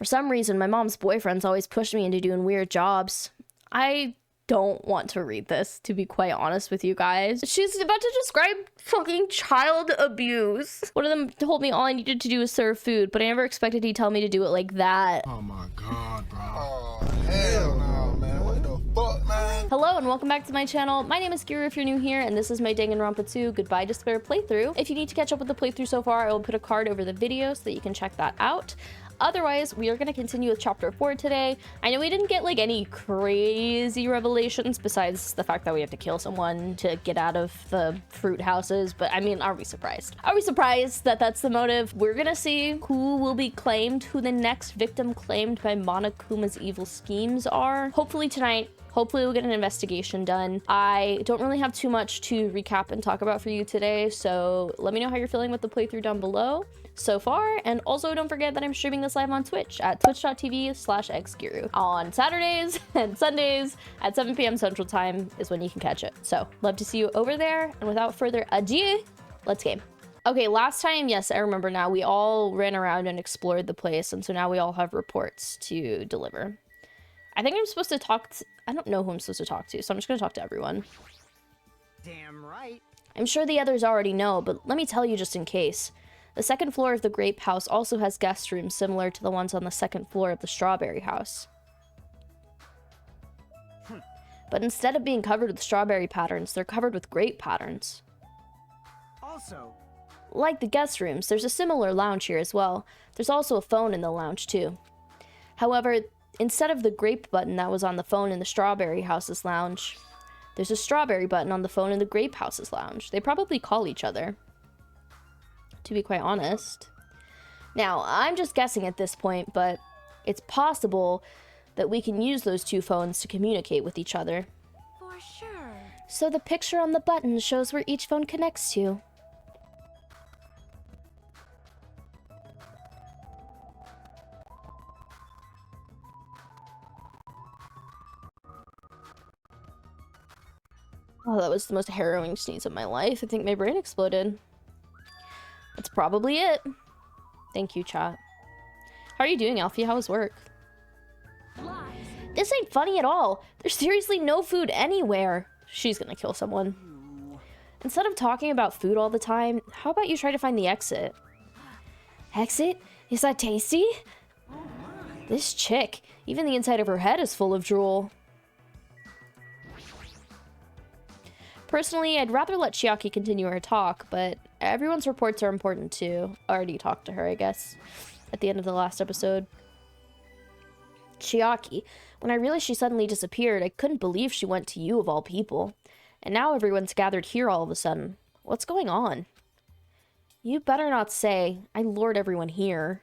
For some reason, my mom's boyfriends always push me into doing weird jobs. I don't want to read this, to be quite honest with you guys. She's about to describe fucking child abuse. One of them told me all I needed to do was serve food, but I never expected he'd tell me to do it like that. Oh my god, bro. Oh, hell no, man. What the fuck, man? Hello and welcome back to my channel. My name is Kira if you're new here, and this is my Danganronpa 2 Goodbye Despair playthrough. If you need to catch up with the playthrough so far, I will put a card over the video so that you can check that out. Otherwise, we are going to continue with chapter 4 today. I know we didn't get like any crazy revelations besides the fact that we have to kill someone to get out of the fruit houses, but I mean, are we surprised? Are we surprised that that's the motive? We're gonna see who will be claimed, who the next victim claimed by Monokuma's evil schemes are. Hopefully tonight. Hopefully we'll get an investigation done. I don't really have too much to recap and talk about for you today, so let me know how you're feeling with the playthrough down below so far. And also don't forget that I'm streaming this live on Twitch at twitch.tv/xguru. On Saturdays and Sundays at 7 p.m. Central Time is when you can catch it. So love to see you over there. And without further ado, let's game. Okay, last time, yes, I remember now, we all ran around and explored the place, and so now we all have reports to deliver. I think I'm supposed to talk to, I don't know who I'm supposed to talk to, so I'm just gonna talk to everyone. Damn right. I'm sure the others already know, but let me tell you just in case. The second floor of the grape house also has guest rooms similar to the ones on the second floor of the strawberry house. But instead of being covered with strawberry patterns, they're covered with grape patterns. Also, like the guest rooms, there's a similar lounge here as well. There's also a phone in the lounge too. However, instead of the grape button that was on the phone in the strawberry house's lounge, there's a strawberry button on the phone in the grape house's lounge. They probably call each other, to be quite honest. Now, I'm just guessing at this point, but it's possible that we can use those two phones to communicate with each other. For sure. So the picture on the button shows where each phone connects to. Oh, that was the most harrowing sneeze of my life. I think my brain exploded. That's probably it. Thank you, chat. How are you doing, Alfie? How was work? This ain't funny at all. There's seriously no food anywhere. She's gonna kill someone. Instead of talking about food all the time, how about you try to find the exit? Exit? Is that tasty? This chick, even the inside of her head is full of drool. Personally, I'd rather let Chiaki continue her talk, but everyone's reports are important too. I already talked to her, I guess, at the end of the last episode. Chiaki, when I realized she suddenly disappeared, I couldn't believe she went to you of all people. And now everyone's gathered here all of a sudden. What's going on? You better not say, I lured everyone here.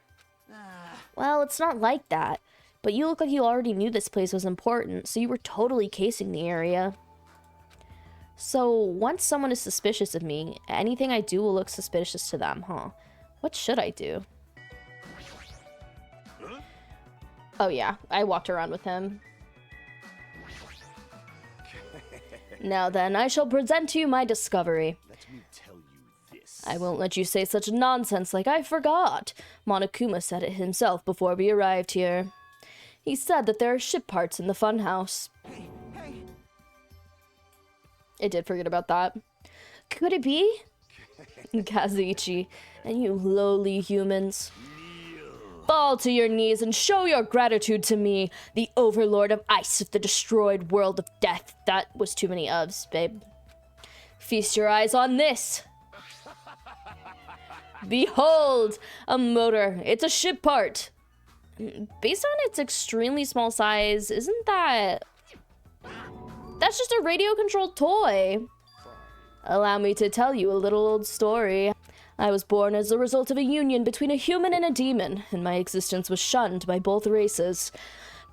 Well, it's not like that. But you look like you already knew this place was important, so you were totally casing the area. So, once someone is suspicious of me, anything I do will look suspicious to them, huh? What should I do? Oh yeah, I walked around with him. Now then, I shall present to you my discovery. let me tell you this. I won't let you say such nonsense like I forgot. Monokuma said it himself before we arrived here. He said that there are ship parts in the funhouse. Hey. I did forget about that. Could it be? Kazuichi, and you lowly humans. Fall to your knees and show your gratitude to me, the overlord of ice of the destroyed world of death. That was too many ofs, babe. Feast your eyes on this. Behold, a motor. It's a ship part. Based on its extremely small size, isn't that... That's just a radio-controlled toy. Allow me to tell you a little old story. I was born as the result of a union between a human and a demon, and my existence was shunned by both races.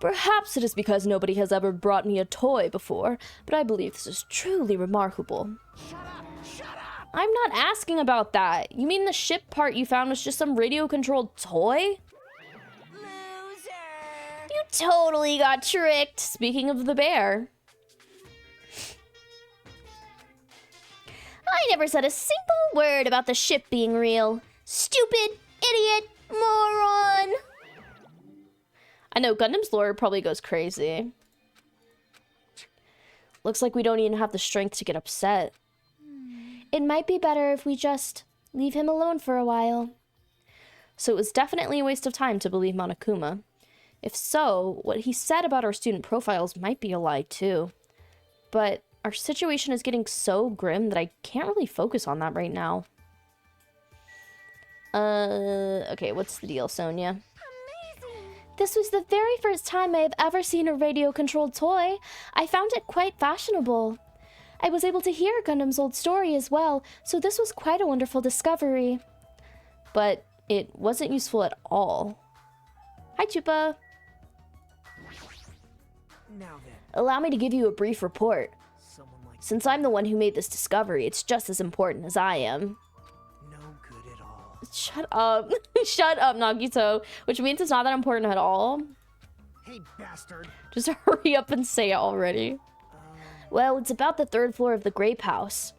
Perhaps it is because nobody has ever brought me a toy before, but I believe this is truly remarkable. Shut up! I'm not asking about that. You mean the ship part you found was just some radio-controlled toy? Loser. You totally got tricked. Speaking of the bear. I never said a single word about the ship being real. Stupid, idiot, moron. I know, Gundam's lore probably goes crazy. Looks like we don't even have the strength to get upset. It might be better if we just leave him alone for a while. So it was definitely a waste of time to believe Monokuma. If so, what he said about our student profiles might be a lie too. But our situation is getting so grim that I can't really focus on that right now. Okay, what's the deal, Sonia? Amazing! This was the very first time I have ever seen a radio-controlled toy. I found it quite fashionable. I was able to hear Gundam's old story as well, so this was quite a wonderful discovery. But it wasn't useful at all. Hi, Chupa. Now then, Allow me to give you a brief report. someone like Since I'm the one who made this discovery, it's just as important as I am. no good at all. Shut up. Shut up, Nagito. Which means it's not that important at all. Hey, bastard. Just hurry up and say it already. Well, it's about the 3rd floor of the Grape House.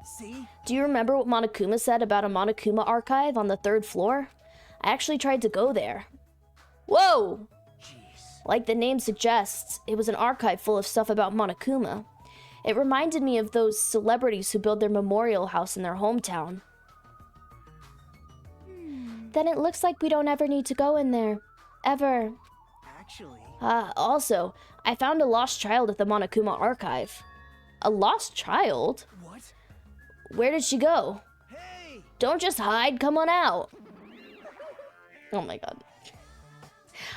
See? Do you remember what Monokuma said about a Monokuma archive on the 3rd floor? I actually tried to go there. Whoa! Jeez. Like the name suggests, it was an archive full of stuff about Monokuma. It reminded me of those celebrities who build their memorial house in their hometown. Then it looks like we don't ever need to go in there. Ever. Actually, Also, I found a lost child at the Monokuma archive. A lost child? what? Where did she go? Hey! Don't just hide, come on out. Oh my god.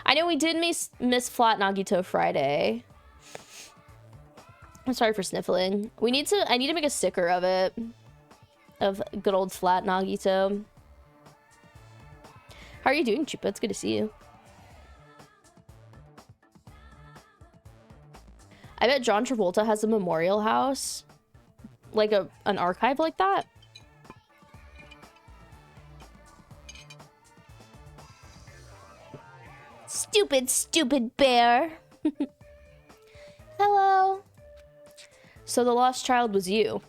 I know we did miss Flat Nagito Friday. I'm sorry for sniffling. I need to make a sticker of it. Of good old Flat Nagito. How are you doing, Chupa? It's good to see you. I bet John Travolta has a memorial house. Like an archive like that. Stupid bear. Hello. So the lost child was you.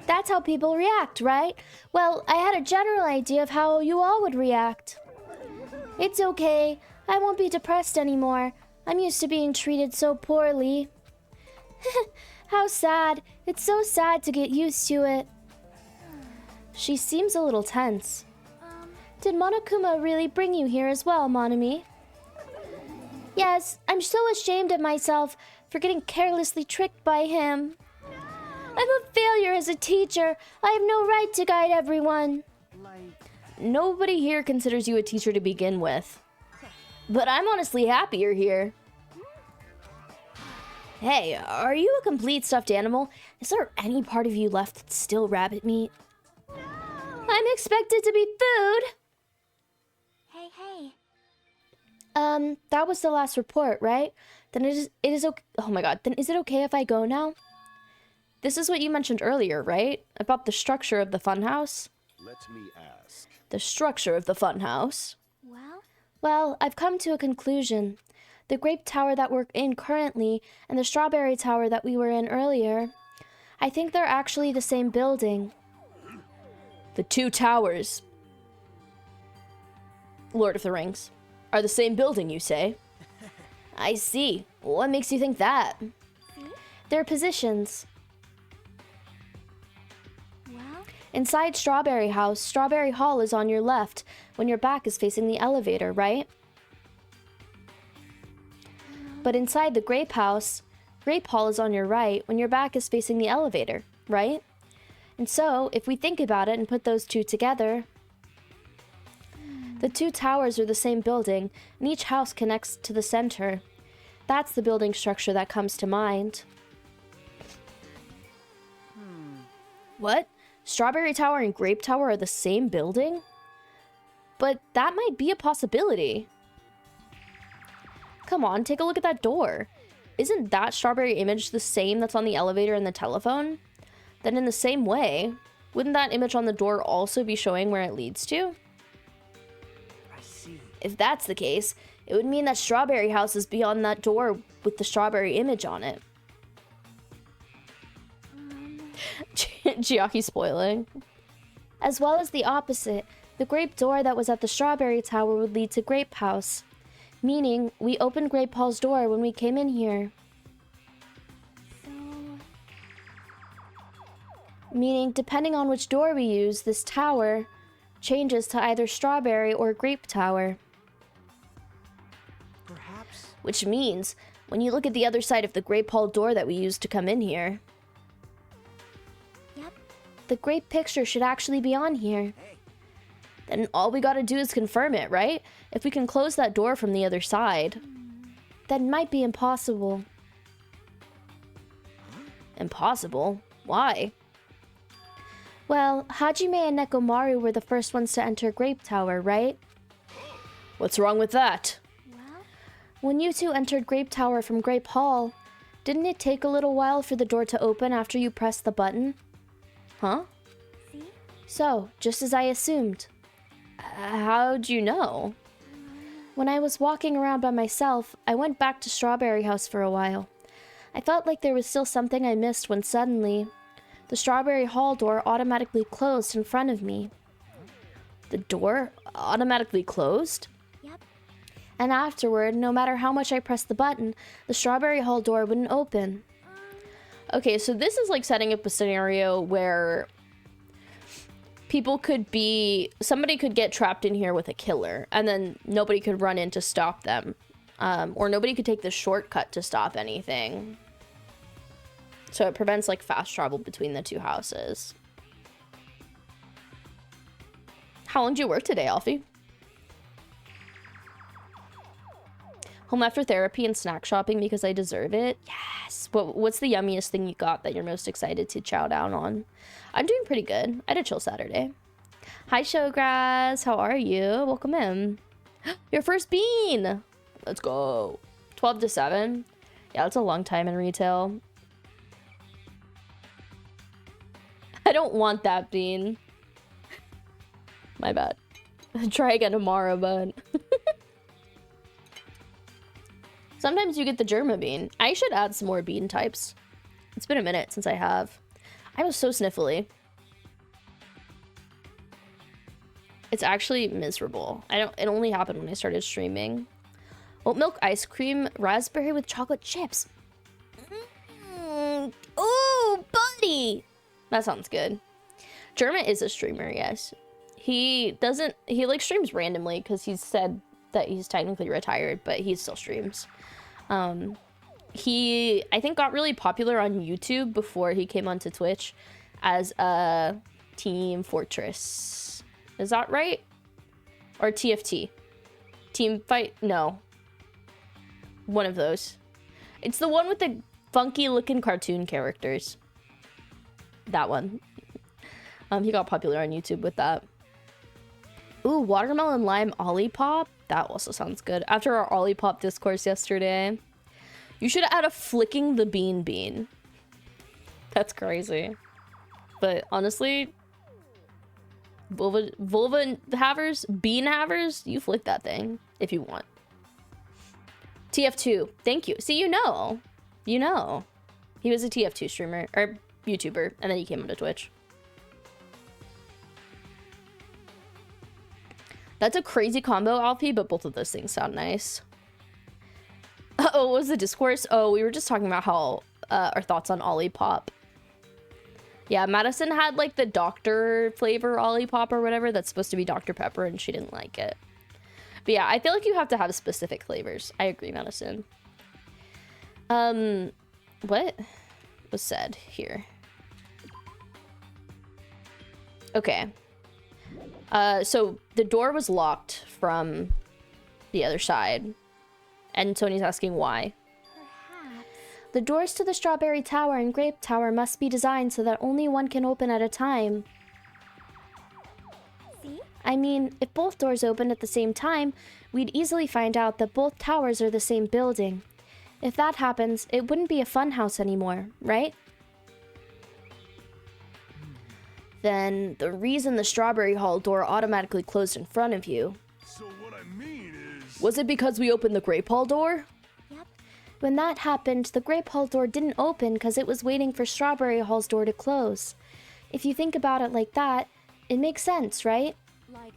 That's how people react, right? Well, I had a general idea of how you all would react. It's okay. I won't be depressed anymore. I'm used to being treated so poorly. How sad. It's so sad to get used to it. She seems a little tense. Did Monokuma really bring you here as well, Monami? Yes, I'm so ashamed of myself for getting carelessly tricked by him. I'm a failure as a teacher. I have no right to guide everyone. Like, Nobody here considers you a teacher to begin with. But I'm honestly happy you're here. Hey, are you a complete stuffed animal? Is there any part of you left that's still rabbit meat? I'm expected to be food. Hey. That was the last report, right? Then it is okay. Oh my god, then is it okay if I go now? This is what you mentioned earlier, right? About the structure of the funhouse? let me ask. The structure of the funhouse. Well, I've come to a conclusion. The grape tower that we're in currently and the strawberry tower that we were in earlier, I think they're actually the same building. The 2 towers, Lord of the Rings, are the same building, you say? I see. What makes you think that? Their positions. Inside Strawberry House, Strawberry Hall is on your left when your back is facing the elevator, right? But inside the Grape House, Grape Hall is on your right when your back is facing the elevator, right? And so, if we think about it and put those two together, the 2 towers are the same building, and each house connects to the center. That's the building structure that comes to mind. What? Strawberry Tower and Grape Tower are the same building? But that might be a possibility. Come on, take a look at that door. Isn't that strawberry image the same that's on the elevator and the telephone? Then in the same way, wouldn't that image on the door also be showing where it leads to? I see. If that's the case, it would mean that Strawberry House is beyond that door with the strawberry image on it. Chiaki spoiling. As well as the opposite. The grape door that was at the strawberry tower would lead to Grape House, meaning we opened Grape Hall's door when we came in here. So... Meaning, depending on which door we use, this tower changes to either Strawberry or Grape Tower. Perhaps. Which means, when you look at the other side of the Grape Hall door that we used to come in here, Yep. the grape picture should actually be on here. Hey. Then all we gotta do is confirm it, right? If we can close that door from the other side, that might be impossible. Impossible? Why? Well, Hajime and Nekomaru were the first ones to enter Grape Tower, right? What's wrong with that? Well... When you two entered Grape Tower from Grape Hall, didn't it take a little while for the door to open after you pressed the button? Huh? See? So, just as I assumed. How'd you know? When I was walking around by myself, I went back to Strawberry House for a while. I felt like there was still something I missed when suddenly, the Strawberry Hall door automatically closed in front of me. The door automatically closed? Yep. And afterward, no matter how much I pressed the button, the Strawberry Hall door wouldn't open. Okay, so this is like setting up a scenario where somebody could get trapped in here with a killer, and then nobody could run in to stop them. Or nobody could take the shortcut to stop anything. So it prevents like fast travel between the two houses. How long do you work today, Alfie? Home after therapy and snack shopping because I deserve it. Yes. What's the yummiest thing you got that you're most excited to chow down on? I'm doing pretty good. I had a chill Saturday. Hi, Showgrass. How are you? Welcome in. Your first bean. Let's go. 12 to 7. Yeah, that's a long time in retail. I don't want that bean. My bad. Try again tomorrow, bud. Sometimes you get the Germa bean. I should add some more bean types. It's been a minute since I have. I was so sniffly. It's actually miserable. It only happened when I started streaming. Oat milk ice cream, raspberry with chocolate chips. Ooh, buddy! That sounds good. Germa is a streamer, yes. He like streams randomly because he's said that he's technically retired, but he still streams. He, I think, got really popular on YouTube before he came onto Twitch as a Team Fortress. Is that right? Or TFT? Team Fight? No. One of those. It's the one with the funky looking cartoon characters. That one. He got popular on YouTube with that. Ooh, watermelon lime Olipop. That also sounds good. After our Olipop discourse yesterday. You should add a flicking the bean. That's crazy. But honestly, vulva havers, bean havers, you flick that thing if you want. TF2, thank you. See, you know. He was a TF2 streamer, or YouTuber, and then he came onto Twitch. That's a crazy combo, Alfie, but both of those things sound nice. Oh, what was the discourse? Oh, we were just talking about how our thoughts on Olipop. Yeah, Madison had like the doctor flavor Olipop or whatever that's supposed to be Dr. Pepper, and she didn't like it. But yeah, I feel like you have to have specific flavors. I agree, Madison. What was said here? Okay. So the door was locked from the other side. And Tony's asking why. Perhaps. The doors to the Strawberry Tower and Grape Tower must be designed so that only one can open at a time. See? I mean, if both doors opened at the same time, we'd easily find out that both towers are the same building. If that happens, it wouldn't be a fun house anymore, right? Then the reason the Strawberry Hall door automatically closed in front of you. So what I mean is... Was it because we opened the Grape Hall door? Yep. When that happened, the Grape Hall door didn't open because it was waiting for Strawberry Hall's door to close. If you think about it like that, it makes sense, right? Like,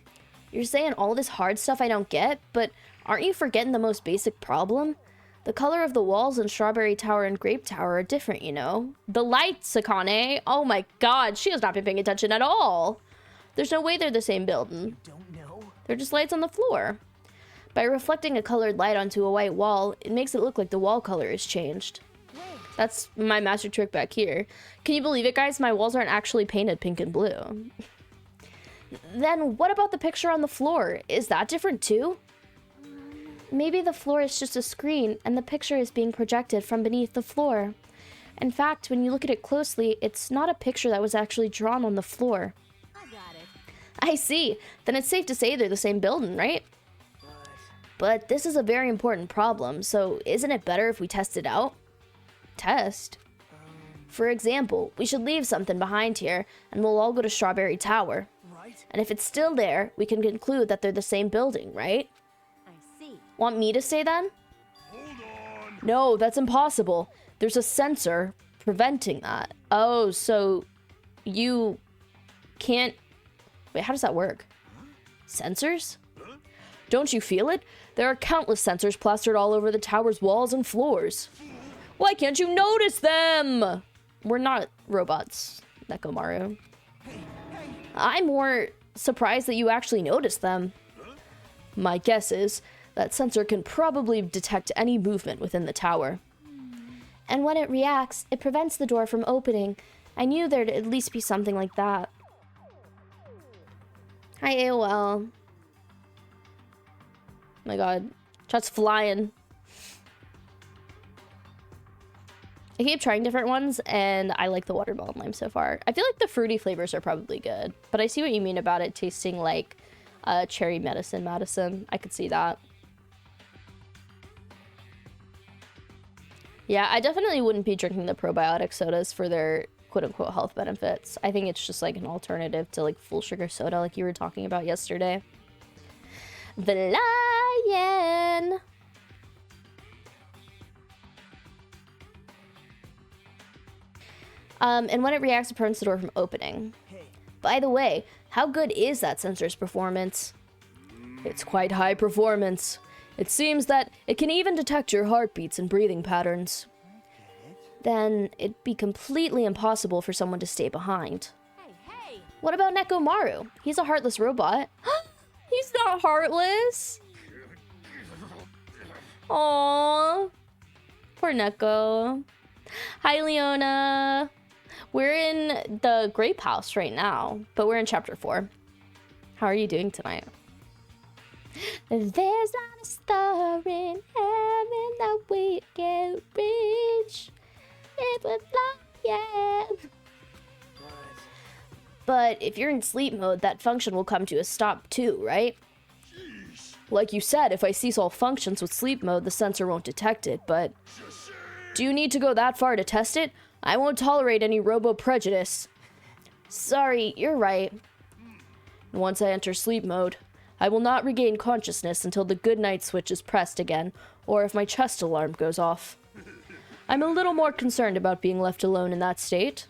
You're saying all this hard stuff I don't get, but aren't you forgetting the most basic problem? The color of the walls in Strawberry Tower and Grape Tower are different, you know? The lights, Akane! Oh my god, she has not been paying attention at all! There's no way they're the same building. Don't know? They're just lights on the floor. By reflecting a colored light onto a white wall, it makes it look like the wall color is changed. That's my master trick back here. Can you believe it, guys? My walls aren't actually painted pink and blue. Then what about the picture on the floor? Is that different too? Maybe the floor is just a screen and the picture is being projected from beneath the floor. In fact, when you look at it closely, it's not a picture that was actually drawn on the floor. I got it. I see. Then it's safe to say they're the same building, right? But this is a very important problem, so isn't it better if we test it out? Test? For example, we should leave something behind here, and we'll all go to Strawberry Tower. Right? And if it's still there, we can conclude that they're the same building, right? I see. Want me to say then? No, that's impossible. There's a sensor preventing that. Oh, so you can't... Wait, how does that work? Sensors? Don't you feel it? There are countless sensors plastered all over the tower's walls and floors. Why can't you notice them? We're not robots, Nekomaru. I'm more surprised that you actually noticed them. My guess is that sensor can probably detect any movement within the tower. And when it reacts, it prevents the door from opening. I knew there'd at least be something like that. Hi, AOL. My god. Chat's flying. I keep trying different ones, and I like the watermelon lime so far. I feel like the fruity flavors are probably good, but I see what you mean about it tasting like cherry medicine. I could see that. Yeah, I definitely wouldn't be drinking the probiotic sodas for their quote-unquote health benefits. I think it's just like an alternative to like full sugar soda like you were talking about yesterday. The lion! And when it reacts, it prevents the door from opening. By the way, how good is that sensor's performance? It's quite high performance. It seems that it can even detect your heartbeats and breathing patterns. Then it'd be completely impossible for someone to stay behind. Hey, hey! What about Nekomaru? He's a heartless robot. He's not heartless. Aww. Poor Neko. Hi, Leona. We're in the Grape House right now, but we're in Chapter 4. How are you doing tonight? There's not a star in heaven that we can reach. It would fly, yeah. But if you're in sleep mode, that function will come to a stop too, right? Like you said, if I cease all functions with sleep mode, the sensor won't detect it, but... Do you need to go that far to test it? I won't tolerate any robo-prejudice. Sorry, you're right. Once I enter sleep mode, I will not regain consciousness until the good night switch is pressed again, or if my chest alarm goes off. I'm a little more concerned about being left alone in that state.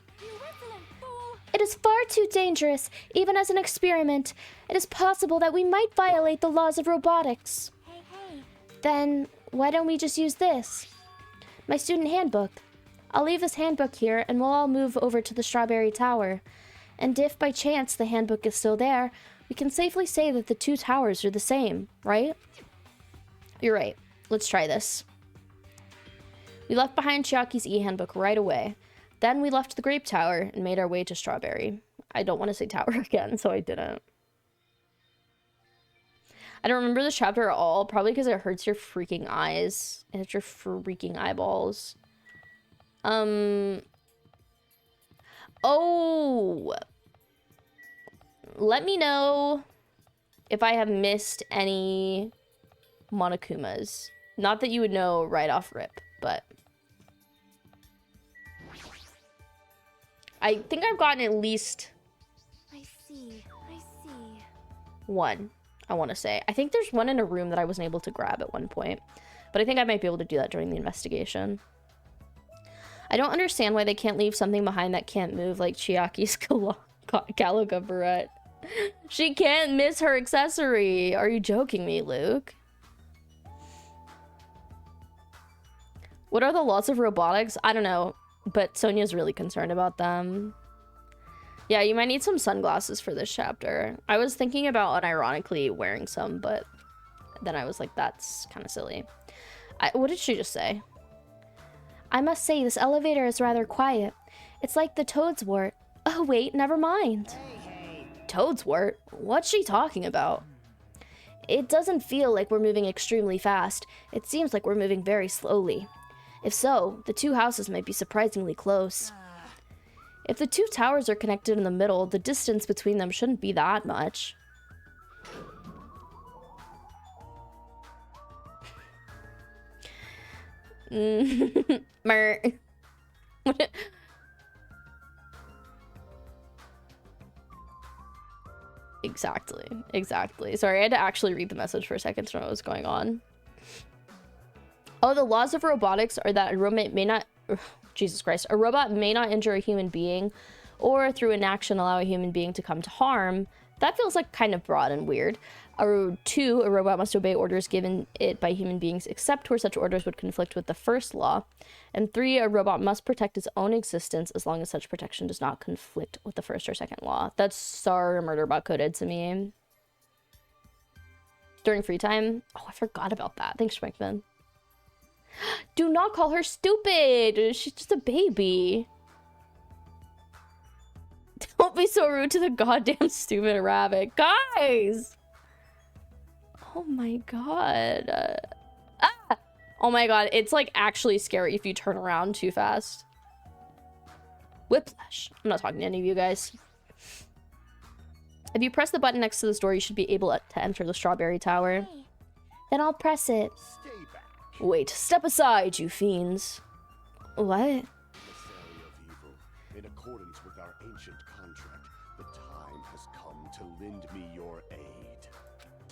It is far too dangerous, even as an experiment. It is possible that we might violate the laws of robotics. Hey, hey! Then, why don't we just use this? My student handbook. I'll leave this handbook here, and we'll all move over to the Strawberry Tower. And if, by chance, the handbook is still there, we can safely say that the two towers are the same, right? You're right. Let's try this. We left behind Chiaki's e-handbook right away. Then we left the Grape Tower and made our way to Strawberry. I don't want to say tower again, so I didn't. I don't remember this chapter at all, probably because it hurts your freaking eyes. It hurts your freaking eyeballs. Oh! Let me know if I have missed any Monokumas. Not that you would know right off rip, but... I think I've gotten at least... I see. one, I want to say. I think there's one in a room that I wasn't able to grab at one point. But I think I might be able to do that during the investigation. I don't understand why they can't leave something behind that can't move, like Chiaki's Calico barrette. She can't miss her accessory. Are you joking me, Luke? What are the laws of robotics? I don't know, but Sonia's really concerned about them. Yeah, you might need some sunglasses for this chapter. I was thinking about unironically wearing some, but then I was like, that's kind of silly. What did she just say? I must say, this elevator is rather quiet. It's like the toad's wort. Oh, wait, never mind. Toad's wort? What's she talking about? It doesn't feel like we're moving extremely fast. It seems like we're moving very slowly. If so, the two houses might be surprisingly close. If the two towers are connected in the middle, the distance between them shouldn't be that much. Mer. Exactly. Sorry, I had to actually read the message for a second to know what was going on. Oh, the laws of robotics are that a robot may not... Jesus Christ. A robot may not injure a human being or through inaction allow a human being to come to harm. That feels like kind of broad and weird. 2, a robot must obey orders given it by human beings except where such orders would conflict with the first law. And 3, a robot must protect its own existence as long as such protection does not conflict with the first or second law. That's SAR Murderbot coded to me. During free time? Oh, I forgot about that. Thanks, Schmickman. Do not call her stupid. She's just a baby. Don't be so rude to the goddamn stupid rabbit. Guys! Oh my god. Oh my god, it's like actually scary if you turn around too fast. Whiplash. I'm not talking to any of you guys. If you press the button next to this door, you should be able to enter the Strawberry Tower. Then I'll press it. Stay back. Wait, step aside, you fiends. What? Emissary of evil, in accordance with our ancient contract, the time has come to lend me your aid.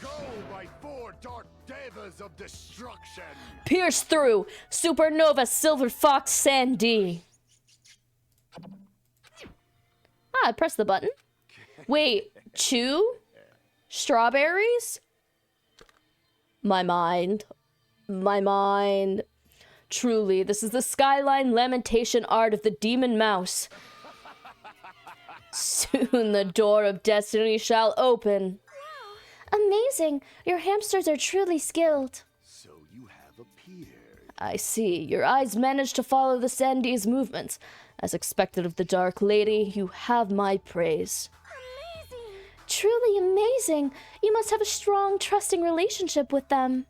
Go, my 4 dark devas of destruction! Pierce through! Supernova Silver Fox Sandy! I pressed the button. Wait, chew? Strawberries? My mind. Truly, this is the skyline lamentation art of the demon mouse. Soon the door of destiny shall open. Amazing! Your hamsters are truly skilled. So you have appeared. I see. Your eyes managed to follow the Sandy's movements. As expected of the Dark Lady, you have my praise. Truly amazing! You must have a strong, trusting relationship with them.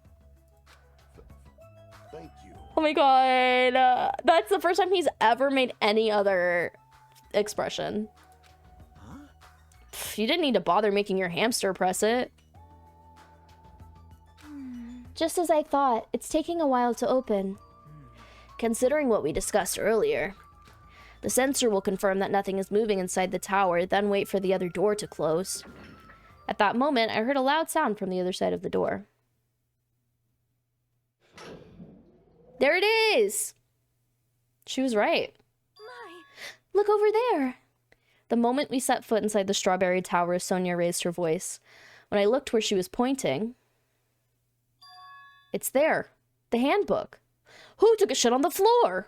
Thank you. Oh my god. That's the first time he's ever made any other expression. Pff, you didn't need to bother making your hamster press it. Just as I thought, it's taking a while to open. Considering what we discussed earlier. The sensor will confirm that nothing is moving inside the tower, then wait for the other door to close. At that moment, I heard a loud sound from the other side of the door. There it is! She was right. Look over there. The moment we set foot inside the Strawberry Tower, Sonia raised her voice. When I looked where she was pointing, it's there. The handbook. Who took a shit on the floor?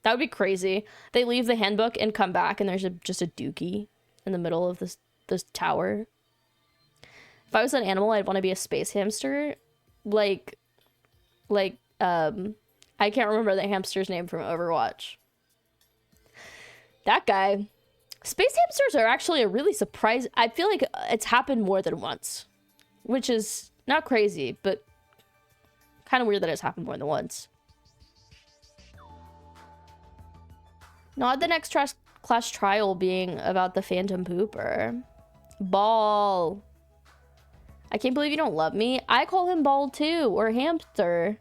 That would be crazy. They leave the handbook and come back and there's just a dookie in the middle of this tower. If I was an animal, I'd want to be a space hamster. I can't remember the hamster's name from Overwatch. That guy. Space hamsters are actually a really surprise. I feel like it's happened more than once, which is not crazy, but kind of weird that it's happened more than once. Not the next class trial being about the Phantom Pooper. Ball. I can't believe you don't love me. I call him Ball too, or Hamster.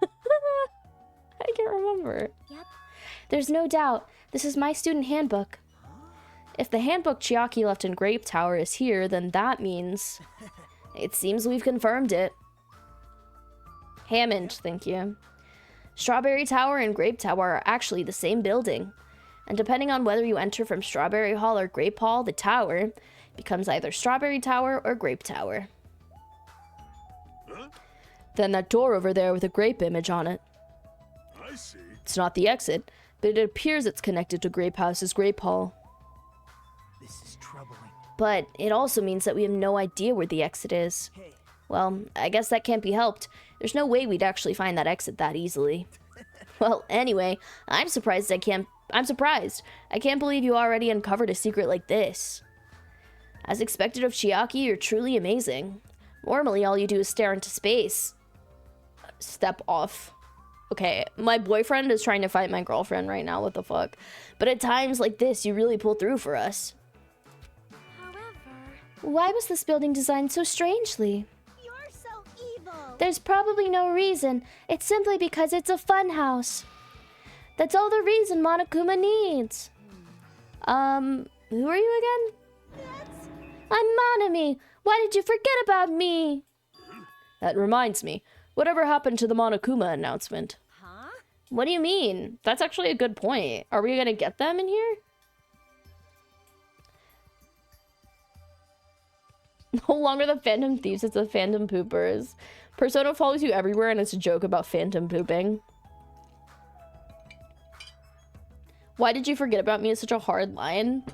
I can't remember. Yep. There's no doubt. This is my student handbook. If the handbook Chiaki left in Grape Tower is here, then that means... It seems we've confirmed it. Hammond, thank you. Strawberry Tower and Grape Tower are actually the same building. And depending on whether you enter from Strawberry Hall or Grape Hall, the tower becomes either Strawberry Tower or Grape Tower. Then that door over there with a grape image on it. I see. It's not the exit, but it appears it's connected to Grape House's Grape Hall. This is troubling. But it also means that we have no idea where the exit is. Hey, Well, I guess that can't be helped. There's no way we'd actually find that exit that easily. Well, anyway, I'm surprised. I can't believe you already uncovered a secret like this. As expected of Chiaki, you're truly amazing. Normally, all you do is stare into space. Step off. Okay, my boyfriend is trying to fight my girlfriend right now, what the fuck? But at times like this, you really pull through for us. However, Why was this building designed so strangely? you're so evil. There's probably no reason. It's simply because it's a fun house. That's all the reason Monokuma needs. Who are you again? I'm Monami. Why did you forget about me? That reminds me. Whatever happened to the Monokuma announcement? Huh? What do you mean? That's actually a good point. Are we gonna get them in here? No longer the Phantom Thieves, it's the Phantom Poopers. Persona follows you everywhere and it's a joke about phantom pooping. Why did you forget about me is such a hard line.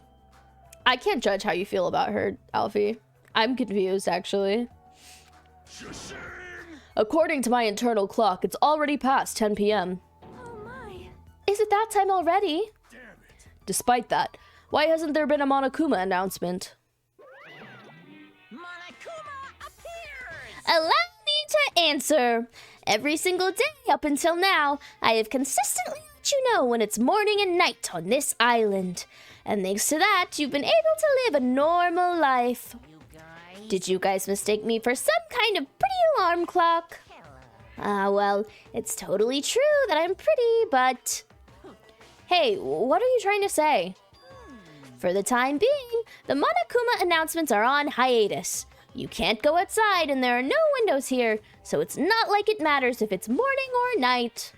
I can't judge how you feel about her, Alfie. I'm confused, actually. According to my internal clock, it's already past 10 p.m. Oh my. Is it that time already? Damn it. Despite that, why hasn't there been a Monokuma announcement? Monokuma appears! Allow me to answer. Every single day up until now, I have consistently let you know when it's morning and night on this island. And thanks to that, you've been able to live a normal life. You guys. Did you guys mistake me for some kind of pretty alarm clock? Well, it's totally true that I'm pretty, but... Hey, what are you trying to say? For the time being, the Monokuma announcements are on hiatus. You can't go outside and there are no windows here, so it's not like it matters if it's morning or night.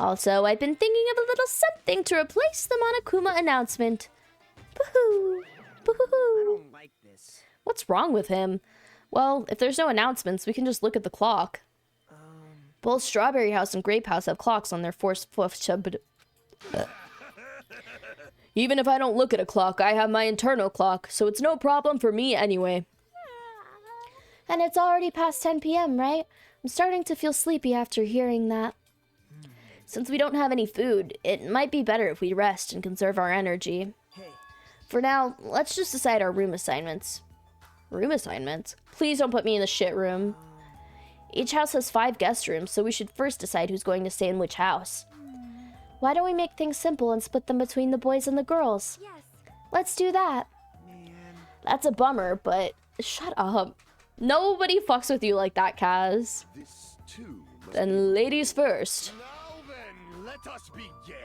Also, I've been thinking of a little something to replace the Monokuma announcement. Boo-hoo! I Boo-hoo! don't like this. What's wrong with him? Well, if there's no announcements, we can just look at the clock. Both Strawberry House and Grape House have clocks on their Even if I don't look at a clock, I have my internal clock, so it's no problem for me anyway. And it's already past 10 p.m., right? I'm starting to feel sleepy after hearing that. Since we don't have any food, it might be better if we rest and conserve our energy. Hey, For now, let's just decide our room assignments. Room assignments? Please don't put me in the shit room. Each house has 5 guest rooms, so we should first decide who's going to stay in which house. Why don't we make things simple and split them between the boys and the girls? Yes. Let's do that. man. That's a bummer, but shut up. Nobody fucks with you like that, Kaz. This too must Then ladies first. Now then, let us begin.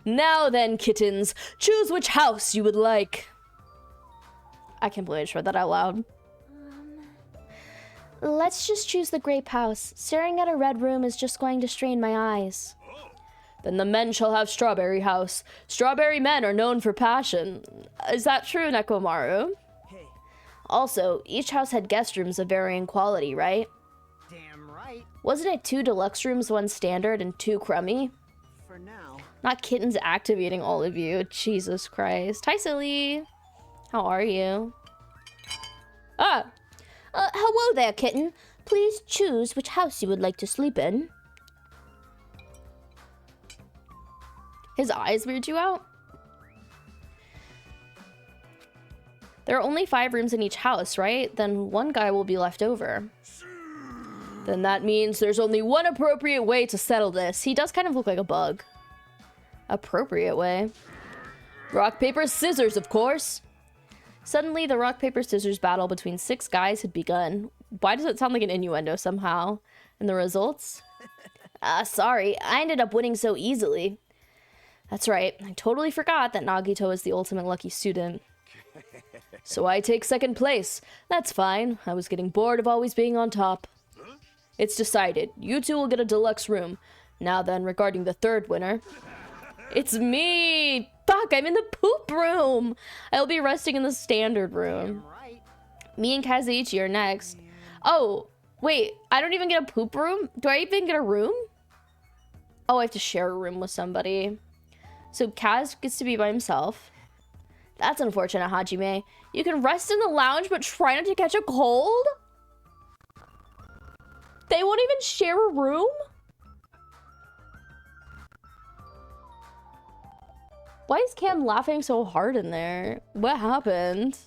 Now then, kittens, choose which house you would like. I can't believe I just read that out loud. Let's just choose the Grape House. Staring at a red room is just going to strain my eyes. Then the men shall have Strawberry House. Strawberry men are known for passion. Is that true, Nekomaru? Hey, Also, each house had guest rooms of varying quality, right? damn right. Wasn't it 2 deluxe rooms, 1 standard, and 2 crummy? For now. Not kittens activating all of you. Jesus Christ. Hi, Silly. How are you? Hello there, kitten. Please choose which house you would like to sleep in. His eyes weird you out? There are only 5 rooms in each house, right? Then 1 guy will be left over. Then that means there's only one appropriate way to settle this. He does kind of look like a bug. Appropriate way. Rock, paper, scissors, of course. Suddenly, the rock, paper, scissors battle between 6 guys had begun. Why does it sound like an innuendo somehow? And the results? Sorry, I ended up winning so easily. That's right, I totally forgot that Nagito is the ultimate lucky student. So I take 2nd place. That's fine, I was getting bored of always being on top. It's decided, you 2 will get a deluxe room. Now then, regarding the third winner. It's me! Fuck, I'm in the poop room! I'll be resting in the standard room. Damn right. Me and Kazuichi are next. Oh, wait, I don't even get a poop room? Do I even get a room? Oh, I have to share a room with somebody. So Kaz gets to be by himself. That's unfortunate, Hajime. You can rest in the lounge, but try not to catch a cold? They won't even share a room? Why is Cam laughing so hard in there? What happened?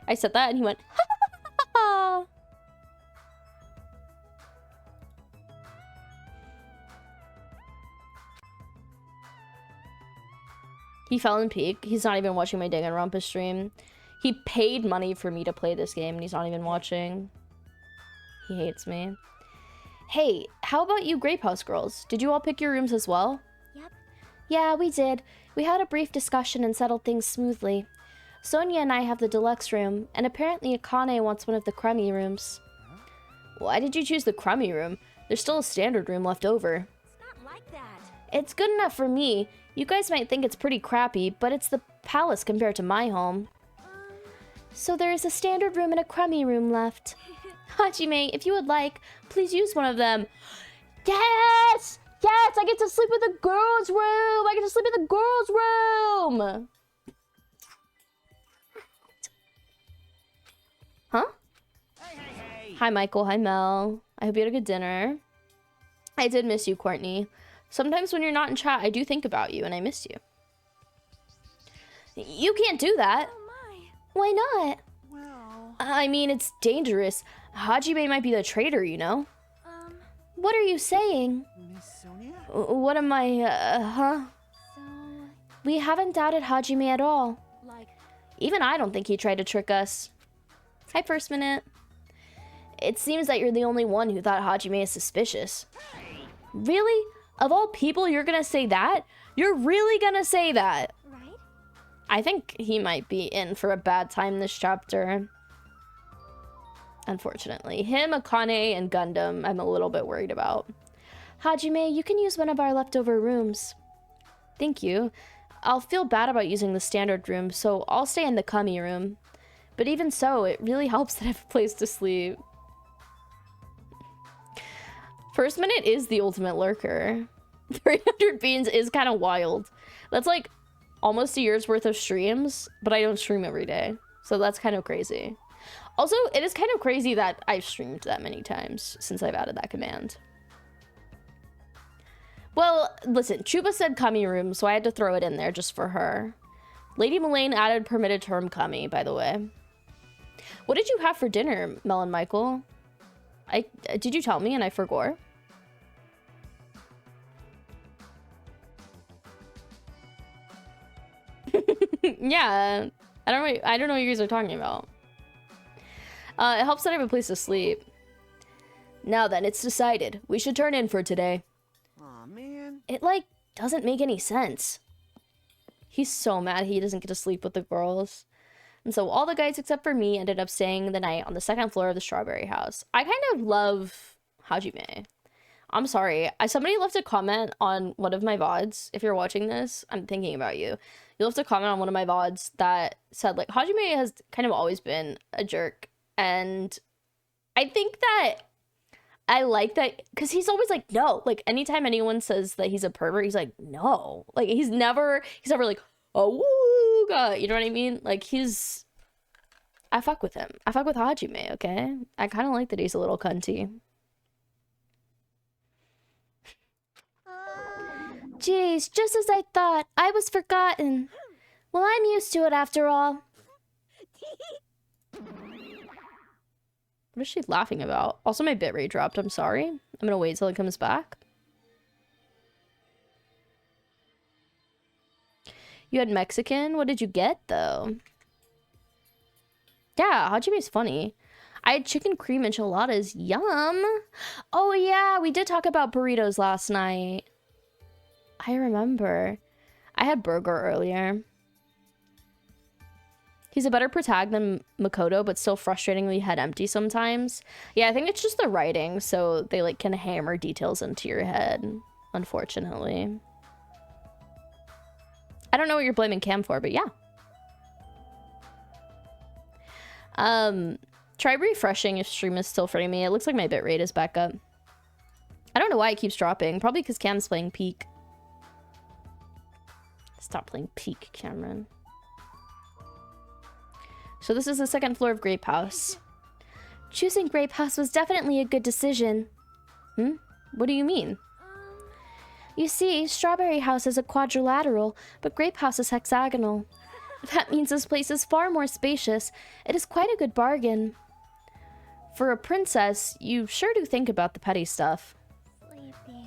I said that and he went, ha ha ha ha. He fell in peak. He's not even watching my Danganronpa stream. He paid money for me to play this game and he's not even watching. He hates me. Hey, how about you Grape House girls? Did you all pick your rooms as well? Yep. Yeah, we did. We had a brief discussion and settled things smoothly. Sonia and I have the deluxe room, and apparently Akane wants one of the crummy rooms. Why did you choose the crummy room? There's still a standard room left over. It's not like that. It's good enough for me. You guys might think it's pretty crappy, but it's the palace compared to my home. So there is a standard room and a crummy room left. Hajime, if you would like, please use one of them. Yes! Yes! I get to sleep in the girls' room! I get to sleep in the girls' room! Huh? Hey. Hi, Michael. Hi, Mel. I hope you had a good dinner. I did miss you, Courtney. Sometimes when you're not in chat, I do think about you and I miss you. You can't do that. Oh my. Why not? Well, I mean, it's dangerous. Hajime might be the traitor, you know? What are you saying? Miss Sonia? What am I, huh? So, We haven't doubted Hajime at all. like, Even I don't think he tried to trick us. Hi, First Minute. It seems that you're the only one who thought Hajime is suspicious. Really? Of all people, you're gonna say that? You're really gonna say that? right? I think he might be in for a bad time this chapter. Unfortunately. Him, Akane, and Gundam, I'm a little bit worried about. Hajime, you can use one of our leftover rooms. Thank you. I'll feel bad about using the standard room, so I'll stay in the Kami room. But even so, it really helps that I have a place to sleep. First Minute is the ultimate lurker. 300 beans is kind of wild. That's like almost a year's worth of streams, but I don't stream every day. So that's kind of crazy. Also, it is kind of crazy that I've streamed that many times since I've added that command. Well, listen, Chuba said Kami room, so I had to throw it in there just for her. Lady Mullane added permitted term Kami, by the way. What did you have for dinner, Mel and Michael? Did you tell me and I forgot? Yeah, I don't know what you guys are talking about. It helps that I have a place to sleep. Now then, it's decided. We should turn in for today. Aw, man. It, like, doesn't make any sense. He's so mad he doesn't get to sleep with the girls. And so all the guys except for me ended up staying the night on the second floor of the Strawberry House. I kind of love Hajime. I'm sorry. Somebody left a comment on one of my VODs. If you're watching this, I'm thinking about you. You left a comment on one of my VODs that said, like, Hajime has kind of always been a jerk. And I think that I like that because he's always like, no. Like, anytime anyone says that he's a pervert, he's like, no. Like, he's never like, oh, woo, God. You know what I mean? Like, I fuck with him. I fuck with Hajime, okay? I kind of like that he's a little cunty. Jeez, just as I thought. I was forgotten. Well, I'm used to it after all. What is she laughing about? Also, my bitrate dropped. I'm sorry. I'm gonna wait till it comes back. You had Mexican? What did you get, though? Yeah, Hajime's funny. I had chicken cream enchiladas. Yum! Oh, yeah, we did talk about burritos last night. I remember. I had burger earlier. He's a better protag than Makoto, but still frustratingly head empty sometimes. Yeah, I think it's just the writing, so they like can hammer details into your head, unfortunately. I don't know what you're blaming Cam for, but yeah. Try refreshing if stream is still framing. It looks like my bitrate is back up. I don't know why it keeps dropping. Probably because Cam's playing Peak. Stop playing Peak, Cameron. So this is the second floor of Grape House. Choosing Grape House was definitely a good decision. What do you mean? You see, Strawberry House is a quadrilateral, but Grape House is hexagonal. That means this place is far more spacious. It is quite a good bargain. For a princess, you sure do think about the petty stuff. Sleepy.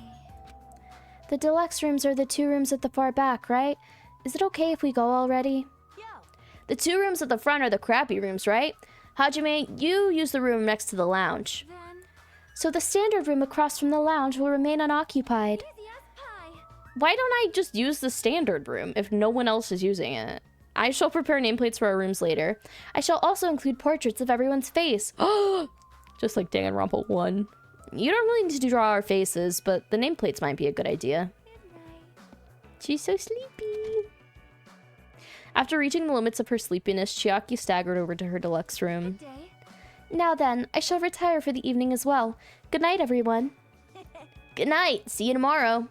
The deluxe rooms are the 2 rooms at the far back, right? Is it okay if we go already? Yo. The 2 rooms at the front are the crappy rooms, right? Hajime, you use the room next to the lounge. Then. So the standard room across from the lounge will remain unoccupied. Easy as pie. Why don't I just use the standard room if no one else is using it? I shall prepare nameplates for our rooms later. I shall also include portraits of everyone's face. Just like Danganronpa 1. You don't really need to draw our faces, but the nameplates might be a good idea. Good night. She's so sleepy. After reaching the limits of her sleepiness, Chiaki staggered over to her deluxe room. Day. Now then, I shall retire for the evening as well. Good night, everyone. Good night. See you tomorrow.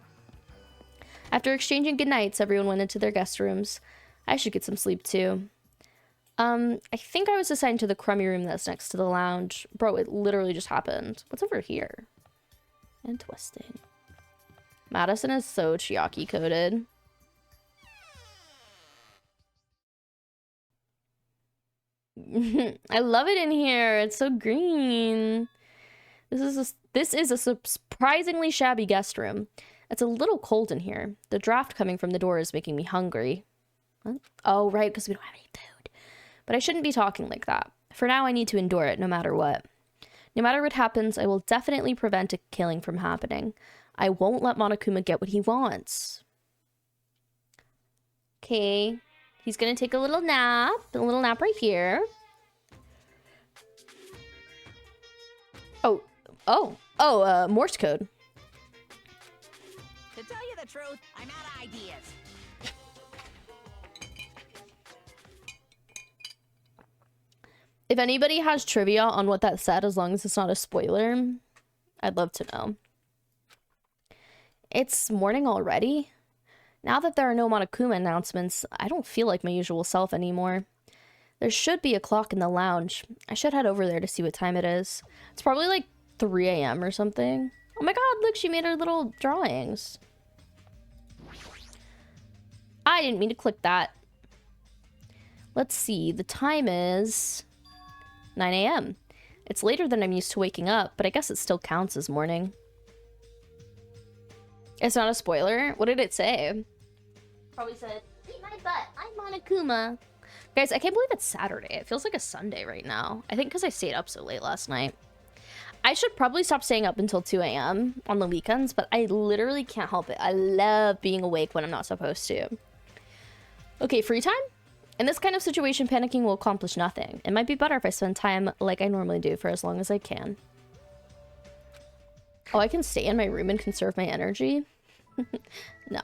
After exchanging good nights, everyone went into their guest rooms. I should get some sleep too. I think I was assigned to the crummy room that's next to the lounge. Bro, it literally just happened. What's over here? Interesting. Madison is so Chiaki coded. I love it in here. It's so green. This is a surprisingly shabby guest room. It's a little cold in here. The draft coming from the door is making me hungry. What? Oh, right, because we don't have any food. But I shouldn't be talking like that. For now, I need to endure it no matter what. No matter what happens, I will definitely prevent a killing from happening. I won't let Monokuma get what he wants. Okay. He's gonna take a little nap right here. Morse code. To tell you the truth, I'm out of ideas. If anybody has trivia on what that said, as long as it's not a spoiler, I'd love to know. It's morning already. Now that there are no Monokuma announcements, I don't feel like my usual self anymore. There should be a clock in the lounge. I should head over there to see what time it is. It's probably like 3 a.m. or something. Oh my god, look, she made her little drawings. I didn't mean to click that. Let's see, the time is 9 a.m. It's later than I'm used to waking up, but I guess it still counts as morning. It's not a spoiler. What did it say? Probably said, "Eat my butt. I'm Monokuma." Guys, I can't believe it's Saturday. It feels like a Sunday right now. I think because I stayed up so late last night. I should probably stop staying up until 2 a.m. on the weekends, but I literally can't help it. I love being awake when I'm not supposed to. Okay, free time? In this kind of situation, panicking will accomplish nothing. It might be better if I spend time like I normally do for as long as I can. Oh, I can stay in my room and conserve my energy? No.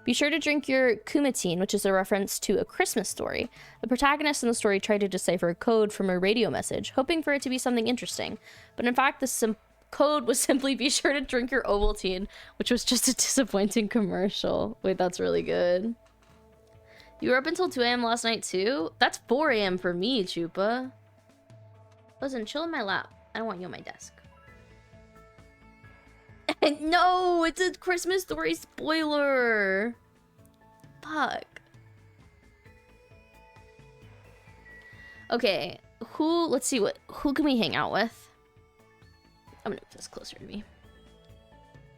Be sure to drink your kumatine, which is a reference to A Christmas Story. The protagonist in the story tried to decipher a code from a radio message, hoping for it to be something interesting. But in fact, the code was simply be sure to drink your Ovaltine, which was just a disappointing commercial. Wait, that's really good. You were up until 2 a.m. last night too? That's 4 a.m. for me, Chupa. Listen, chill in my lap. I don't want you on my desk. No, it's a Christmas Story spoiler. Fuck. Okay, let's see who can we hang out with? I'm gonna put this closer to me.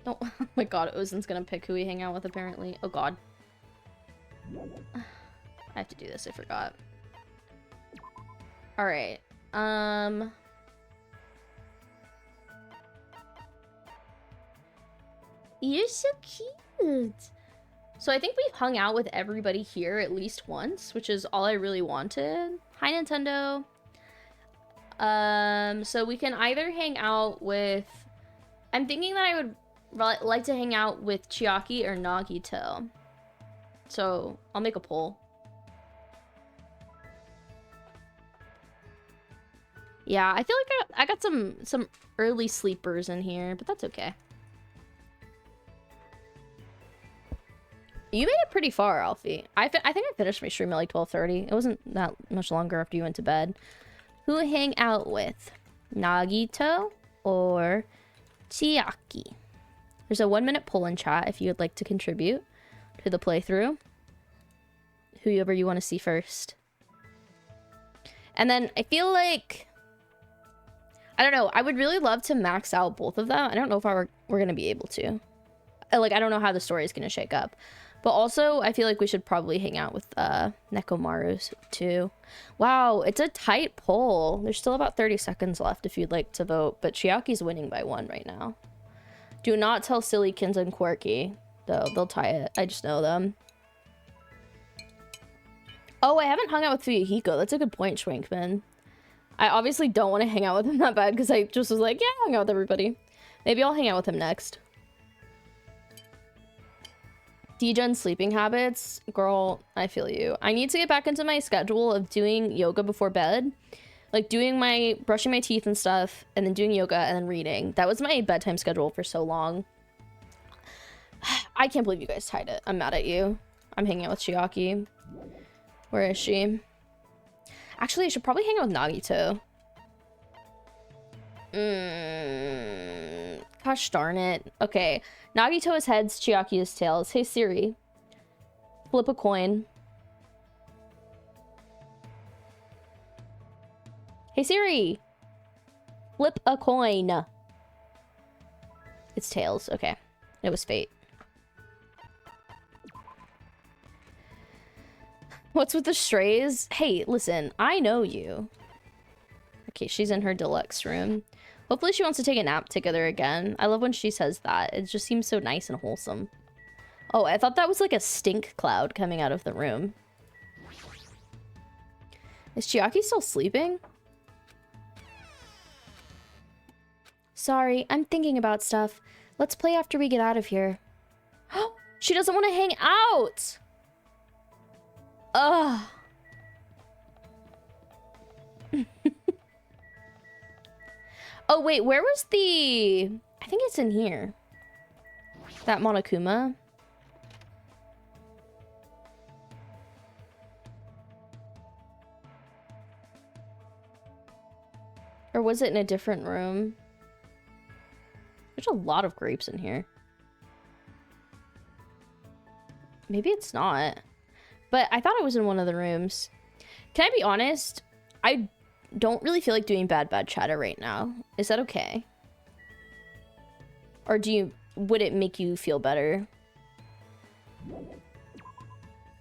Oh, oh my god, Ozen's gonna pick who we hang out with apparently. Oh god. I have to do this, I forgot. Alright, you're so cute. So I think we've hung out with everybody here at least once, which is all I really wanted. Hi, Nintendo. So we can either hang out with... I'm thinking that I would like to hang out with Chiaki or Nagito. So I'll make a poll. Yeah, I feel like I got some early sleepers in here, but that's okay. You made it pretty far, Alfie. I think I finished my stream at like 12:30. It wasn't that much longer after you went to bed. Who hang out with? Nagito or Chiaki? There's a 1-minute poll in chat if you would like to contribute to the playthrough. Whoever you want to see first. And then I feel like... I don't know. I would really love to max out both of them. I don't know if we're going to be able to. Like, I don't know how the story is going to shake up. But also, I feel like we should probably hang out with Nekomaru too. Wow, it's a tight poll. There's still about 30 seconds left if you'd like to vote. But Chiaki's winning by 1 right now. Do not tell Sillykins and Quirky. Though they'll tie it. I just know them. Oh, I haven't hung out with Fuyuhiko. That's a good point, Schwankman. I obviously don't want to hang out with him that bad because I just was like, yeah, I'll hang out with everybody. Maybe I'll hang out with him next. Degen's sleeping habits. Girl, I feel you. I need to get back into my schedule of doing yoga before bed. Like brushing my teeth and stuff, and then doing yoga and then reading. That was my bedtime schedule for so long. I can't believe you guys tied it. I'm mad at you. I'm hanging out with Chiaki. Where is she? Actually, I should probably hang out with Nagito. Gosh darn it. Okay. Nagito is heads, Chiaki is tails. Hey Siri. Flip a coin. Hey Siri. Flip a coin. It's tails. Okay. It was fate. What's with the strays? Hey, listen, I know you. Okay, she's in her deluxe room. Hopefully she wants to take a nap together again. I love when she says that. It just seems so nice and wholesome. Oh, I thought that was like a stink cloud coming out of the room. Is Chiaki still sleeping? Sorry, I'm thinking about stuff. Let's play after we get out of here. She doesn't want to hang out! Ugh. Oh, wait, where was the... I think it's in here. That Monokuma. Or was it in a different room? There's a lot of grapes in here. Maybe it's not. But I thought it was in one of the rooms. Can I be honest? I don't really feel like doing bad chatter right now. Is that okay? Or would it make you feel better?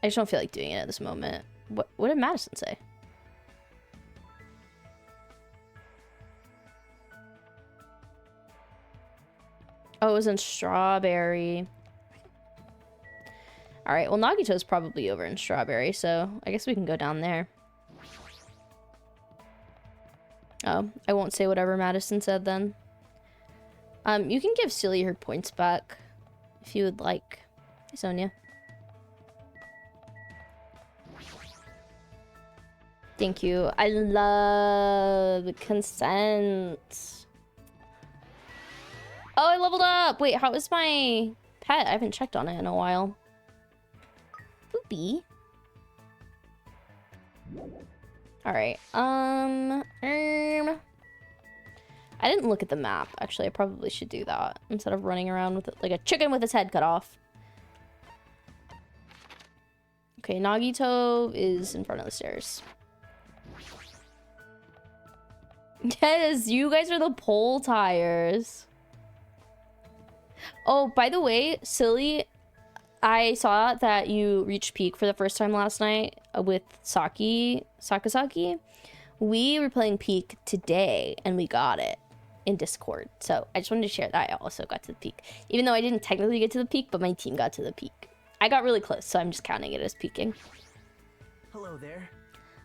I just don't feel like doing it at this moment. What did Madison say? Oh, it was in Strawberry. All right, well, Nagito's probably over in Strawberry, so I guess we can go down there. Oh, I won't say whatever Madison said then. You can give Silly her points back if you would like. Hey, Sonia. Thank you. I love consent. Oh, I leveled up! Wait, how is my pet? I haven't checked on it in a while. Boopy. Alright, I didn't look at the map. Actually, I probably should do that instead of running around with it like a chicken with its head cut off. Okay, Nagito is in front of the stairs. Yes, you guys are the pole tires. Oh, by the way, Silly, I saw that you reached peak for the first time last night with Sakazaki. We were playing peak today and we got it in Discord. So I just wanted to share that I also got to the peak. Even though I didn't technically get to the peak, but my team got to the peak. I got really close, so I'm just counting it as peeking. Hello there.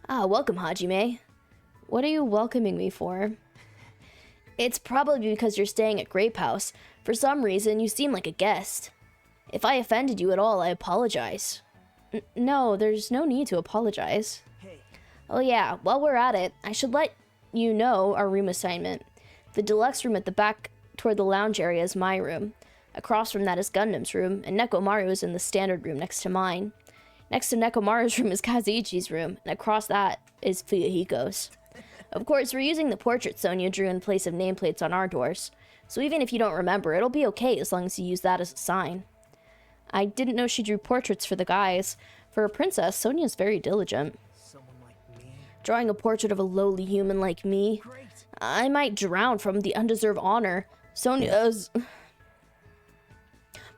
Ah, welcome, Hajime. What are you welcoming me for? It's probably because you're staying at Grape House. For some reason, you seem like a guest. If I offended you at all, I apologize. No, there's no need to apologize. Hey. Oh yeah, while we're at it, I should let you know our room assignment. The deluxe room at the back toward the lounge area is my room. Across from that is Gundam's room, and Nekomaru is in the standard room next to mine. Next to Nekomaru's room is Kazuichi's room, and across that is Fuyuhiko's. Of course, we're using the portrait Sonia drew in place of nameplates on our doors, so even if you don't remember, it'll be okay as long as you use that as a sign. I didn't know she drew portraits for the guys. For a princess, Sonia's very diligent. Someone like me. Drawing a portrait of a lowly human like me, Great. I might drown from the undeserved honor. Sonia's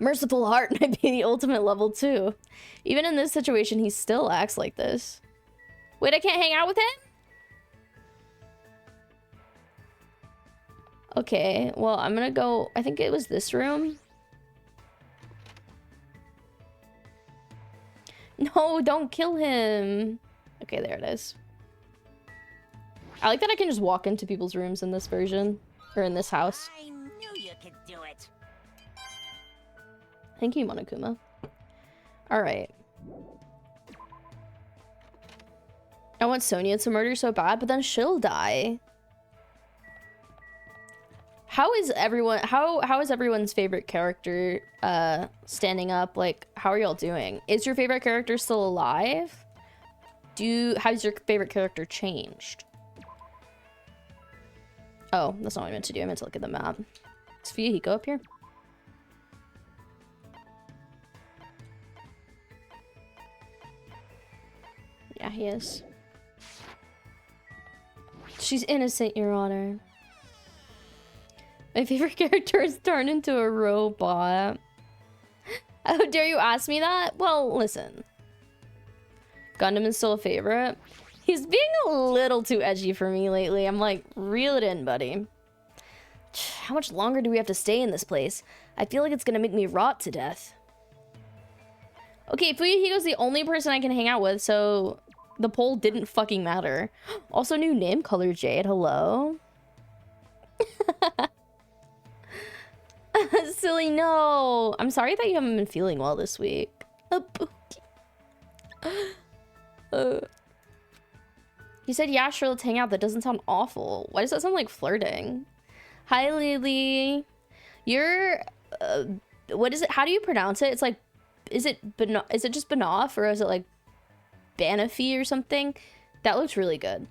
merciful heart might be the ultimate level too. Even in this situation, he still acts like this. Wait, I can't hang out with him? Okay, well, I'm gonna go, I think it was this room. No, don't kill him. Okay, there it is. I like that I can just walk into people's rooms in this version, or in this house. I knew you could do it. Thank you, Monokuma. Alright. I want Sonia to murder so bad, but then she'll die. How is everyone's favorite character standing up? Like, how are y'all doing? Is your favorite character still alive? How's your favorite character changed? Oh, that's not what I meant to do. I meant to look at the map. Is Fuyuhiko up here? Yeah, he is. She's innocent, Your Honor. My favorite character is turned into a robot. How dare you ask me that? Well, listen. Gundam is still a favorite. He's being a little too edgy for me lately. I'm like, reel it in, buddy. How much longer do we have to stay in this place? I feel like it's gonna make me rot to death. Okay, Fuyuhiko's the only person I can hang out with, so the poll didn't fucking matter. Also, new name color, Jade. Hello? Silly, no. I'm sorry that you haven't been feeling well this week. You said, yeah, sure, let's hang out. That doesn't sound awful. Why does that sound like flirting? Hi, Lily. You're, what is it? How do you pronounce it? It's like, is it just Banoff or is it like Banafi or something? That looks really good.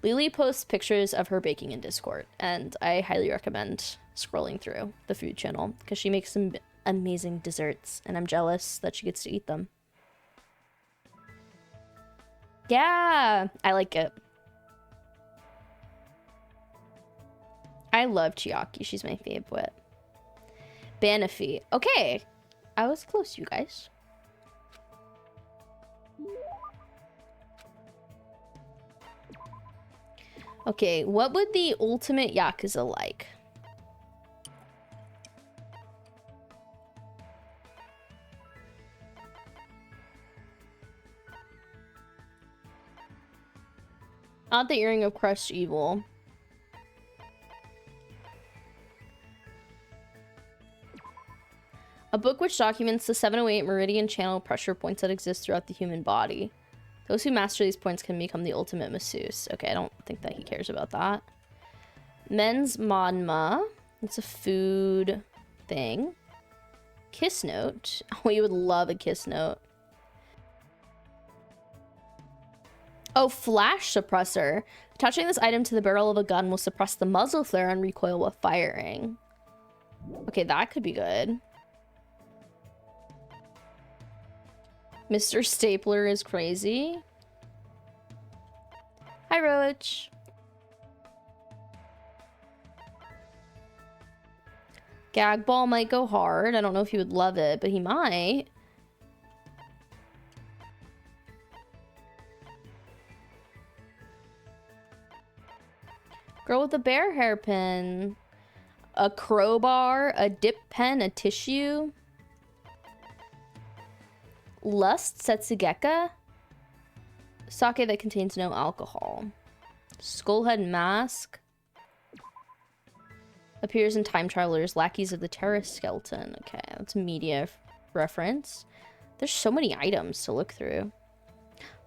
Lily posts pictures of her baking in Discord, and I highly recommend scrolling through the food channel because she makes some amazing desserts, and I'm jealous that she gets to eat them. Yeah, I like it. I love Chiaki. She's my favorite. Banafi. Okay. I was close, you guys. Okay, what would the ultimate Yakuza like? Not the earring of crushed evil. A book which documents the 708 meridian channel pressure points that exist throughout the human body. Those who master these points can become the ultimate masseuse. Okay, I don't think that he cares about that. Men's Manma. It's a food thing. Kiss note. Oh, you would love a kiss note. Oh, flash suppressor. Attaching this item to the barrel of a gun will suppress the muzzle flare and recoil while firing. Okay, that could be good. Mr. Stapler is crazy. Hi, Roach. Gag ball might go hard. I don't know if he would love it, but he might. Girl with a bear hairpin. A crowbar, a dip pen, a tissue. Lust Setsugeka. Sake that contains no alcohol. Skullhead Mask. Appears in Time Travelers, Lackeys of the Terra Skeleton. Okay, that's a media reference. There's so many items to look through.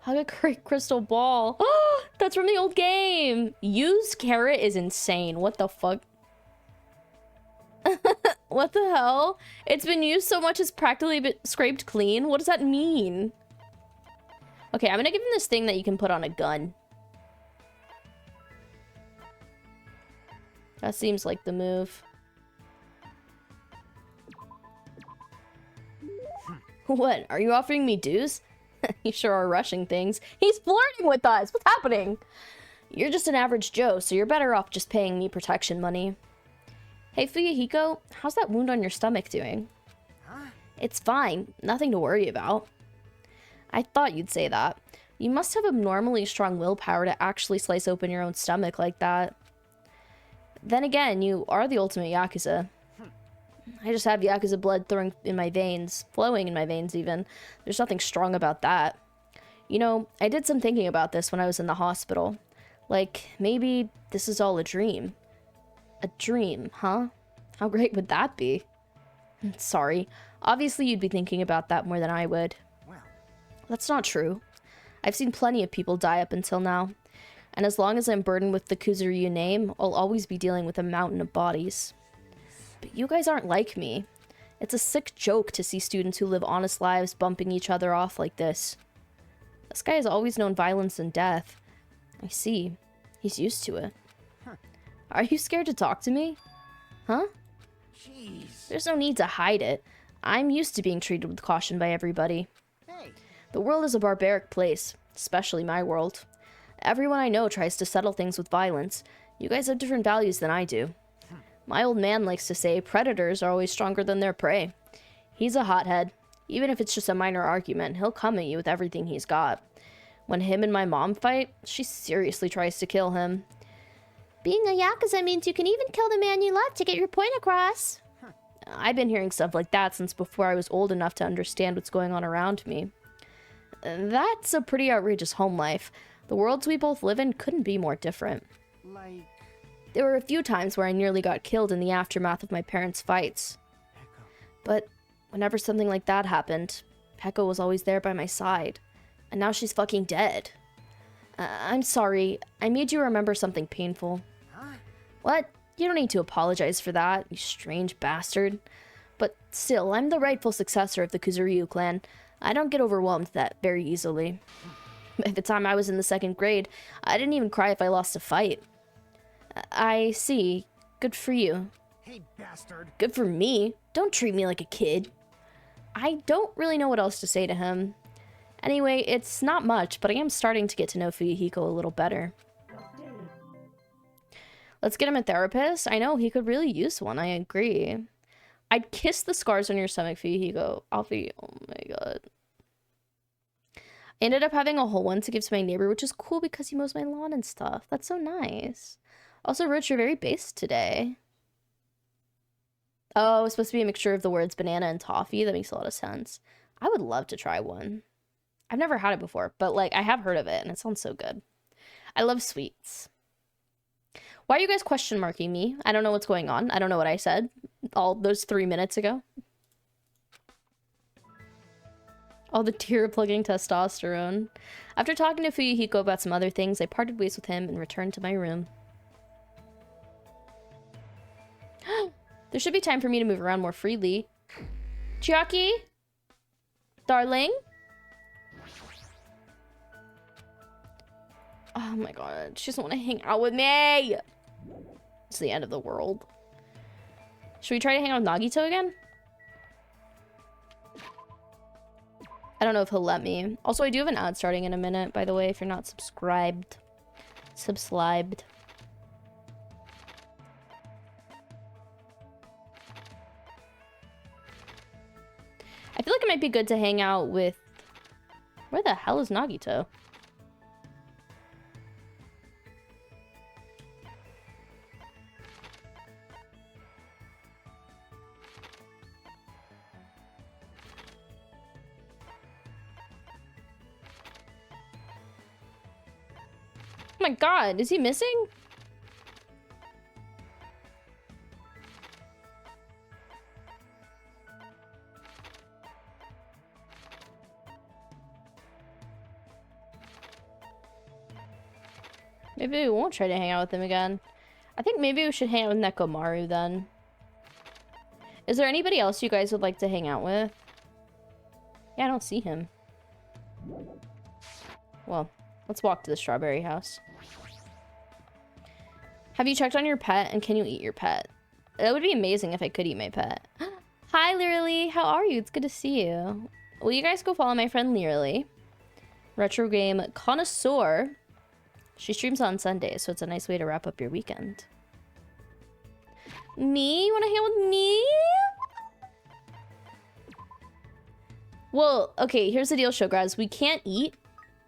Hagakure Crystal Ball. Oh, that's from the old game. Used carrot is insane. What the fuck? What the hell? It's been used so much it's practically been scraped clean. What does that mean? Okay, I'm gonna give him this thing that you can put on a gun. That seems like the move. What? Are you offering me dues? You sure are rushing things. He's flirting with us. What's happening? You're just an average Joe, so you're better off just paying me protection money. Hey, Fuyuhiko, how's that wound on your stomach doing? Huh? It's fine. Nothing to worry about. I thought you'd say that. You must have abnormally strong willpower to actually slice open your own stomach like that. Then again, you are the ultimate Yakuza. I just have Yakuza blood flowing in my veins even. There's nothing strong about that. You know, I did some thinking about this when I was in the hospital. Like, maybe this is all a dream. A dream, huh? How great would that be? Sorry. Obviously, you'd be thinking about that more than I would. Well, That's not true. I've seen plenty of people die up until now. And as long as I'm burdened with the Kuzuryu name, I'll always be dealing with a mountain of bodies. But you guys aren't like me. It's a sick joke to see students who live honest lives bumping each other off like this. This guy has always known violence and death. I see. He's used to it. Are you scared to talk to me? Huh? jeez. There's no need to hide it. I'm used to being treated with caution by everybody. Hey. The world is a barbaric place, especially my world. Everyone I know tries to settle things with violence. You guys have different values than I do. My old man likes to say predators are always stronger than their prey. He's a hothead. Even if it's just a minor argument, he'll come at you with everything he's got. When him and my mom fight, she seriously tries to kill him. Being a Yakuza means you can even kill the man you love to get your point across. I've been hearing stuff like that since before I was old enough to understand what's going on around me. That's a pretty outrageous home life. The worlds we both live in couldn't be more different. Like There were a few times where I nearly got killed in the aftermath of my parents' fights. Echo. But whenever something like that happened, Peko was always there by my side. And now she's fucking dead. I'm sorry. I made you remember something painful. Huh? What? You don't need to apologize for that, you strange bastard. But still, I'm the rightful successor of the Kuzuryu clan. I don't get overwhelmed that very easily. At the time I was in the 2nd grade, I didn't even cry if I lost a fight. I see. Good for you. Hey, bastard. Good for me. Don't treat me like a kid. I don't really know what else to say to him. Anyway, it's not much, but I am starting to get to know Fuyuhiko a little better. Let's get him a therapist. I know, he could really use one, I agree. I'd kiss the scars on your stomach, Fuyuhiko. Oh my god. I ended up having a whole one to give to my neighbor, which is cool because he mows my lawn and stuff. That's so nice. Also, Rich, you're very based today. Oh, it's supposed to be a mixture of the words banana and toffee. That makes a lot of sense. I would love to try one. I've never had it before, but like I have heard of it and it sounds so good. I love sweets. Why are you guys question marking me? I don't know what's going on. I don't know what I said all those 3 minutes ago. All the tear plugging testosterone. After talking to Fuyuhiko about some other things, I parted ways with him and returned to my room. There should be time for me to move around more freely. Chiaki? Darling? Oh my god, she doesn't want to hang out with me! It's the end of the world. Should we try to hang out with Nagito again? I don't know if he'll let me. Also, I do have an ad starting in a minute, by the way, if you're not subscribed. Subscribed. I feel like it might be good to hang out with... Where the hell is Nagito? my god, is he missing? Maybe we won't try to hang out with him again. I think maybe we should hang out with Nekomaru then. Is there anybody else you guys would like to hang out with? Yeah, I don't see him. Well, let's walk to the strawberry house. Have you checked on your pet and can you eat your pet? That would be amazing if I could eat my pet. Hi, Literally. How are you? It's good to see you. Will you guys go follow my friend Literally? Retro game connoisseur. She streams on Sundays, so it's a nice way to wrap up your weekend. Me? You want to hang out with me? Well, okay, here's the deal, Showgrass. We can't eat.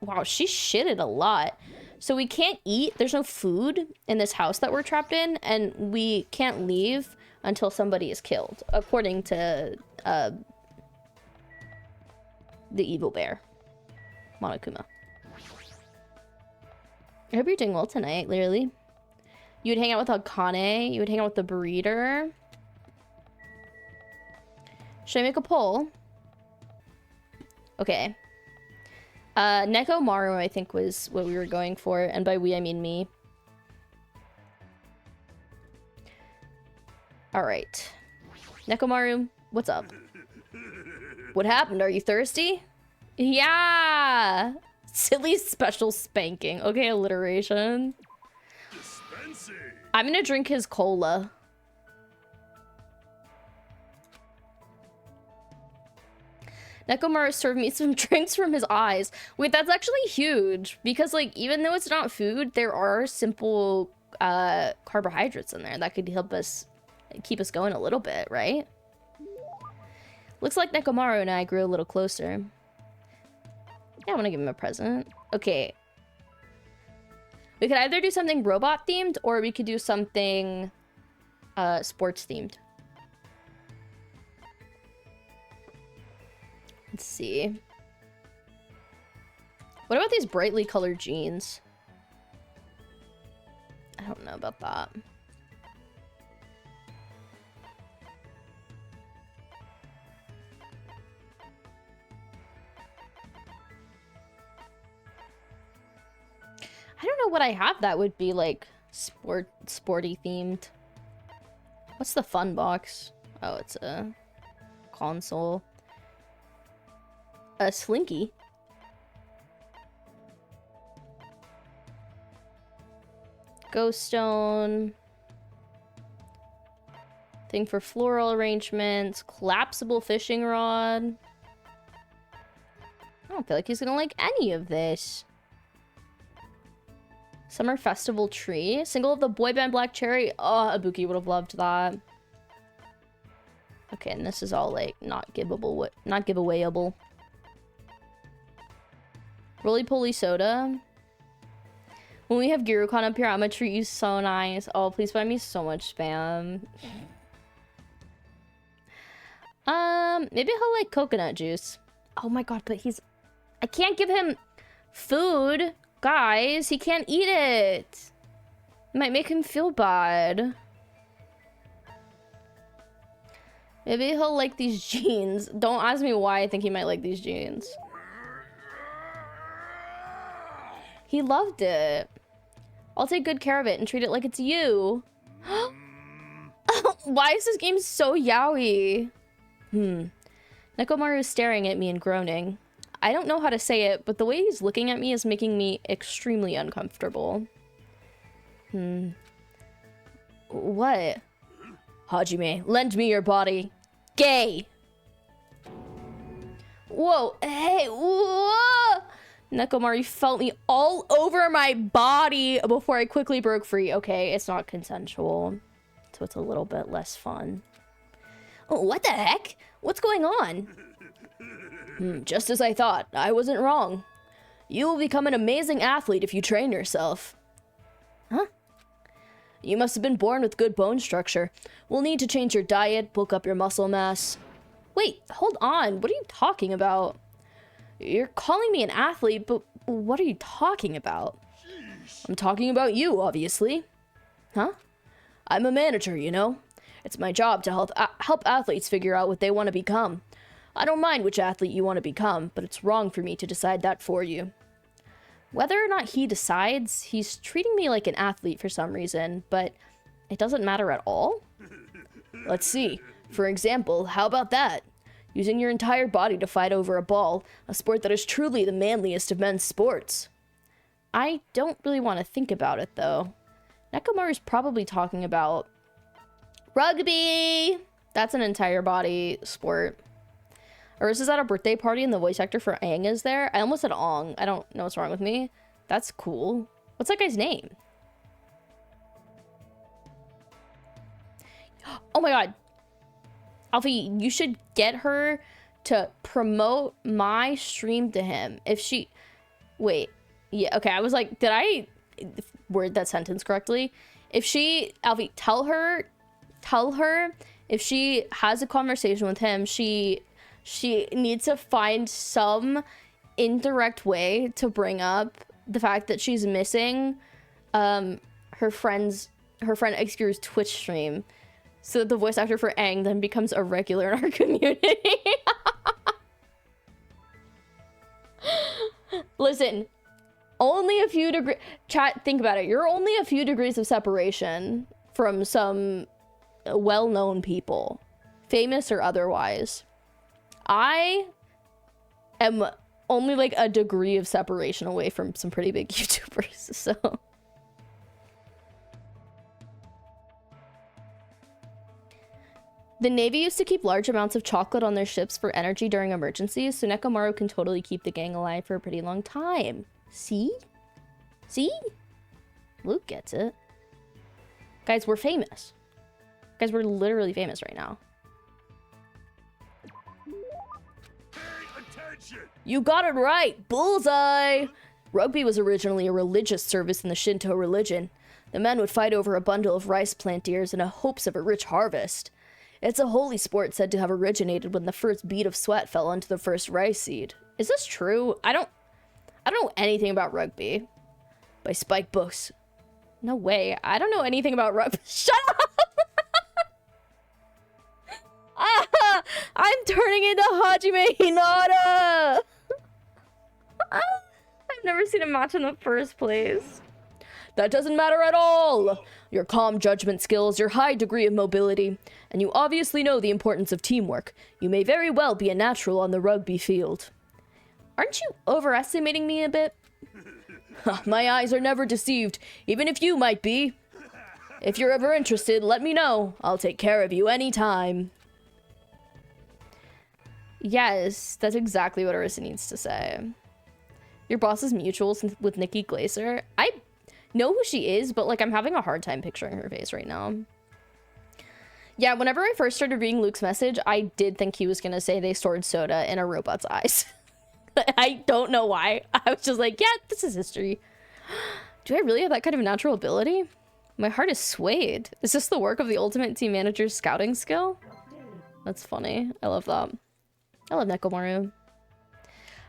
Wow, she shitted a lot. So we can't eat. There's no food in this house that we're trapped in, and we can't leave until somebody is killed, according to the evil bear, Monokuma. I hope you're doing well tonight, Literally. You would hang out with Akane. You would hang out with the breeder. Should I make a poll? Okay. Nekomaru, I think, was what we were going for. And by we, I mean me. Alright. Nekomaru, what's up? What happened? Are you thirsty? Yeah! Silly special spanking. Okay, alliteration. I'm gonna drink his cola. Nekomaru served me some drinks from his eyes. Wait, that's actually huge. Because, like, even though it's not food, there are simple carbohydrates in there that could help us keep us going a little bit, right? Looks like Nekomaru and I grew a little closer. Yeah, I want to give him a present. Okay. We could either do something robot themed or we could do something sports themed. Let's see. What about these brightly colored jeans? I don't know about that. I don't know what I have that would be like sporty themed. What's the fun box? Oh, it's a console. A slinky. Ghost stone. Thing for floral arrangements. Collapsible fishing rod. I don't feel like he's gonna like any of this. Summer festival tree. Single of the boy band Black Cherry. Oh, Ibuki would have loved that. Okay, and this is all like not giveable, not giveawayable. Roly Poly soda. When we have Girukon up here, I'm gonna treat you so nice. Oh, please buy me so much spam. Maybe he'll like coconut juice. Oh my god, but I can't give him food. Guys, he can't eat it. It might make him feel bad. Maybe he'll like these jeans. Don't ask me why I think he might like these jeans. He loved it. I'll take good care of it and treat it like it's you. Why is this game so yaoi? Nekomaru is staring at me and groaning. I don't know how to say it, but the way he's looking at me is making me extremely uncomfortable. What? Hajime, lend me your body. Gay! Whoa, hey, whoa! Nekomaru felt me all over my body before I quickly broke free. Okay, it's not consensual, so it's a little bit less fun. Oh, what the heck? What's going on? Just as I thought. I wasn't wrong. You will become an amazing athlete if you train yourself. Huh? You must have been born with good bone structure. We'll need to change your diet, bulk up your muscle mass. Wait, hold on. What are you talking about? You're calling me an athlete, but what are you talking about? I'm talking about you, obviously. Huh? I'm a manager, you know? It's my job to help athletes figure out what they want to become. I don't mind which athlete you want to become, but it's wrong for me to decide that for you. Whether or not he decides, he's treating me like an athlete for some reason, but it doesn't matter at all? Let's see. For example, how about that? Using your entire body to fight over a ball, a sport that is truly the manliest of men's sports. I don't really want to think about it, though. Nekomaru's probably talking about rugby! That's an entire body sport. Or is this at a birthday party and the voice actor for Aang is there? I almost said Ong. I don't know what's wrong with me. That's cool. What's that guy's name? Oh my god. Alfie, you should get her to promote my stream to him. If she... Wait. Yeah, okay. I was like, did I word that sentence correctly? If she... Alfie, tell her if she has a conversation with him, she needs to find some indirect way to bring up the fact that she's missing her friend Xq's Twitch stream, so that the voice actor for Aang then becomes a regular in our community. Listen, only a few degrees... Chat, think about it. You're only a few degrees of separation from some well-known people, famous or otherwise. I am only like a degree of separation away from some pretty big YouTubers, so... The Navy used to keep large amounts of chocolate on their ships for energy during emergencies, so Nekomaru can totally keep the gang alive for a pretty long time. See? See? Luke gets it. Guys, we're famous. Guys, we're literally famous right now. You got it right! Bullseye! Rugby was originally a religious service in the Shinto religion. The men would fight over a bundle of rice plant ears in hopes of a rich harvest. It's a holy sport said to have originated when the first bead of sweat fell onto the first rice seed. Is this true? I don't know anything about rugby. By Spike Books. No way. I don't know anything about rugby. Shut up! Ah, I'm turning into Hajime Hinata! I've never seen a match in the first place. That doesn't matter at all! Your calm judgment skills, your high degree of mobility, and you obviously know the importance of teamwork. You may very well be a natural on the rugby field. Aren't you overestimating me a bit? My eyes are never deceived, even if you might be. If you're ever interested, let me know. I'll take care of you anytime. Yes, that's exactly what Arissa needs to say. Your boss is mutuals with Nikki Glaser. I know who she is, but like I'm having a hard time picturing her face right now. Yeah, whenever I first started reading Luke's message, I did think he was gonna say they stored soda in a robot's eyes. I don't know why. I was just like, yeah, this is history. Do I really have that kind of natural ability? My heart is swayed. Is this the work of the Ultimate Team Manager's scouting skill? That's funny. I love that. I love Nekomaru.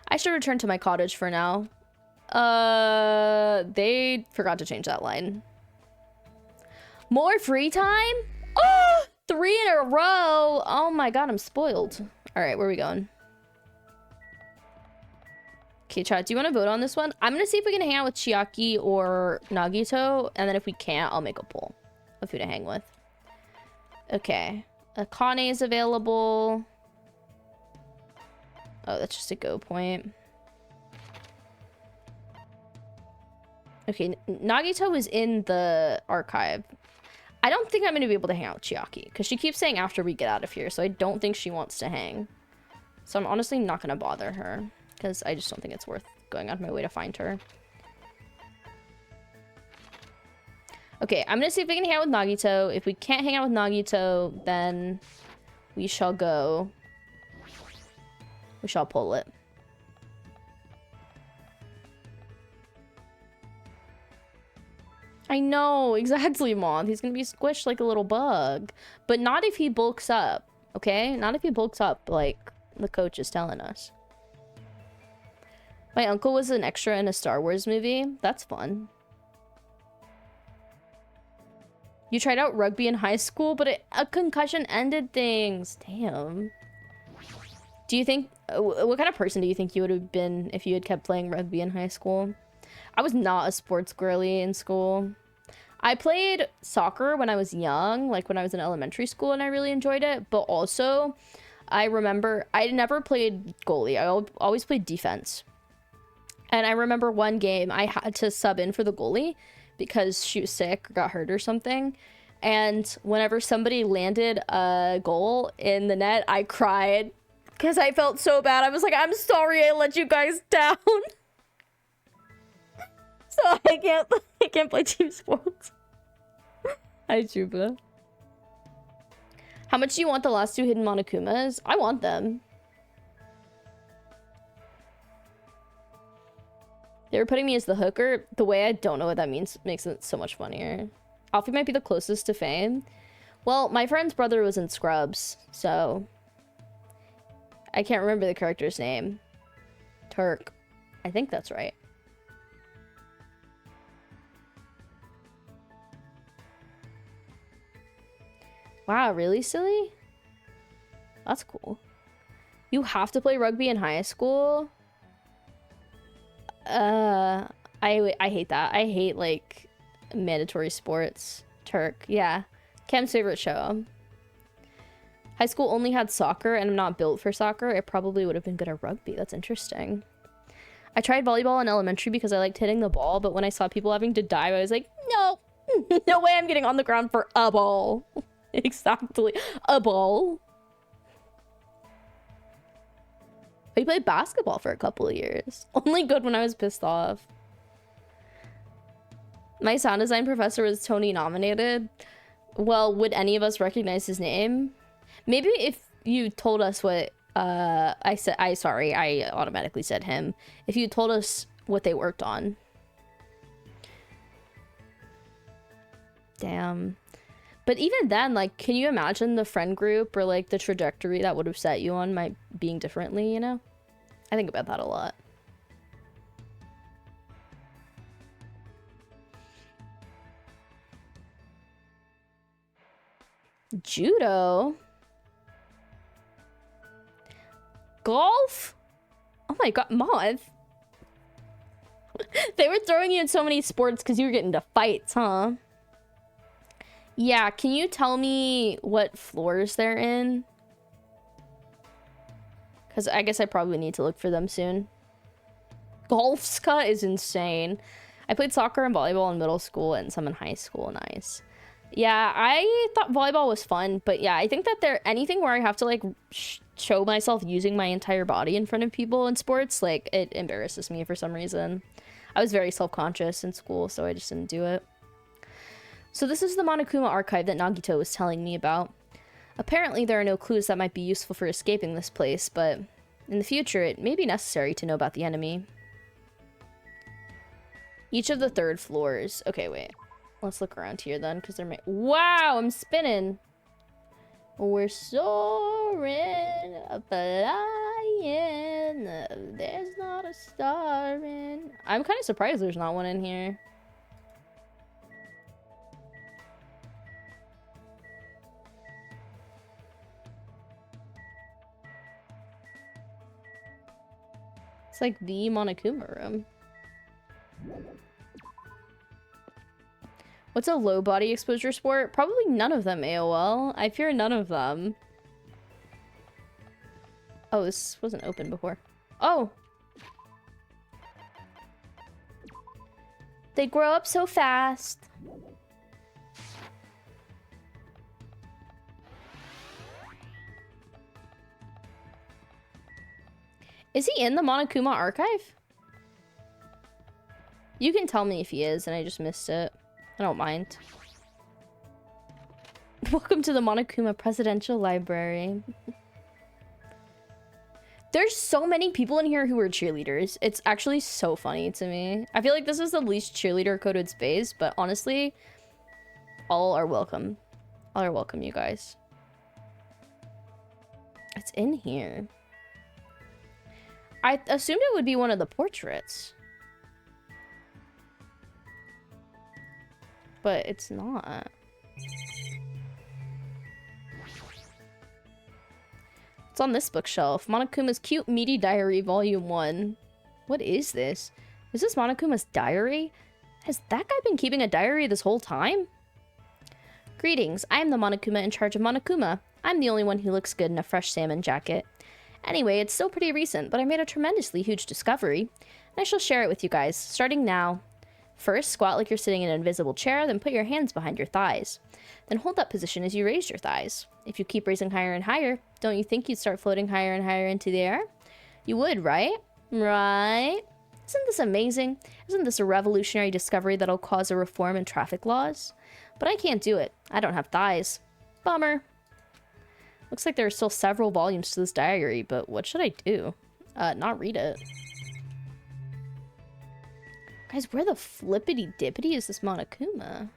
I should return to my cottage for now. They forgot to change that line. More free time? Oh, 3 in a row. Oh my god, I'm spoiled. All right, where are we going? Okay, chat, do you want to vote on this one? I'm going to see if we can hang out with Chiaki or Nagito, and then if we can't, I'll make a poll of who to hang with. Okay. Akane is available. Oh, that's just a go point. Okay, Nagito is in the archive. I don't think I'm going to be able to hang out with Chiaki, because she keeps saying after we get out of here, so I don't think she wants to hang. So I'm honestly not going to bother her, because I just don't think it's worth going out of my way to find her. Okay, I'm going to see if we can hang out with Nagito. If we can't hang out with Nagito, then we shall go. We shall pull it. I know, exactly, Moth. He's gonna be squished like a little bug. But not if he bulks up, okay? Not if he bulks up like the coach is telling us. My uncle was an extra in a Star Wars movie. That's fun. You tried out rugby in high school, but a concussion ended things. Damn. Do you think, what kind of person do you think you would have been if you had kept playing rugby in high school? I was not a sports girly in school. I played soccer when I was young, like when I was in elementary school, and I really enjoyed it. But also, I remember I never played goalie. I always played defense. And I remember one game I had to sub in for the goalie because she was sick or got hurt or something. And whenever somebody landed a goal in the net, I cried because I felt so bad. I was like, I'm sorry I let you guys down. So I can't play team sports. Hi, Chuba. How much do you want the last 2 hidden Monokumas? I want them. They were putting me as the hooker. The way I don't know what that means makes it so much funnier. Alfie might be the closest to fame. Well, my friend's brother was in Scrubs, so I can't remember the character's name. Turk. I think that's right. Wow, really, silly? That's cool. You have to play rugby in high school? I hate that. I hate, like, mandatory sports. Turk, yeah. Cam's favorite show. High school only had soccer, and I'm not built for soccer. It probably would have been good at rugby. That's interesting. I tried volleyball in elementary because I liked hitting the ball, but when I saw people having to dive, I was like, no. No way I'm getting on the ground for a ball. Exactly. A ball. I played basketball for a couple of years. Only good when I was pissed off. My sound design professor was Tony nominated. Well, would any of us recognize his name? Maybe if you told us what I automatically said him. If you told us what they worked on. Damn. But even then, like, can you imagine the friend group or, like, the trajectory that would have set you on might being differently, you know? I think about that a lot. Judo? Golf? Oh my god, Moth. They were throwing you in so many sports because you were getting into fights, huh? Yeah, can you tell me what floors they're in? Because I guess I probably need to look for them soon. Golfska is insane. I played soccer and volleyball in middle school and some in high school. Nice. Yeah, I thought volleyball was fun, but yeah, I think that anything where I have to like show myself using my entire body in front of people in sports, like it embarrasses me for some reason. I was very self-conscious in school, so I just didn't do it. So this is the Monokuma archive that Nagito was telling me about. Apparently there are no clues that might be useful for escaping this place, but in the future it may be necessary to know about the enemy. Each of the 3rd floors. Okay, wait. Let's look around here then, because there might... Wow, I'm spinning! We're soaring, flying, there's not a star in... I'm kind of surprised there's not one in here. It's like the Monokuma room. What's a low body exposure sport? Probably none of them, AOL. I fear none of them. Oh, this wasn't open before. Oh! They grow up so fast. Is he in the Monokuma archive? You can tell me if he is, and I just missed it. I don't mind. Welcome to the Monokuma Presidential Library. There's so many people in here who are cheerleaders. It's actually so funny to me. I feel like this is the least cheerleader-coded space, but honestly, all are welcome. All are welcome, you guys. It's in here. I assumed it would be one of the portraits. But it's not. It's on this bookshelf. Monokuma's Cute Meaty Diary, Volume 1. What is this? Is this Monokuma's diary? Has that guy been keeping a diary this whole time? Greetings, I am the Monokuma in charge of Monokuma. I'm the only one who looks good in a fresh salmon jacket. Anyway, it's still pretty recent, but I made a tremendously huge discovery, and I shall share it with you guys, starting now. First, squat like you're sitting in an invisible chair, then put your hands behind your thighs. Then hold that position as you raise your thighs. If you keep raising higher and higher, don't you think you'd start floating higher and higher into the air? You would, right? Right? Isn't this amazing? Isn't this a revolutionary discovery that'll cause a reform in traffic laws? But I can't do it. I don't have thighs. Bummer. Looks like there are still several volumes to this diary, but what should I do? Not read it. Guys, where the flippity dippity is this Monokuma?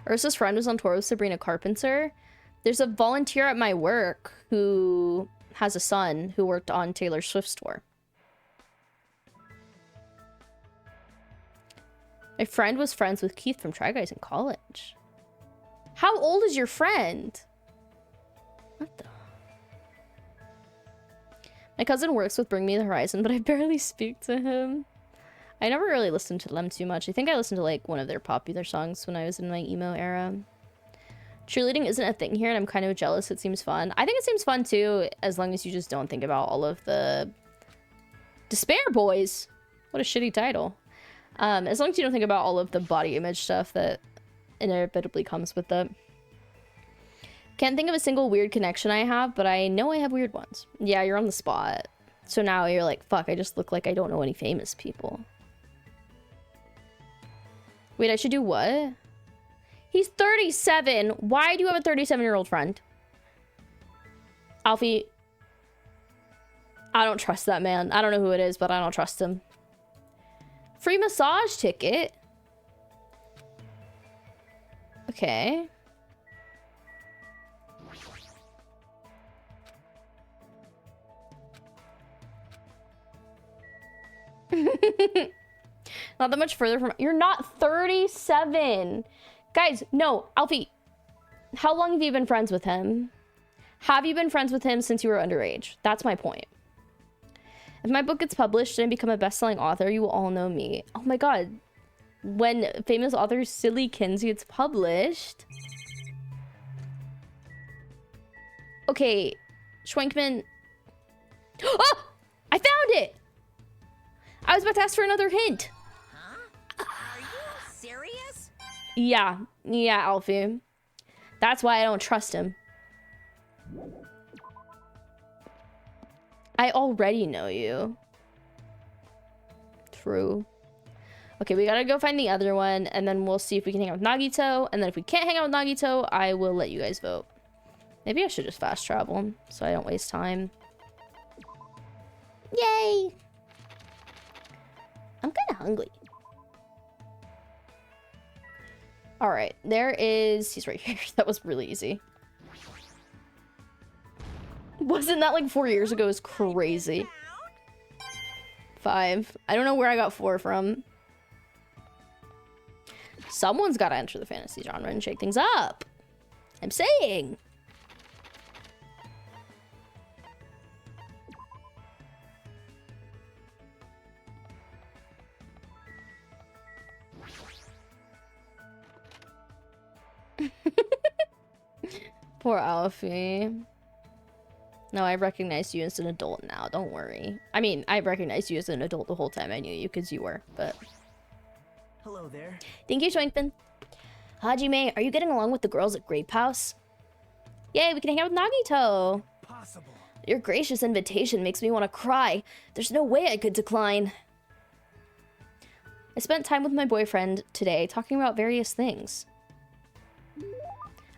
Ursa's friend was on tour with Sabrina Carpenter. There's a volunteer at my work who has a son who worked on Taylor Swift's tour. My friend was friends with Keith from Try Guys in college. How old is your friend? What the? My cousin works with Bring Me the Horizon, but I barely speak to him. I never really listened to them too much. I think I listened to like one of their popular songs when I was in my emo era. Cheerleading isn't a thing here, and I'm kind of jealous. It seems fun. I think it seems fun too, as long as you just don't think about all of the Despair Boys. What a shitty title. As long as you don't think about all of the body image stuff that inevitably comes with it. Can't think of a single weird connection I have, but I know I have weird ones. Yeah, you're on the spot. So now you're like, fuck, I just look like I don't know any famous people. Wait, I should do what? He's 37. Why do you have a 37-year-old friend? Alfie. I don't trust that man. I don't know who it is, but I don't trust him. Free massage ticket? Okay. Not that much further from... You're not 37. Guys, no. Alfie, how long have you been friends with him? Have you been friends with him since you were underage? That's my point. If my book gets published and I become a best-selling author, you will all know me. Oh my god. When famous author Silly Kinsey gets published... Okay. Schwenkman... Oh! I found it! I was about to ask for another hint. Huh? Are you serious? Yeah, Alfie. That's why I don't trust him. I already know you. True. Okay, we gotta go find the other one, and then we'll see if we can hang out with Nagito, and then if we can't hang out with Nagito, I will let you guys vote. Maybe I should just fast travel, so I don't waste time. Yay! I'm kind of hungry. All right, there is... He's right here. That was really easy. Wasn't that like 4 years ago? It was crazy. 5. I don't know where I got 4 from. Someone's got to enter the fantasy genre and shake things up. I'm saying. Poor Alfie. No, I recognize you as an adult now. Don't worry. I mean, I recognized you as an adult the whole time I knew you, because you were, but... Hello there. Thank you, Schwenkman. Hajime, are you getting along with the girls at Grape House? Yay, we can hang out with Nagito. Possible. Your gracious invitation makes me want to cry. There's no way I could decline. I spent time with my boyfriend today talking about various things.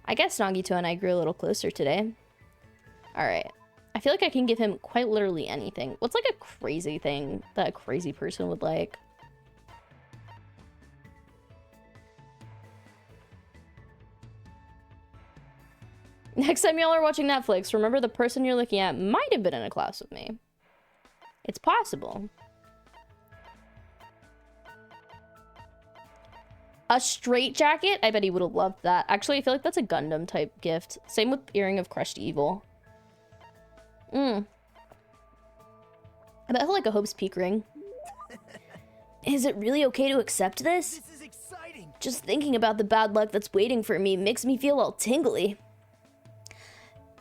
I guess Nagito and I grew a little closer today. Alright. I feel like I can give him quite literally anything. What's like a crazy thing that a crazy person would like? Next time y'all are watching Netflix, remember the person you're looking at might have been in a class with me. It's possible. A straight jacket? I bet he would have loved that. Actually, I feel like that's a Gundam type gift. Same with Earring of Crushed Evil. I bet he'll like a Hope's Peak ring. Is it really okay to accept this? This is exciting. Just thinking about the bad luck that's waiting for me makes me feel all tingly.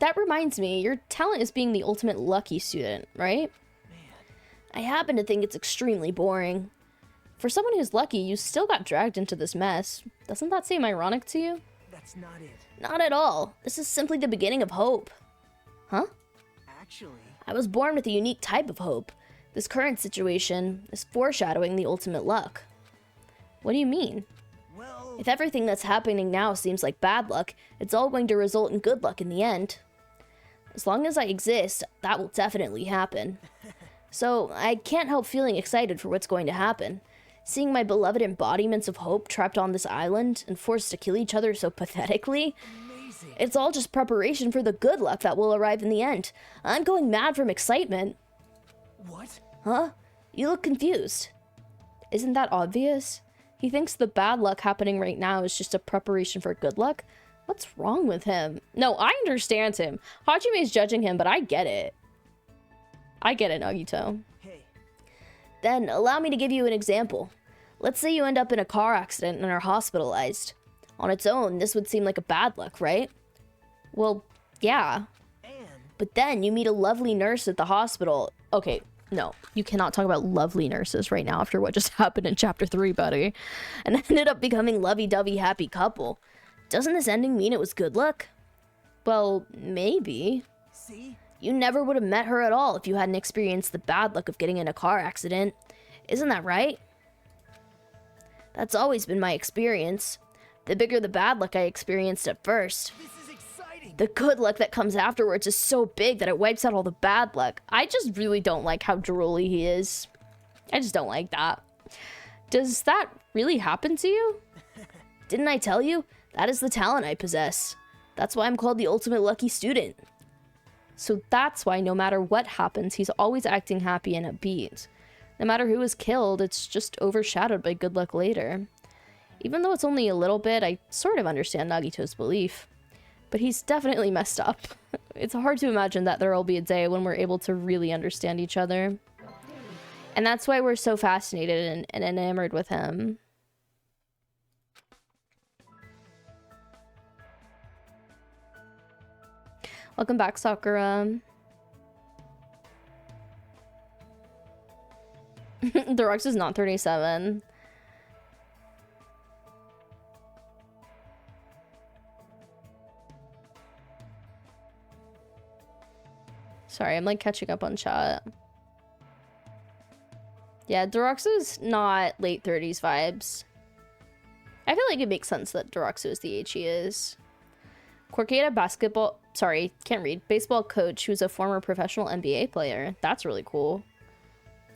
That reminds me, your talent is being the ultimate lucky student, right? I happen to think it's extremely boring. For someone who's lucky, you still got dragged into this mess. Doesn't that seem ironic to you? That's not it. Not at all. This is simply the beginning of hope. Huh? Actually, I was born with a unique type of hope. This current situation is foreshadowing the ultimate luck. What do you mean? well, If everything that's happening now seems like bad luck, it's all going to result in good luck in the end. As long as I exist, that will definitely happen. So, I can't help feeling excited for what's going to happen. Seeing my beloved embodiments of hope trapped on this island and forced to kill each other so pathetically, amazing. it's all just preparation for the good luck that will arrive in the end. I'm going mad from excitement. What? Huh? You look confused. Isn't that obvious? He thinks the bad luck happening right now is just a preparation for good luck? What's wrong with him? No, I understand him. Hajime's judging him, but I get it. I get it, Nagito. Hey, Then, allow me to give you an example. Let's say you end up in a car accident and are hospitalized. On its own, this would seem like a bad luck, right? Well, yeah. and But then you meet a lovely nurse at the hospital. Okay, no, you cannot talk about lovely nurses right now after what just happened in chapter 3, buddy. And ended up becoming lovey-dovey happy couple. Doesn't this ending mean it was good luck? Well, maybe. see? You never would have met her at all if you hadn't experienced the bad luck of getting in a car accident. Isn't that right? That's always been my experience. The bigger the bad luck I experienced at first, This is exciting. the good luck that comes afterwards is so big that it wipes out all the bad luck. I just really don't like how drooly he is. I just don't like that. Does that really happen to you? Didn't I tell you? That is the talent I possess. That's why I'm called the ultimate lucky student. So that's why no matter what happens, he's always acting happy and upbeat. No matter who is killed, it's just overshadowed by good luck later. Even though it's only a little bit, I sort of understand Nagito's belief. But he's definitely messed up. It's hard to imagine that there will be a day when we're able to really understand each other. And that's why we're so fascinated and enamored with him. Welcome back, Sakura. The Rux is not 37. Sorry, I'm like catching up on chat. Yeah, Deroxu's not late 30s vibes. I feel like it makes sense that Deroxu is the age he is. Corcada basketball, sorry, can't read. Baseball coach who's a former professional NBA player. That's really cool.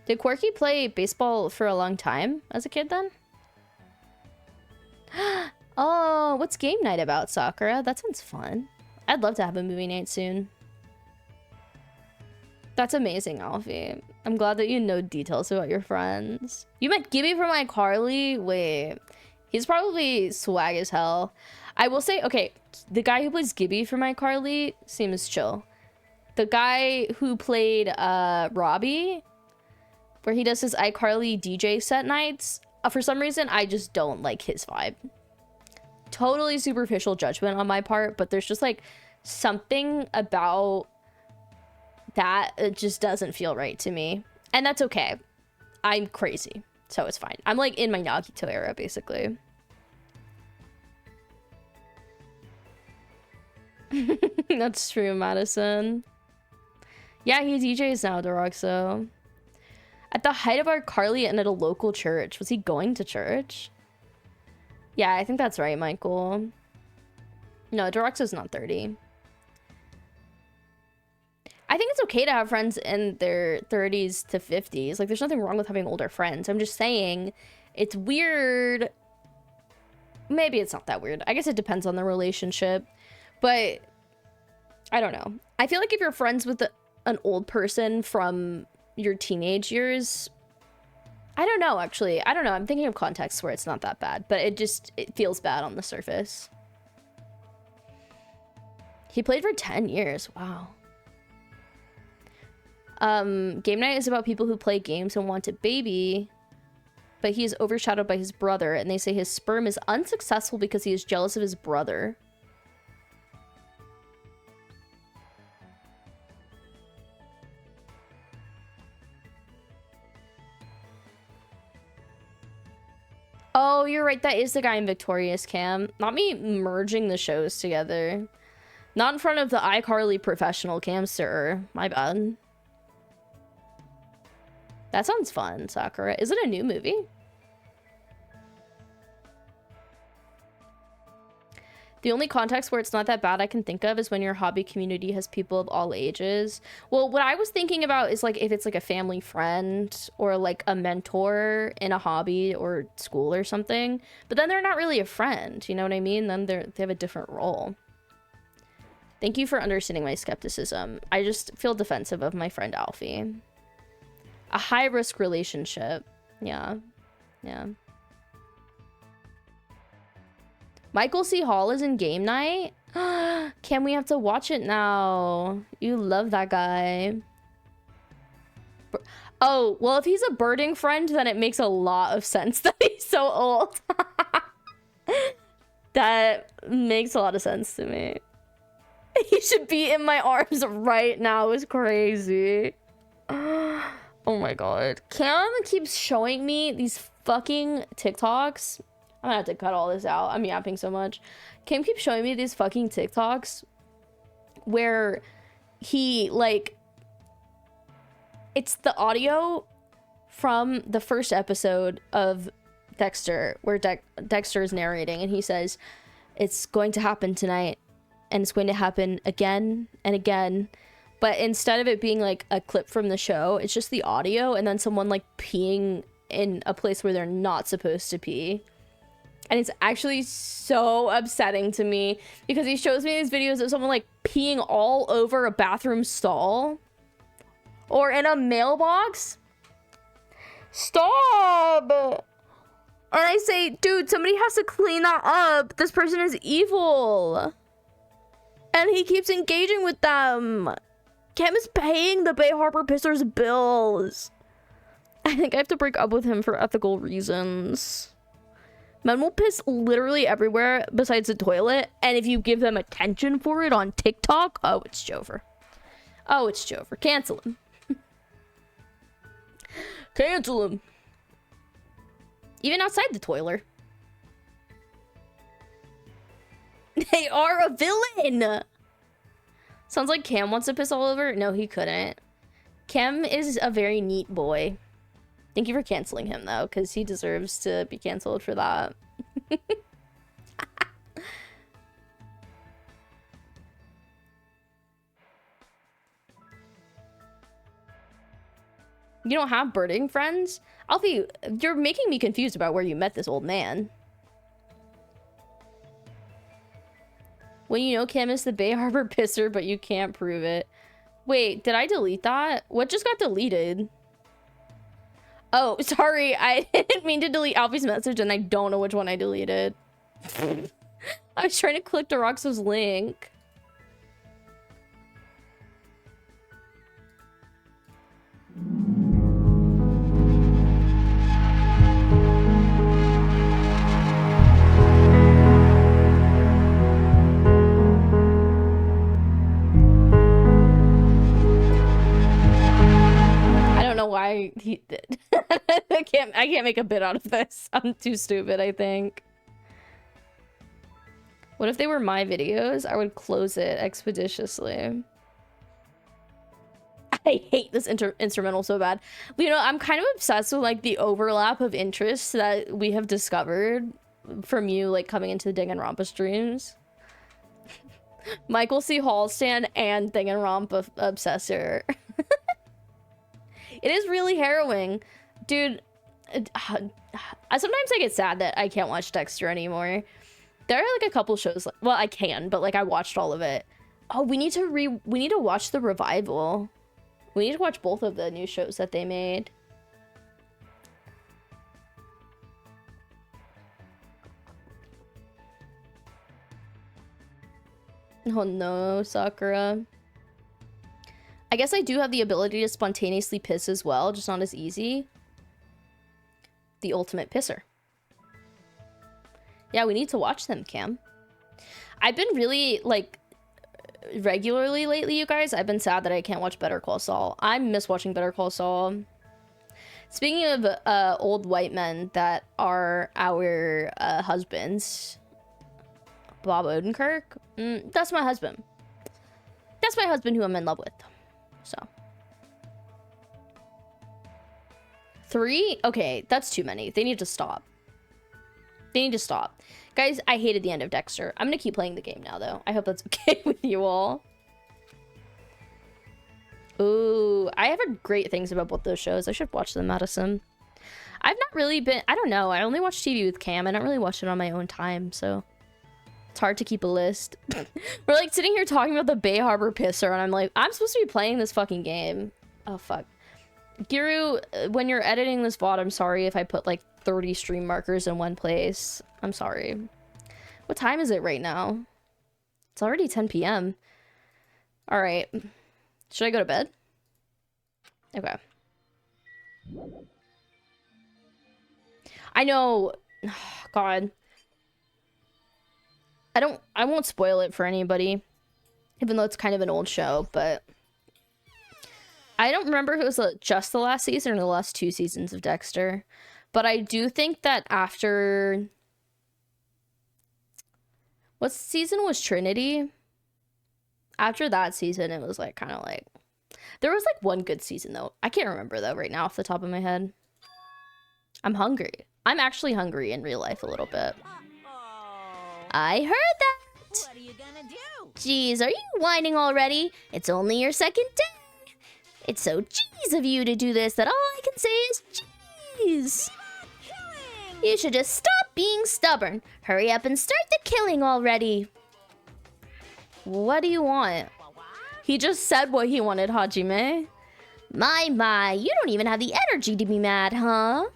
Did Quirky play baseball for a long time as a kid then? Oh, what's game night about, Sakura? That sounds fun. I'd love to have a movie night soon. That's amazing, Alfie. I'm glad that you know details about your friends. You met Gibby from iCarly? Wait. He's probably swag as hell. I will say, okay, the guy who plays Gibby from iCarly seems chill. The guy who played Robbie, where he does his iCarly DJ set nights, for some reason, I just don't like his vibe. Totally superficial judgment on my part, but there's just like something about that it just doesn't feel right to me. And that's okay. I'm crazy, so it's fine. I'm like in my Nagito era, basically. That's true, Madison. Yeah, he DJs now, Deroxo. At the height of our Carly and at a local church. Was he going to church? Yeah, I think that's right, Michael. No, Deroxo's not 30. I think it's okay to have friends in their 30s to 50s. Like, there's nothing wrong with having older friends. I'm just saying, it's weird. Maybe it's not that weird. I guess it depends on the relationship. But, I don't know. I feel like if you're friends with an old person from your teenage years, I don't know, actually. I don't know. I'm thinking of contexts where it's not that bad, but it feels bad on the surface. He played for 10 years. Wow. Game night is about people who play games and want a baby, but he is overshadowed by his brother, and they say his sperm is unsuccessful because he is jealous of his brother. Oh, you're right. That is the guy in Victorious Cam. Not me merging the shows together. Not in front of the iCarly professional camster. My bad. That sounds fun, Sakura. Is it a new movie? The only context where it's not that bad I can think of is when your hobby community has people of all ages. Well, what I was thinking about is like if it's like a family friend or like a mentor in a hobby or school or something, but then they're not really a friend, you know what I mean? Then they have a different role. Thank you for understanding my skepticism. I just feel defensive of my friend Alfie. A high-risk relationship. Yeah. Yeah. Michael C. Hall is in game night? Can we have to watch it now? You love that guy. Oh, well, if he's a birding friend, then it makes a lot of sense that he's so old. That makes a lot of sense to me. He should be in my arms right now. It's crazy. Oh my god. Cam keeps showing me these fucking TikToks. I'm gonna have to cut all this out. I'm yapping so much. Cam keeps showing me these fucking TikToks where he, like, it's the audio from the first episode of Dexter where Dexter is narrating and he says, it's going to happen tonight and it's going to happen again and again. But instead of it being like a clip from the show, it's just the audio and then someone like peeing in a place where they're not supposed to pee. And it's actually so upsetting to me because he shows me these videos of someone like peeing all over a bathroom stall or in a mailbox. Stop! And I say, dude, somebody has to clean that up. This person is evil. And he keeps engaging with them. Cam is paying the Bay Harbor Pissers bills. I think I have to break up with him for ethical reasons. Men will piss literally everywhere besides the toilet, and if you give them attention for it on TikTok, oh, it's Jover. Oh, it's Jover. Cancel him. Cancel him. Even outside the toilet. They are a villain! Sounds like Cam wants to piss all over. No, he couldn't. Cam is a very neat boy. Thank you for canceling him, though, because he deserves to be canceled for that. You don't have birding friends? Alfie, you're making me confused about where you met this old man. When you know Cam is the Bay Harbor pisser, but you can't prove it. Wait, did I delete that? What just got deleted? Oh, sorry. I didn't mean to delete Alfie's message, and I don't know which one I deleted. I was trying to click Deroxo's link. I don't know why he did. I can't make a bit out of this. I'm too stupid, I think. What if they were my videos? I would close it expeditiously. I hate this instrumental so bad. You know, I'm kind of obsessed with like the overlap of interests that we have discovered from you like coming into the Danganronpa streams. Michael C. Hall stan and Danganronpa obsessor. It is really harrowing. Dude, sometimes I get sad that I can't watch Dexter anymore. There are like a couple shows, well, I can, but like I watched all of it. Oh, we need to watch the revival. We need to watch both of the new shows that they made. Oh no, Sakura. I guess I do have the ability to spontaneously piss as well, just not as easy. The ultimate pisser. Yeah, we need to watch them, Cam. I've been really, like, regularly lately, you guys. I've been sad that I can't watch Better Call Saul. I miss watching Better Call Saul. Speaking of old white men that are our husbands, Bob Odenkirk, that's my husband. That's my husband who I'm in love with. So. 3? Okay, that's too many. They need to stop. They need to stop. Guys, I hated the end of Dexter. I'm gonna keep playing the game now, though. I hope that's okay with you all. Ooh, I have heard great things about both those shows. I should watch them, Madison. I've not really been... I don't know. I only watch TV with Cam. I don't really watch it on my own time, so... It's hard to keep a list. We're, like, sitting here talking about the Bay Harbor Pisser, and I'm like, I'm supposed to be playing this fucking game. Oh, fuck. Giru, when you're editing this VOD, I'm sorry if I put, like, 30 stream markers in one place. I'm sorry. What time is it right now? It's already 10 p.m. All right. Should I go to bed? Okay. I know. God. I won't spoil it for anybody, even though it's kind of an old show, but I don't remember if it was just the last season or the last 2 seasons of Dexter, but I do think that after... What season was Trinity? After that season, it was like kind of like... There was like one good season though. I can't remember though right now off the top of my head. I'm hungry. I'm actually hungry in real life a little bit. I heard that! What are you gonna do? Jeez, are you whining already? It's only your second day. It's so jeez of you to do this that all I can say is jeez. You should just stop being stubborn. Hurry up and start the killing already. What do you want? He just said what he wanted, Hajime. My, you don't even have the energy to be mad, huh?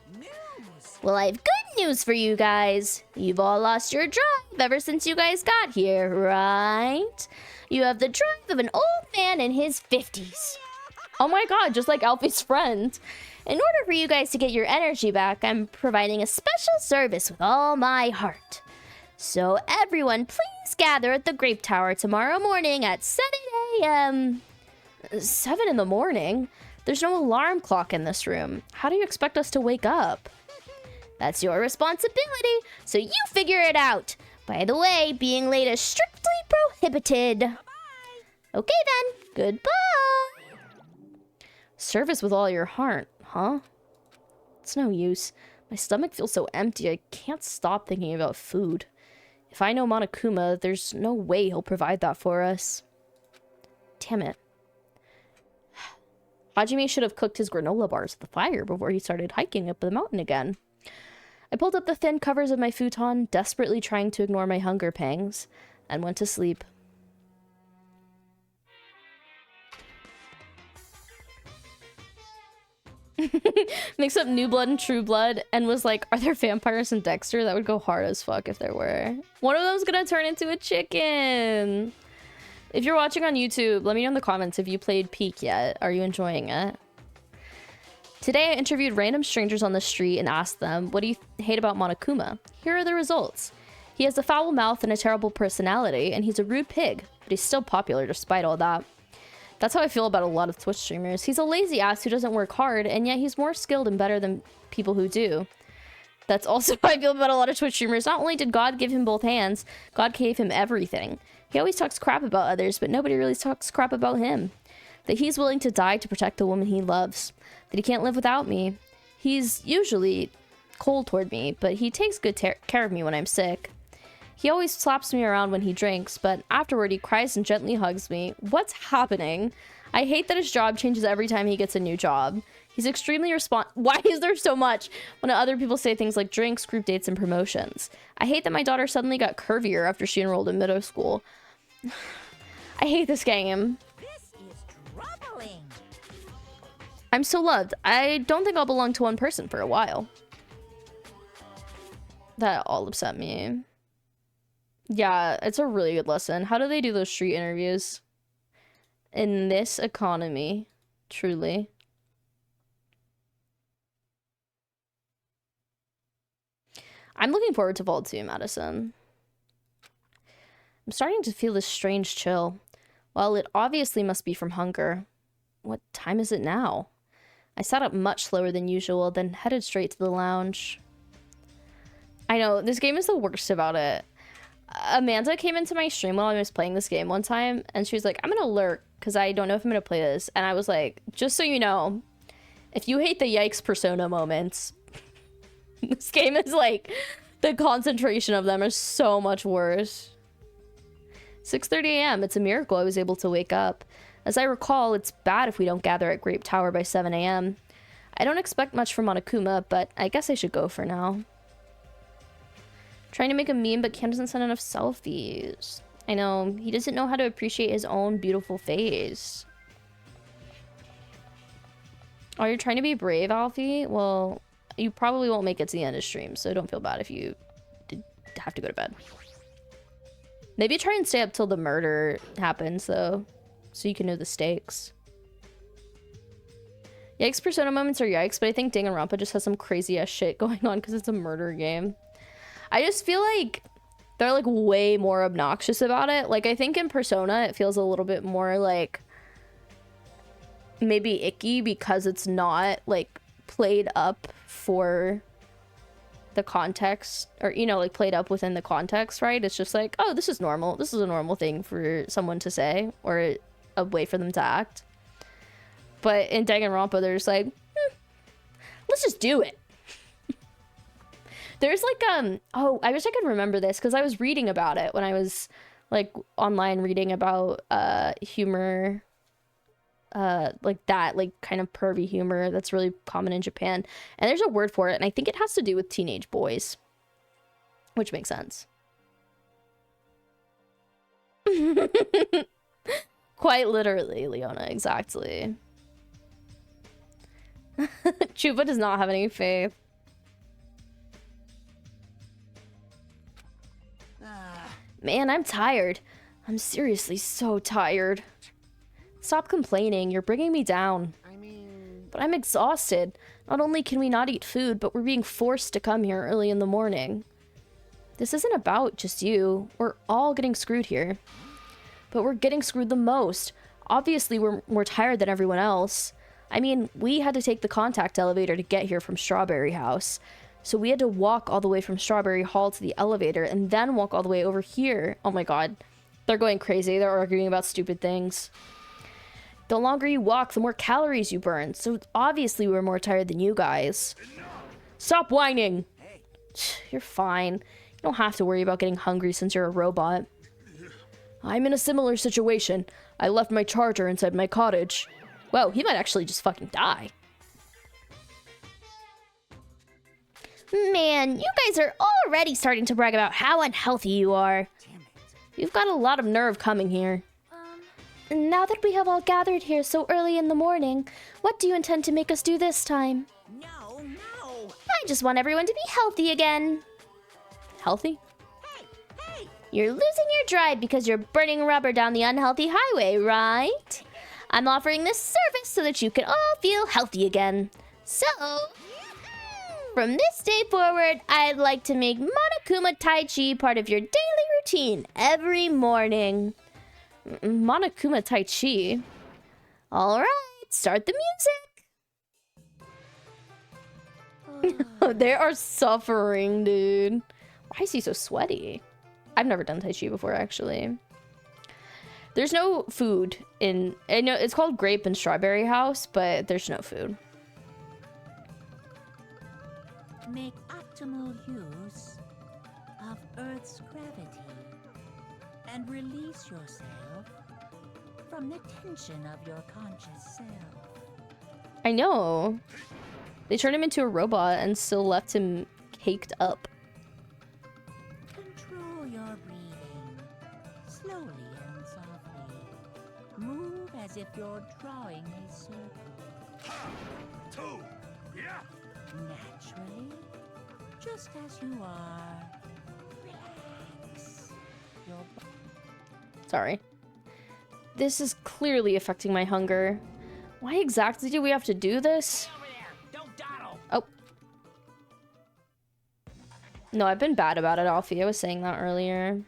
Well, I have good news for you guys. You've all lost your drive ever since you guys got here, right? You have the drive of an old man in his 50s. Oh my god, just like Alfie's friend. In order for you guys to get your energy back, I'm providing a special service with all my heart. So everyone, please gather at the Grape Tower tomorrow morning at 7 a.m. 7 in the morning? There's no alarm clock in this room. How do you expect us to wake up? That's your responsibility, so you figure it out. By the way, being late is strictly prohibited. Okay then, goodbye. Service with all your heart, huh? It's no use. My stomach feels so empty, I can't stop thinking about food. If I know Monokuma, there's no way he'll provide that for us. Damn it. Hajime should have cooked his granola bars at the fire before he started hiking up the mountain again. I pulled up the thin covers of my futon, desperately trying to ignore my hunger pangs, and went to sleep. Mix up New Blood and True Blood and was like, are there vampires in Dexter? That would go hard as fuck if there were. One of them's gonna turn into a chicken. If you're watching on YouTube, let me know in the comments if you played Peak yet. Are you enjoying it? Today I interviewed random strangers on the street and asked them, what do you hate about Monokuma? Here are the results. He has a foul mouth and a terrible personality, and he's a rude pig, but he's still popular despite all that. That's how I feel about a lot of Twitch streamers. He's a lazy ass who doesn't work hard, and yet he's more skilled and better than people who do. That's also how I feel about a lot of Twitch streamers. Not only did God give him both hands, God gave him everything. He always talks crap about others, but nobody really talks crap about him. That he's willing to die to protect the woman he loves. That he can't live without me. He's usually cold toward me, but he takes good care of me when I'm sick. He always slaps me around when he drinks, but afterward he cries and gently hugs me. What's happening? I hate that his job changes every time he gets a new job. He's extremely Why is there so much when other people say things like drinks, group dates, and promotions? I hate that my daughter suddenly got curvier after she enrolled in middle school. I hate this game. This is troubling. I'm so loved. I don't think I'll belong to one person for a while. That all upset me. Yeah, it's a really good lesson. How do they do those street interviews? In this economy, truly. I'm looking forward to Vault 2, Madison. I'm starting to feel this strange chill. Well, it obviously must be from hunger. What time is it now? I sat up much slower than usual, then headed straight to the lounge. I know, this game is the worst about it. Amanda came into my stream while I was playing this game one time, and she was like, I'm gonna lurk, because I don't know if I'm gonna play this. And I was like, just so you know, if you hate the yikes persona moments, this game is like, the concentration of them is so much worse. 6:30 a.m. It's a miracle I was able to wake up. As I recall, it's bad if we don't gather at Grape Tower by 7 a.m. I don't expect much from Monokuma, but I guess I should go for now. Trying to make a meme, but Cam doesn't send enough selfies. I know, he doesn't know how to appreciate his own beautiful face. Oh, you're trying to be brave, Alfie? Well, you probably won't make it to the end of stream, so don't feel bad if you have to go to bed. Maybe try and stay up till the murder happens, though, so you can know the stakes. Yikes persona moments are yikes, but I think Danganronpa just has some crazy ass shit going on because it's a murder game. I just feel like they're like way more obnoxious about it. Like, I think in Persona it feels a little bit more like maybe icky because it's not like played up for the context, or, you know, like played up within the context, right? It's just like, oh, this is normal. This is a normal thing for someone to say, or a way for them to act. But in Danganronpa, they're just like, let's just do it. There's like, oh, I wish I could remember this because I was reading about it when I was like online reading about humor, like that, like kind of pervy humor that's really common in Japan. And there's a word for it, and I think it has to do with teenage boys, which makes sense. Quite literally, Leona, exactly. Chupa does not have any faith. Man, I'm tired. I'm seriously so tired. Stop complaining. You're bringing me down. But I'm exhausted. Not only can we not eat food, but we're being forced to come here early in the morning. This isn't about just you. We're all getting screwed here. But we're getting screwed the most. Obviously, we're more tired than everyone else. I mean, we had to take the contact elevator to get here from Strawberry House. So we had to walk all the way from Strawberry Hall to the elevator and then walk all the way over here. Oh my god. They're going crazy. They're arguing about stupid things. The longer you walk, the more calories you burn. So obviously we're more tired than you guys. Stop whining. You're fine. You don't have to worry about getting hungry since you're a robot. I'm in a similar situation. I left my charger inside my cottage. Whoa, he might actually just fucking die. Man, you guys are already starting to brag about how unhealthy you are. You've got a lot of nerve coming here. Now that we have all gathered here so early in the morning, what do you intend to make us do this time? No, no. I just want everyone to be healthy again. Healthy? Hey, You're losing your drive because you're burning rubber down the unhealthy highway, right? I'm offering this service so that you can all feel healthy again. So, from this day forward, I'd like to make Monokuma Tai Chi part of your daily routine every morning. Monokuma Tai Chi? Alright, start the music! They are suffering, dude. Why is he so sweaty? I've never done Tai Chi before, actually. There's no food in... I know it's called Grape and Strawberry House, but there's no food. make optimal use of Earth's gravity and release yourself from the tension of your conscious self. I know. They turned him into a robot and still left him caked up. Control your breathing, slowly and softly. Move as if you're drawing a circle. 2, yeah. Naturally, just as you are. Relax. your Sorry. This is clearly affecting my hunger. Why exactly do we have to do this? Over there! Don't dawdle! Oh. No, I've been bad about it, Alfie. I was saying that earlier.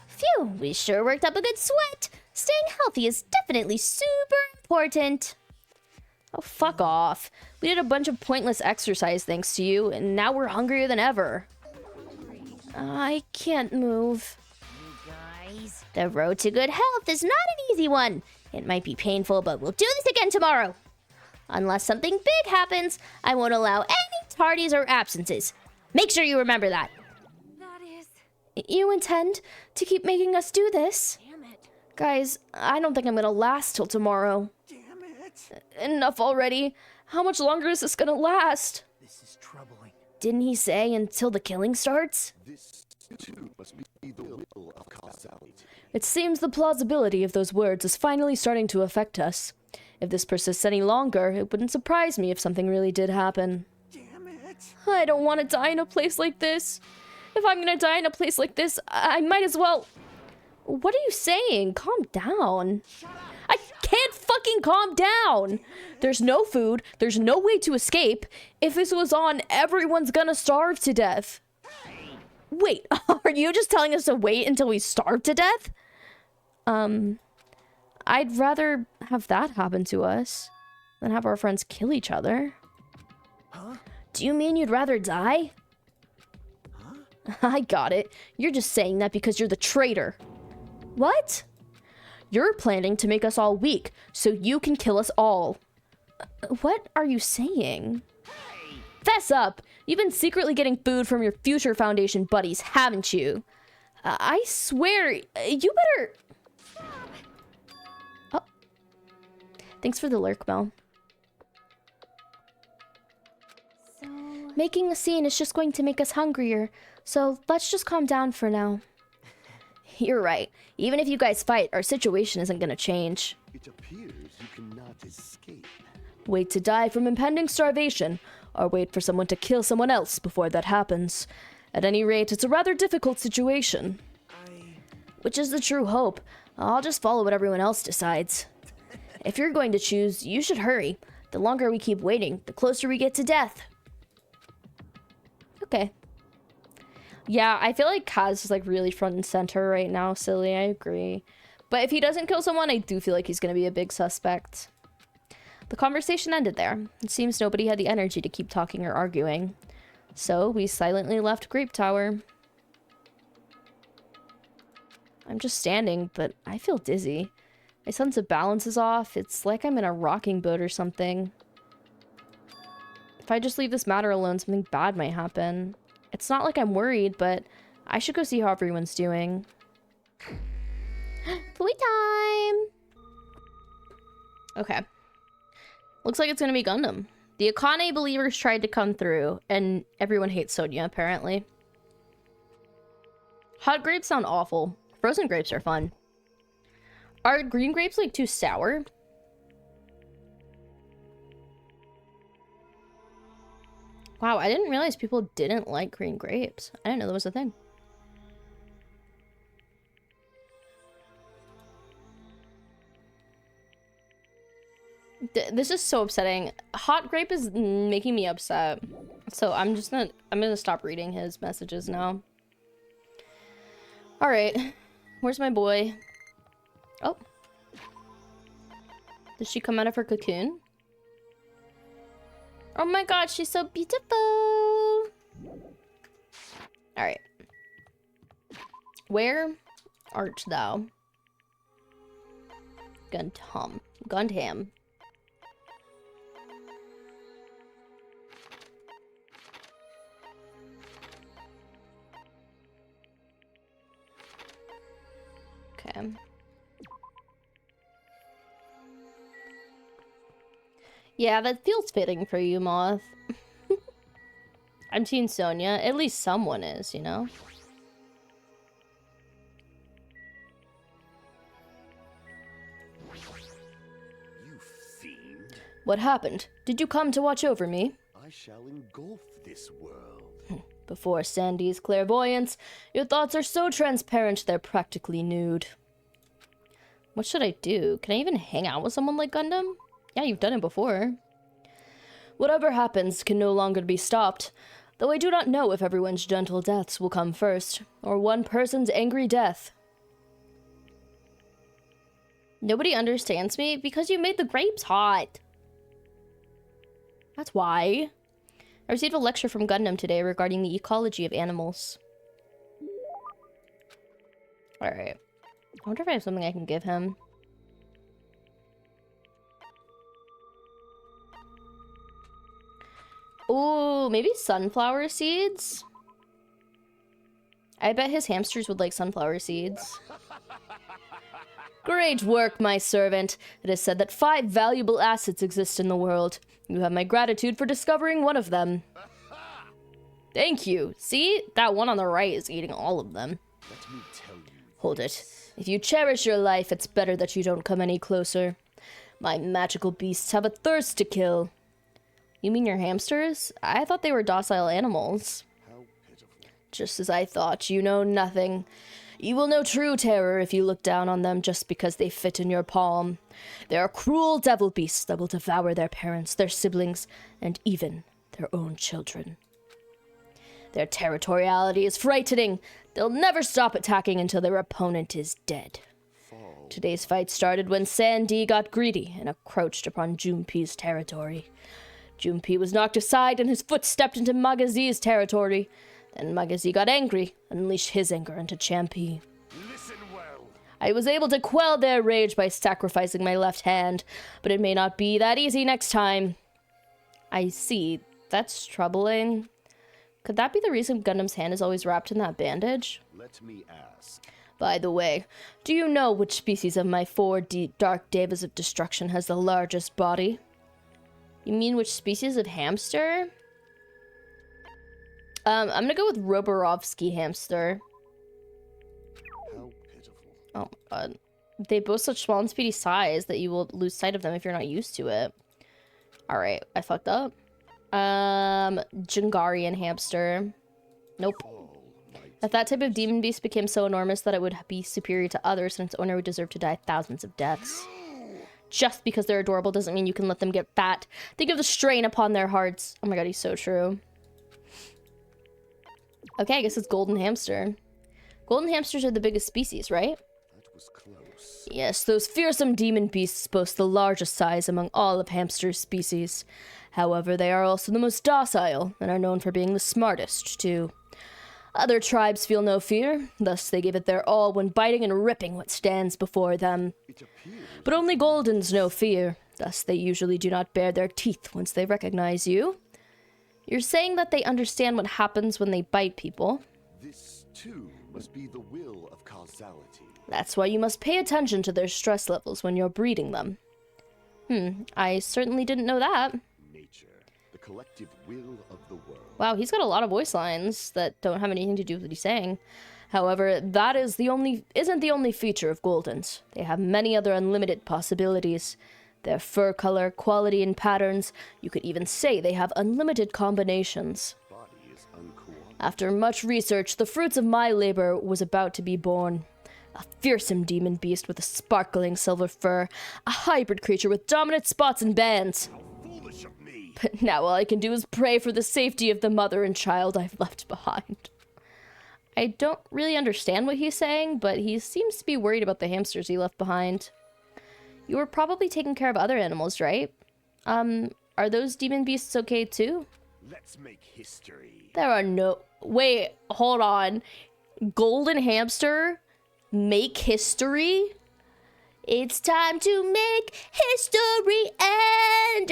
Phew, we sure worked up a good sweat. Staying healthy is definitely super important. Oh, fuck off. We did a bunch of pointless exercise thanks to you, and now we're hungrier than ever. I can't move. You guys. The road to good health is not an easy one. It might be painful, but we'll do this again tomorrow. Unless something big happens, I won't allow any tardies or absences. Make sure you remember that. That is. You intend to keep making us do this? Damn it. Guys, I don't think I'm gonna last till tomorrow. Damn it! Enough already. How much longer is this gonna last? This is troubling. Didn't he say until the killing starts? This, too, must be the will of causality. It seems the plausibility of those words is finally starting to affect us. If this persists any longer, it wouldn't surprise me if something really did happen. Damn it! I don't want to die in a place like this. If I'm gonna die in a place like this, I might as well... What are you saying? Calm down. I can't fucking calm down. There's no food. There's no way to escape. If this was on, everyone's gonna starve to death. Wait, are you just telling us to wait until we starve to death? I'd rather have that happen to us than have our friends kill each other. Huh? Do you mean you'd rather die? Huh? I got it. You're just saying that because you're the traitor. What? You're planning to make us all weak so you can kill us all. What are you saying? Fess up! You've been secretly getting food from your future Foundation buddies, haven't you? I swear, you better... Oh. Thanks for the lurk, Mel. So. Making a scene is just going to make us hungrier, so let's just calm down for now. You're right. Even if you guys fight, our situation isn't gonna change. It appears you cannot escape. Wait to die from impending starvation, or wait for someone to kill someone else before that happens. At any rate, it's a rather difficult situation. Which is the true hope. I'll just follow what everyone else decides. If you're going to choose, you should hurry. The longer we keep waiting, the closer we get to death. Okay. Yeah, I feel like Kaz is like really front and center right now, silly. I agree. But if he doesn't kill someone, I do feel like he's going to be a big suspect. The conversation ended there. It seems nobody had the energy to keep talking or arguing. So we silently left Grape Tower. I'm just standing, but I feel dizzy. My sense of balance is off. It's like I'm in a rocking boat or something. If I just leave this matter alone, something bad might happen. It's not like I'm worried, but I should go see how everyone's doing. Food time! Okay. Looks like it's gonna be Gundam. The Akane believers tried to come through, and everyone hates Sonya, apparently. Hot grapes sound awful. Frozen grapes are fun. Are green grapes, like, too sour? Wow, I didn't realize people didn't like green grapes. I didn't know that was a thing. This is so upsetting. Hot grape is making me upset. So I'm gonna stop reading his messages now. All right, where's my boy? Oh, did she come out of her cocoon? Oh my god, she's so beautiful. All right, where art thou? Gundam. Okay. Yeah, that feels fitting for you, Moth. I'm Team Sonya. At least someone is, you know? You fiend. What happened? Did you come to watch over me? I shall engulf this world. Before Sandy's clairvoyance, your thoughts are so transparent they're practically nude. What should I do? Can I even hang out with someone like Gundam? Yeah, you've done it before. Whatever happens can no longer be stopped, though I do not know if everyone's gentle deaths will come first, or one person's angry death. Nobody understands me because you made the grapes hot. That's why. I received a lecture from Gundam today regarding the ecology of animals. Alright. I wonder if I have something I can give him. Ooh, maybe sunflower seeds? I bet his hamsters would like sunflower seeds. Great work, my servant. It is said that 5 valuable assets exist in the world. You have my gratitude for discovering one of them. Thank you. See? That one on the right is eating all of them. Let me tell you. Hold it. If you cherish your life, it's better that you don't come any closer. My magical beasts have a thirst to kill. You mean your hamsters? I thought they were docile animals. How pitiful. Just as I thought, you know nothing. You will know true terror if you look down on them just because they fit in your palm. They are cruel devil beasts that will devour their parents, their siblings, and even their own children. Their territoriality is frightening. They'll never stop attacking until their opponent is dead. Today's fight started when Sandy got greedy and encroached upon Junpei's territory. Junpei was knocked aside and his foot stepped into Magazi's territory. Then Magazi got angry and unleashed his anger into Champy. Listen well. I was able to quell their rage by sacrificing my left hand, but it may not be that easy next time. I see. That's troubling. Could that be the reason Gundam's hand is always wrapped in that bandage? Let me ask. By the way, do you know which species of my 4 Dark Devas of Destruction has the largest body? You mean which species of hamster? I'm gonna go with Roborovsky hamster. How pitiful. Oh my god. They boast such small and speedy size that you will lose sight of them if you're not used to it. Alright, I fucked up. Jungarian hamster. Nope. If that type of demon beast became so enormous that it would be superior to others, then its owner would deserve to die thousands of deaths. Just because they're adorable doesn't mean you can let them get fat. Think of the strain upon their hearts. Oh my god, he's so true. Okay, I guess it's golden hamster. Golden hamsters are the biggest species, right? That was close. Yes, those fearsome demon beasts boast the largest size among all of hamster's species. However, they are also the most docile, and are known for being the smartest, too. Other tribes feel no fear, thus they give it their all when biting and ripping what stands before them. But only Goldens know fear, thus they usually do not bare their teeth once they recognize you. You're saying that they understand what happens when they bite people. This, too, must be the will of causality. That's why you must pay attention to their stress levels when you're breeding them. I certainly didn't know that. Nature, the collective will of the world. Wow, he's got a lot of voice lines that don't have anything to do with what he's saying. However, that isn't the only feature of Goldens. They have many other unlimited possibilities. Their fur color, quality, and patterns, you could even say they have unlimited combinations. Body is uncoordinated. After much research, the fruits of my labor was about to be born. A fearsome demon beast with a sparkling silver fur, a hybrid creature with dominant spots and bands. Foolish of me. But now all I can do is pray for the safety of the mother and child I've left behind. I don't really understand what he's saying, but he seems to be worried about the hamsters he left behind. You were probably taking care of other animals, right? Are those demon beasts okay too? Let's make history. There are no... Wait, hold on. Golden hamster? Make history? It's time to make history and...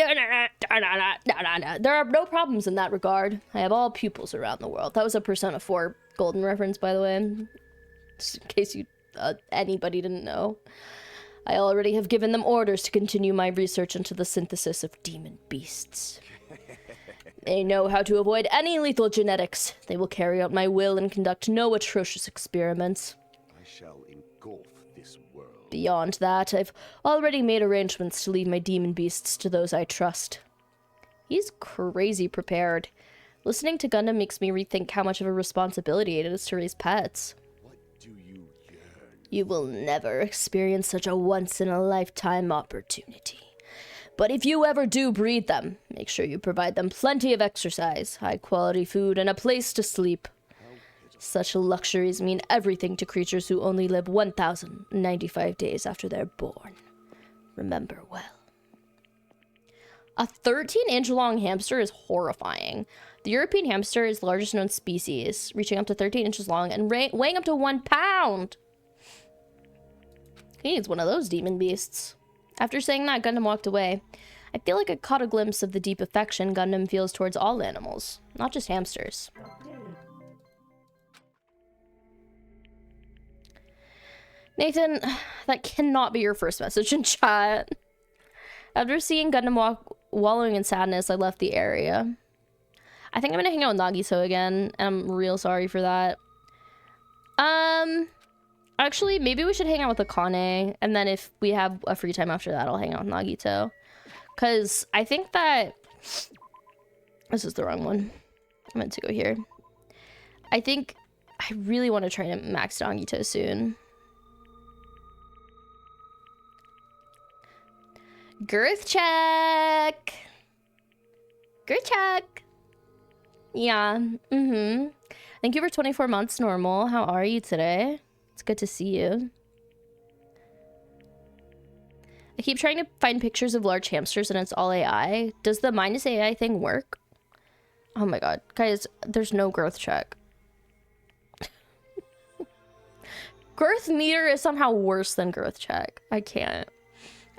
There are no problems in that regard. I have all pupils around the world. That was a Persona 4 Golden reference, by the way. Just in case you anybody didn't know. I already have given them orders to continue my research into the synthesis of demon beasts. They know how to avoid any lethal genetics. They will carry out my will and conduct no atrocious experiments. I shall engulf this world. Beyond that, I've already made arrangements to leave my demon beasts to those I trust. He's crazy prepared. Listening to Gundam makes me rethink how much of a responsibility it is to raise pets. What do you yearn? You will never experience such a once-in-a-lifetime opportunity. But if you ever do breed them, make sure you provide them plenty of exercise, high-quality food, and a place to sleep. Such luxuries mean everything to creatures who only live 1,095 days after they're born. Remember well. A 13-inch long hamster is horrifying. The European hamster is the largest known species, reaching up to 13 inches long and weighing up to 1 pound. He needs one of those demon beasts. After saying that, Gundam walked away. I feel like I caught a glimpse of the deep affection Gundam feels towards all animals, not just hamsters. Nathan, that cannot be your first message in chat. After seeing Gundam wallowing in sadness, I left the area. I think I'm gonna hang out with Nagito again, and I'm real sorry for that. Actually, maybe we should hang out with Akane, and then if we have a free time after that, I'll hang out with Nagito. Because I think that... This is the wrong one. I meant to go here. I think I really want to try to max Nagito soon. Girth check! Girth check! Yeah, Thank you for 24 months, normal. How are you today? It's good to see you. I keep trying to find pictures of large hamsters and it's all AI. Does the minus AI thing work? Oh my god. Guys, there's no growth check. Growth meter is somehow worse than growth check. I can't.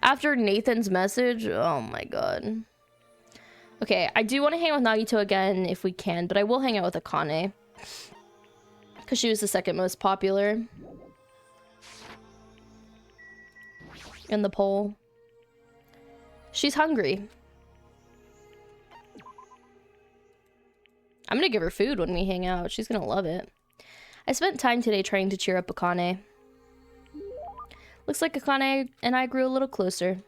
After Nathan's message, oh my god. Okay, I do want to hang out with Nagito again if we can, but I will hang out with Akane. Because she was the second most popular in the poll. She's hungry. I'm gonna give her food when we hang out. She's gonna love it. I spent time today trying to cheer up Akane. Looks like Akane and I grew a little closer.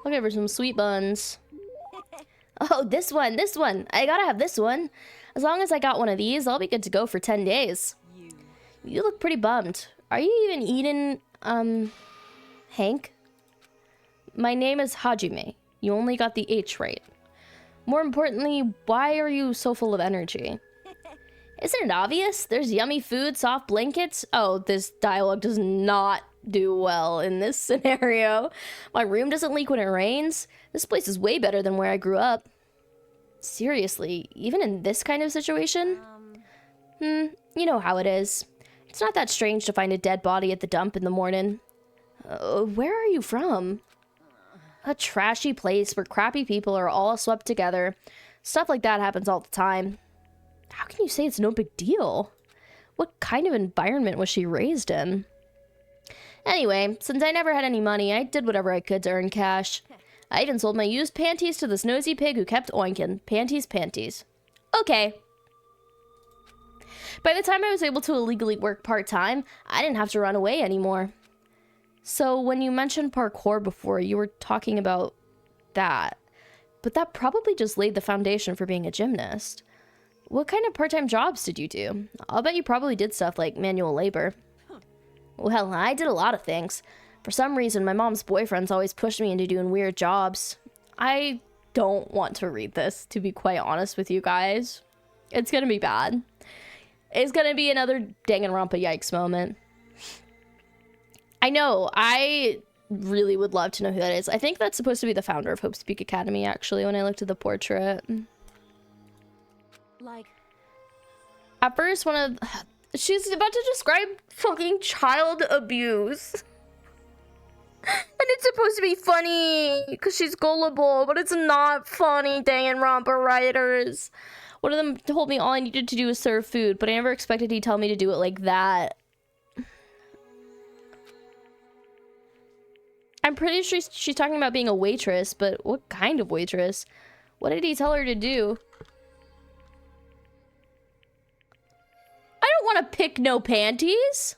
Looking for some sweet buns. Oh, this one. I gotta have this one. As long as I got one of these, I'll be good to go for 10 days. You look pretty bummed. Are you even eating, Hank? My name is Hajime. You only got the H right. More importantly, why are you so full of energy? Isn't it obvious? There's yummy food, soft blankets. Oh, this dialogue does not do well in this scenario. My room doesn't leak when it rains. This place is way better than where I grew up. Seriously, even in this kind of situation? You know how it is. It's not that strange to find a dead body at the dump in the morning. Where are you from? A trashy place where crappy people are all swept together. Stuff like that happens all the time. How can you say it's no big deal? What kind of environment was she raised in? Anyway, since I never had any money, I did whatever I could to earn cash. I even sold my used panties to this nosy pig who kept oinking. Panties. Okay. By the time I was able to illegally work part-time, I didn't have to run away anymore. So when you mentioned parkour before, you were talking about that. But that probably just laid the foundation for being a gymnast. What kind of part-time jobs did you do? I'll bet you probably did stuff like manual labor. Well, I did a lot of things. For some reason, my mom's boyfriends always pushed me into doing weird jobs. I don't want to read this, to be quite honest with you guys. It's gonna be bad. It's gonna be another Danganronpa yikes moment. I know, I really would love to know who that is. I think that's supposed to be the founder of Hope's Peak Academy, actually, when I looked at the portrait. Like, at first, she's about to describe fucking child abuse. And it's supposed to be funny, because she's gullible, but it's not funny, Danganronpa writers. One of them told me all I needed to do was serve food, but I never expected he'd tell me to do it like that. I'm pretty sure she's talking about being a waitress, but what kind of waitress? What did he tell her to do? I don't want to pick no panties.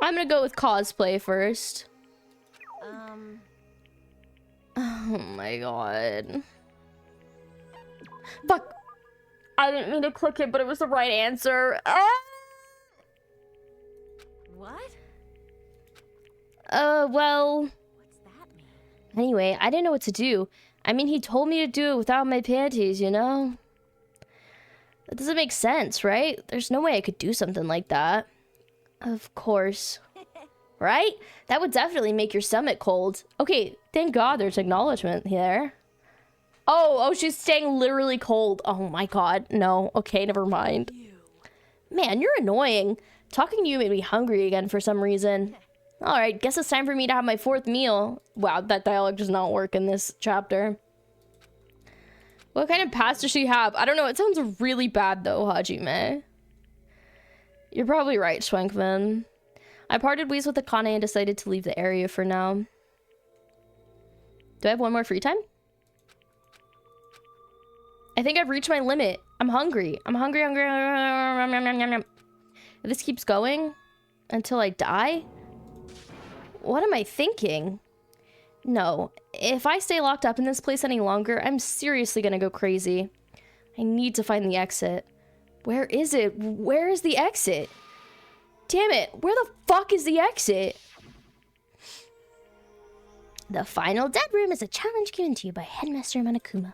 I'm gonna go with cosplay first. Oh my god. Fuck. I didn't mean to click it, but it was the right answer. Ah! What? Well... What's that mean? Anyway, I didn't know what to do. I mean, he told me to do it without my panties, you know? That doesn't make sense, right? There's no way I could do something like that. Of course. Right? That would definitely make your stomach cold. Okay, thank God there's acknowledgement here. Oh, she's staying literally cold. Oh my god, no. Okay, never mind. Man, you're annoying. Talking to you made me hungry again for some reason. Alright, guess it's time for me to have my 4th meal. Wow, that dialogue does not work in this chapter. What kind of past does she have? I don't know, it sounds really bad though, Hajime. You're probably right, Schwenkman. I parted ways with Akane and decided to leave the area for now. Do I have one more free time? I think I've reached my limit. I'm hungry. I'm hungry. If this keeps going until I die, what am I thinking? No, if I stay locked up in this place any longer, I'm seriously gonna go crazy. I need to find the exit. Where is it? Where is the exit? Damn it, where the fuck is the exit? The final dead room is a challenge given to you by Headmaster Monokuma.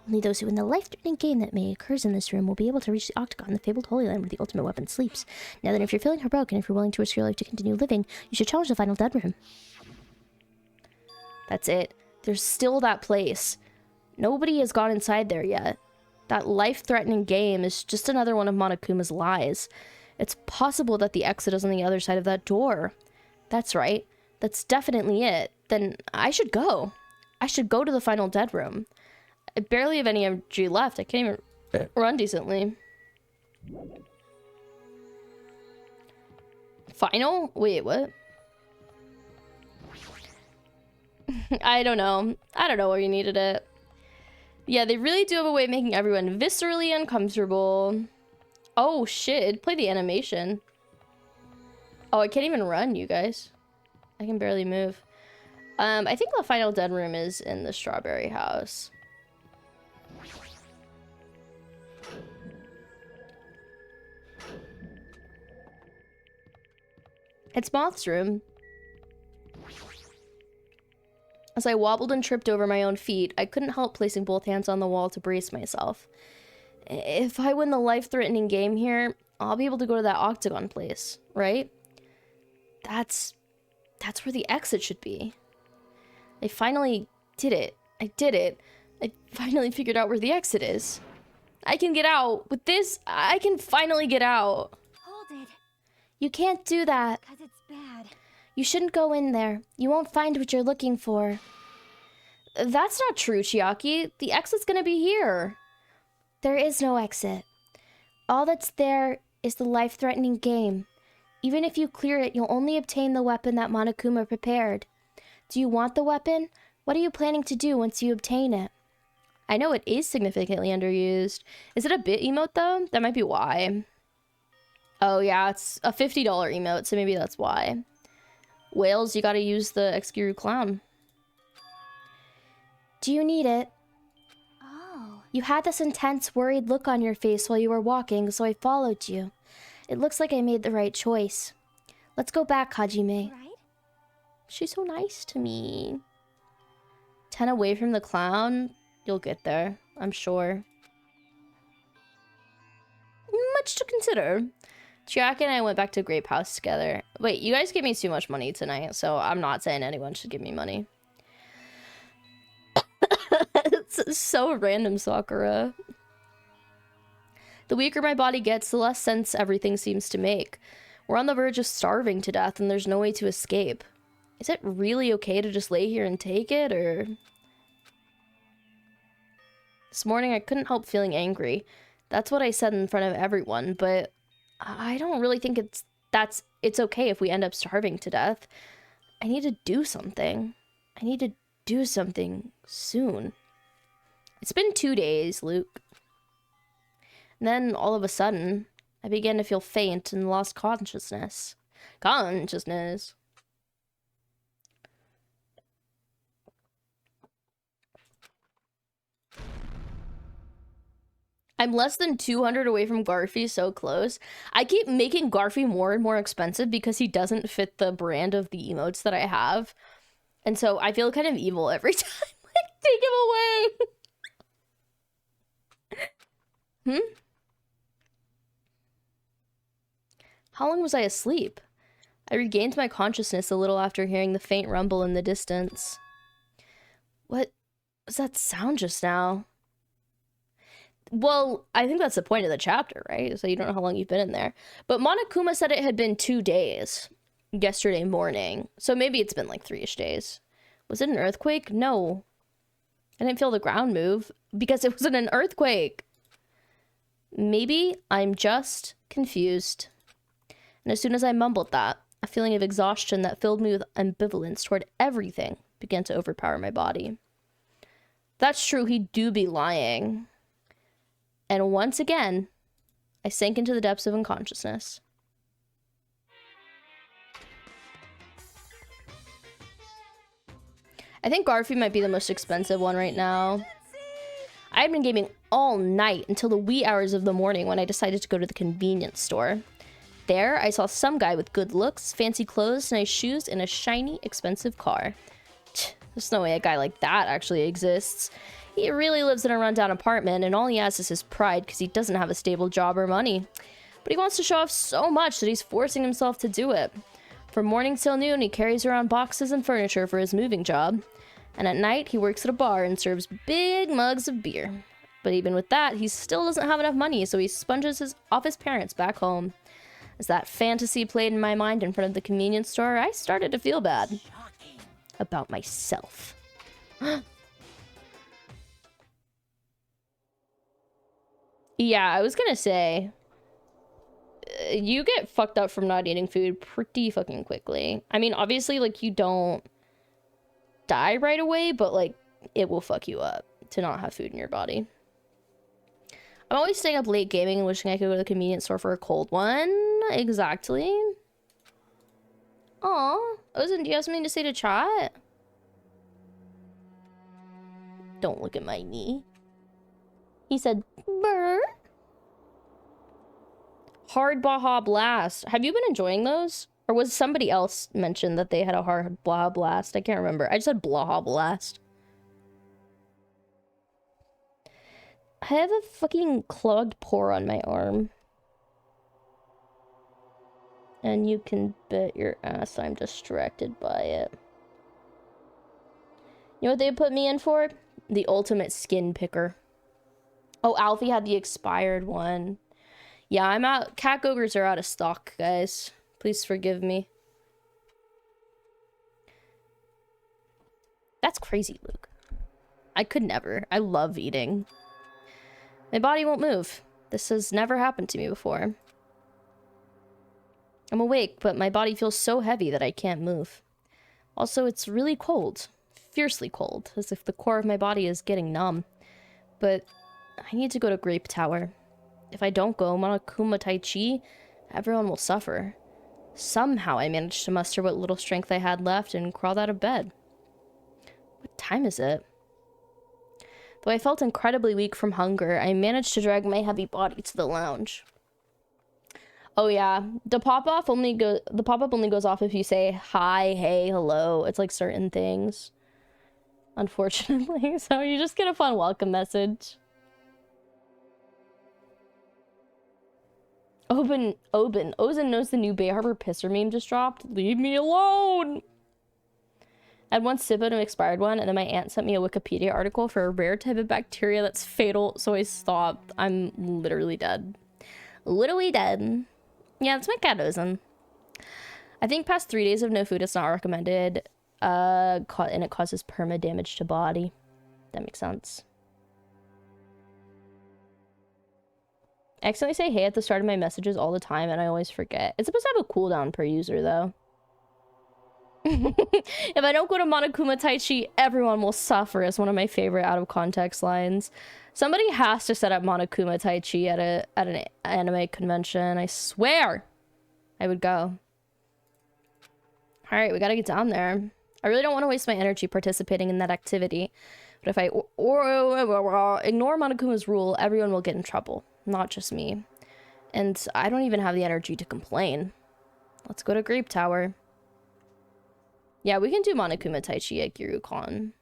Only those who win the life-threatening game that may occurs in this room will be able to reach the Octagon, the fabled Holy Land where the ultimate weapon sleeps. Now then, if you're feeling heroic and if you're willing to risk your life to continue living, you should challenge the final dead room. That's it. There's still that place. Nobody has gone inside there yet. That life-threatening game is just another one of Monokuma's lies. It's possible that the exit is on the other side of that door. That's right. That's definitely it. Then I should go. I should go to the final dead room. I barely have any energy left. I can't even run decently. Final? Wait, what? I don't know. I don't know where you needed it. Yeah, they really do have a way of making everyone viscerally uncomfortable. Oh shit, play the animation. Oh, I can't even run, you guys. I can barely move. I think the final dead room is in the strawberry house. It's Moth's room. As I wobbled and tripped over my own feet, I couldn't help placing both hands on the wall to brace myself. If I win the life-threatening game here, I'll be able to go to that Octagon place, right? That's where the exit should be. I finally did it. I did it. I finally figured out where the exit is. I can get out. With this, I can finally get out. Hold it. You can't do that. 'Cause it's bad. You shouldn't go in there. You won't find what you're looking for. That's not true, Chiaki. The exit's gonna be here. There is no exit. All that's there is the life-threatening game. Even if you clear it, you'll only obtain the weapon that Monokuma prepared. Do you want the weapon? What are you planning to do once you obtain it? I know it is significantly underused. Is it a bit emote though? That might be why. Oh yeah, it's a $50 emote, so maybe that's why. Whales, you gotta use the Excuru clown. Do you need it? Oh. You had this intense, worried look on your face while you were walking, so I followed you. It looks like I made the right choice. Let's go back, Hajime. Right? She's so nice to me. 10 away from the clown? You'll get there, I'm sure. Much to consider. Chiaki and I went back to Grape House together. Wait, you guys give me too much money tonight, so I'm not saying anyone should give me money. It's so random, Sakura. The weaker my body gets, the less sense everything seems to make. We're on the verge of starving to death and there's no way to escape. Is it really okay to just lay here and take it, or... This morning I couldn't help feeling angry. That's what I said in front of everyone, but I don't really think it's okay if we end up starving to death. I need to do something. I need to do something soon. It's been 2 days, Luke. And then, all of a sudden, I began to feel faint and lost consciousness. Consciousness. I'm less than 200 away from Garfy, so close. I keep making Garfy more and more expensive because he doesn't fit the brand of the emotes that I have. And so I feel kind of evil every time I take him away. How long was I asleep? I regained my consciousness a little after hearing the faint rumble in the distance. What was that sound just now? Well, I think that's the point of the chapter, right? So you don't know how long you've been in there. But Monokuma said it had been 2 days yesterday morning. So maybe it's been like 3-ish days. Was it an earthquake? No. I didn't feel the ground move because it wasn't an earthquake. Maybe I'm just confused. And as soon as I mumbled that, a feeling of exhaustion that filled me with ambivalence toward everything began to overpower my body. That's true, he do be lying. And once again, I sank into the depths of unconsciousness. I think Garfy might be the most expensive one right now. I had been gaming all night until the wee hours of the morning when I decided to go to the convenience store. There, I saw some guy with good looks, fancy clothes, nice shoes, and a shiny, expensive car. There's no way a guy like that actually exists. He really lives in a rundown apartment, and all he has is his pride because he doesn't have a stable job or money. But he wants to show off so much that he's forcing himself to do it. From morning till noon, he carries around boxes and furniture for his moving job. And at night, he works at a bar and serves big mugs of beer. But even with that, he still doesn't have enough money, so he sponges off his parents back home. As that fantasy played in my mind in front of the convenience store, I started to feel bad about myself. Yeah, I was gonna say, you get fucked up from not eating food pretty fucking quickly. I mean, obviously, like, you don't die right away, but, like, it will fuck you up to not have food in your body. I'm always staying up late gaming and wishing I could go to the convenience store for a cold one. Exactly. Aw, Ozen, do you have something to say to chat? Don't look at my knee. He said, "Brr." Hard Baja Blast. Have you been enjoying those? Or was somebody else mentioned that they had a hard Baja Blast? I can't remember. I just said Baja Blast. I have a fucking clogged pore on my arm. And you can bet your ass I'm distracted by it. You know what they put me in for? The ultimate skin picker. Oh, Alfie had the expired one. Yeah, I'm out. Cat Ogres are out of stock, guys. Please forgive me. That's crazy, Luke. I could never. I love eating. My body won't move. This has never happened to me before. I'm awake, but my body feels so heavy that I can't move. Also, it's really cold. Fiercely cold, as if the core of my body is getting numb. But I need to go to Grape Tower. If I don't go, Monokuma Tai Chi, everyone will suffer. Somehow I managed to muster what little strength I had left and crawled out of bed. What time is it? Though I felt incredibly weak from hunger, I managed to drag my heavy body to the lounge. Oh yeah, the pop-up only goes off if you say hi, hey, hello. It's like certain things. Unfortunately, so you just get a fun welcome message. Ozen knows the new Bay Harbor pisser meme just dropped. Leave me alone! I had one sip of an expired one, and then my aunt sent me a Wikipedia article for a rare type of bacteria that's fatal, so I stopped. I'm literally dead. Literally dead. Yeah, that's my cat Ozen. I think past 3 days of no food is not recommended, and it causes perma damage to body. That makes sense. I accidentally say hey at the start of my messages all the time, and I always forget. It's supposed to have a cooldown per user, though. If I don't go to Monokuma Tai Chi, everyone will suffer is one of my favorite out-of-context lines. Somebody has to set up Monokuma Tai Chi at an anime convention. I swear I would go. All right, we gotta get down there. I really don't want to waste my energy participating in that activity. But if I ignore Monokuma's rule, everyone will get in trouble, not just me. And I don't even have the energy to complain. Let's go to Grape Tower. Yeah, we can do Monokuma Taichi at Gyuru-Kon.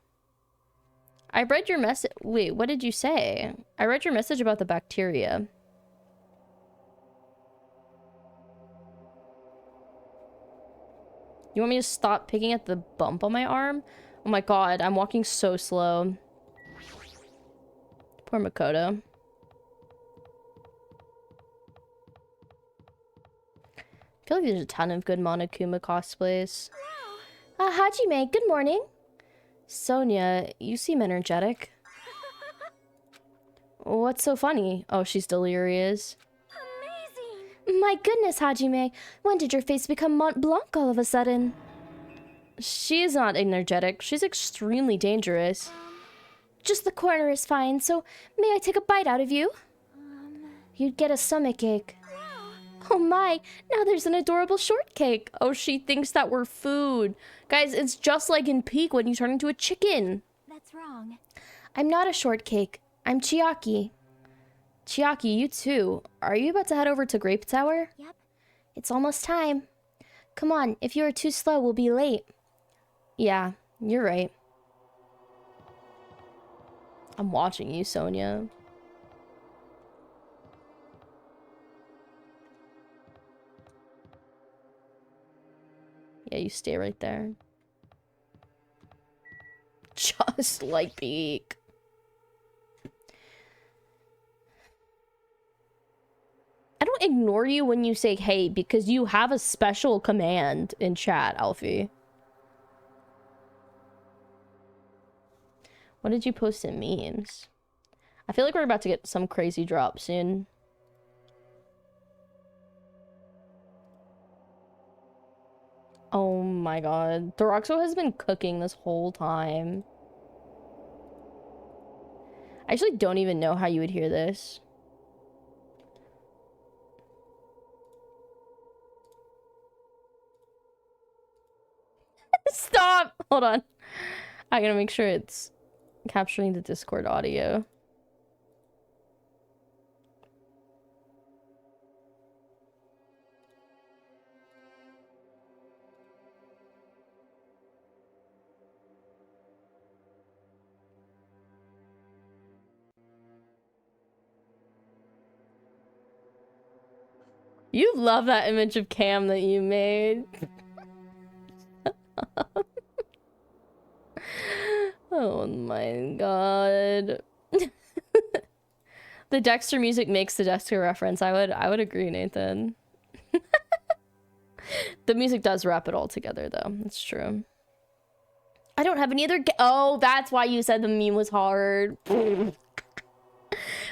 I read your message. Wait, what did you say? I read your message about the bacteria. You want me to stop picking at the bump on my arm? Oh my god, I'm walking so slow. Poor Makoto. I feel like there's a ton of good Monokuma cosplays. Hajime, good morning. Sonia, you seem energetic. What's so funny? Oh, she's delirious. Amazing! My goodness, Hajime. When did your face become Mont Blanc all of a sudden? She's not energetic. She's extremely dangerous. Just the corner is fine, so may I take a bite out of you? You'd get a stomachache. Oh my, now there's an adorable shortcake. Oh, she thinks that we're food. Guys, it's just like in Peak when you turn into a chicken. That's wrong. I'm not a shortcake. I'm Chiaki. Chiaki, you too. Are you about to head over to Grape Tower? Yep. It's almost time. Come on, if you are too slow, we'll be late. Yeah, you're right. I'm watching you, Sonia. Yeah, you stay right there. Just like Peak. I don't ignore you when you say hey because you have a special command in chat, Alfie. What did you post in memes? I feel like we're about to get some crazy drop soon. Oh my god. Thoroxo has been cooking this whole time. I actually don't even know how you would hear this. Stop! Hold on. I gotta make sure it's capturing the Discord audio. You love that image of Cam that you made. Oh my god. The Dexter music makes the Dexter reference. I would agree, Nathan. The music does wrap it all together though. It's true. I don't have any other oh, that's why you said the meme was hard. When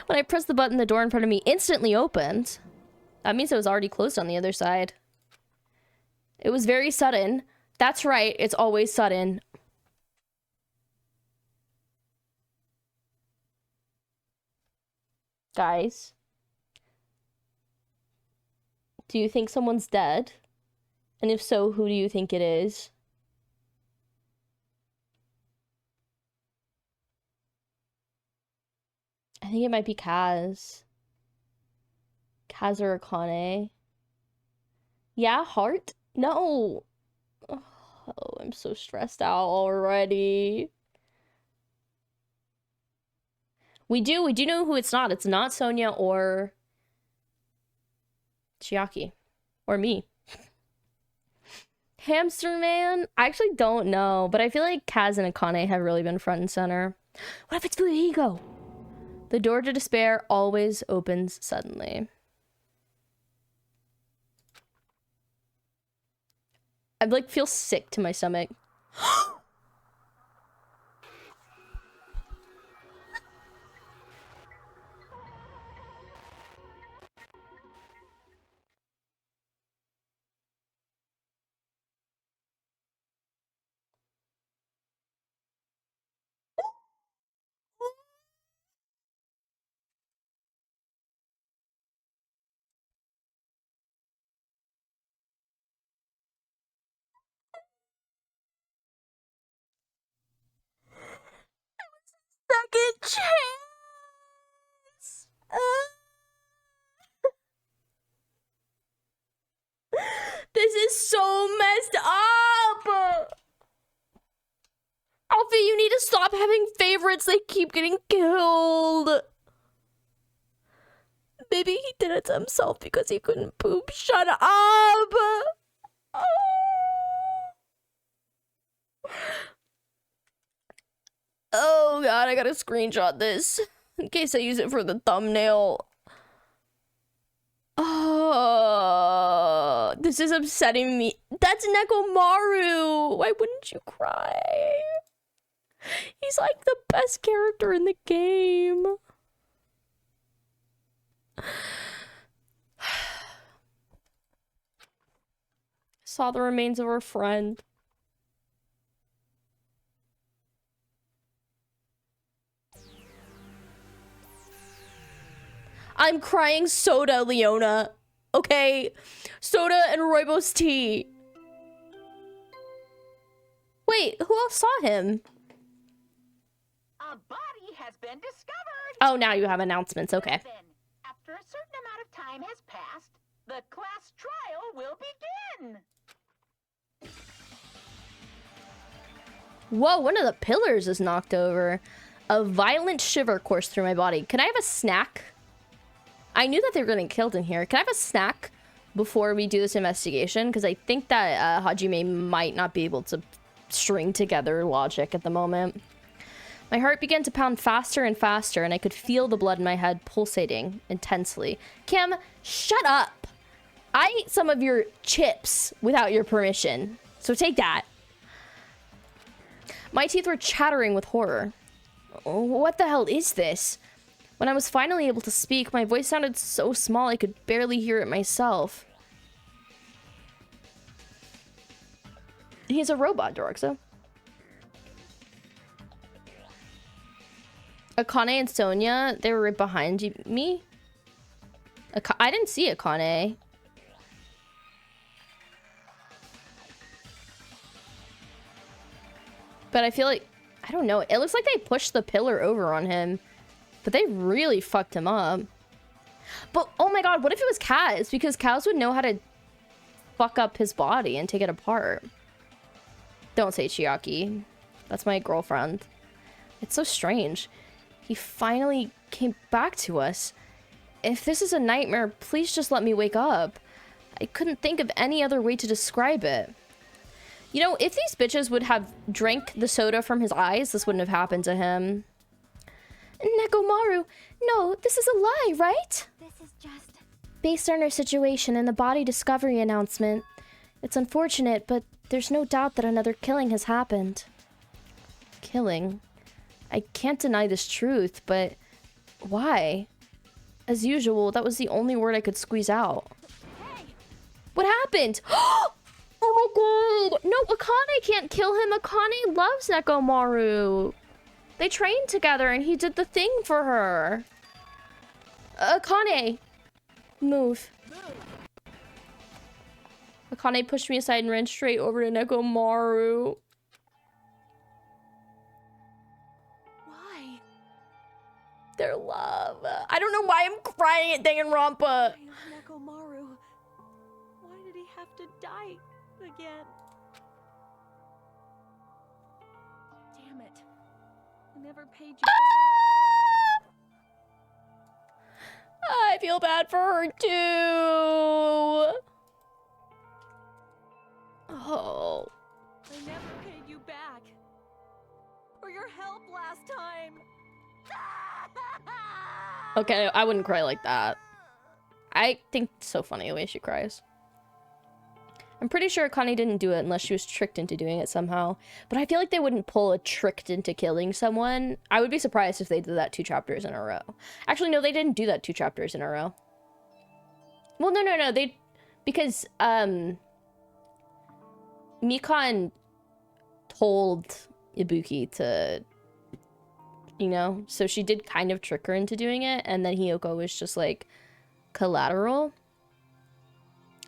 I pressed the button, the door in front of me instantly opened. That means it was already closed on the other side. It was very sudden. That's right, it's always sudden. Guys. Do you think someone's dead? And if so, who do you think it is? I think it might be Kaz. Kaz or Akane. Yeah, Heart? No. Oh, I'm so stressed out already. We do know who it's not. It's not Sonia or Chiaki. Or me. Hamster Man? I actually don't know, but I feel like Kaz and Akane have really been front and center. What if it's Fuigo? The door to despair always opens suddenly. I like feel sick to my stomach. chance. This is so messed up. Alfie, you need to stop having favorites. They keep getting killed. Maybe he did it to himself because he couldn't poop. Shut up. Oh god, I gotta screenshot this in case I use it for the thumbnail. Oh, this is upsetting me. That's Nekomaru. Why wouldn't you cry? He's like the best character in the game. Saw the remains of her friend. I'm crying soda, Leona. Okay? Soda and rooibos tea. Wait, who else saw him? A body has been discovered. Oh, now you have announcements. Okay. Then, after a certain amount of time has passed, the class trial will begin. Whoa, one of the pillars is knocked over. A violent shiver coursed through my body. Can I have a snack? I knew that they were getting killed in here. Can I have a snack before we do this investigation? Because I think that Hajime might not be able to string together logic at the moment. My heart began to pound faster and faster, and I could feel the blood in my head pulsating intensely. Kim, shut up! I ate some of your chips without your permission, so take that. My teeth were chattering with horror. What the hell is this? When I was finally able to speak, my voice sounded so small I could barely hear it myself. He's a robot, Dorxa. Akane and Sonia, they were right behind me. I didn't see Akane. But I feel like, I don't know. It looks like they pushed the pillar over on him. But they really fucked him up. But, oh my god, what if it was Kaz? Because Kaz would know how to fuck up his body and take it apart. Don't say Chiaki. That's my girlfriend. It's so strange. He finally came back to us. If this is a nightmare, please just let me wake up. I couldn't think of any other way to describe it. You know, if these bitches would have drank the soda from his eyes, this wouldn't have happened to him. Nekomaru, no, this is a lie, right? This is just... Based on our situation and the body discovery announcement, it's unfortunate, but there's no doubt that another killing has happened. Killing? I can't deny this truth, but why? As usual, that was the only word I could squeeze out. Hey! What happened? Oh my god! No, Akane can't kill him. Akane loves Nekomaru. They trained together and he did the thing for her. Akane, move. Akane pushed me aside and ran straight over to Nekomaru. Why? Their love. I don't know why I'm crying at Danganronpa. Nekomaru. Why did he have to die again? Damn it. I never paid you back. I feel bad for her too. Oh. I never paid you back. For your help last time. Okay, I wouldn't cry like that. I think it's so funny the way she cries. I'm pretty sure Akane didn't do it unless she was tricked into doing it somehow. But I feel like they wouldn't pull a tricked into killing someone. I would be surprised if they did that 2 chapters in a row. Actually, no, they didn't do that 2 chapters in a row. Well, no. They... Because, Mikan told Ibuki to... You know? So she did kind of trick her into doing it. And then Hiyoko was just, like, collateral.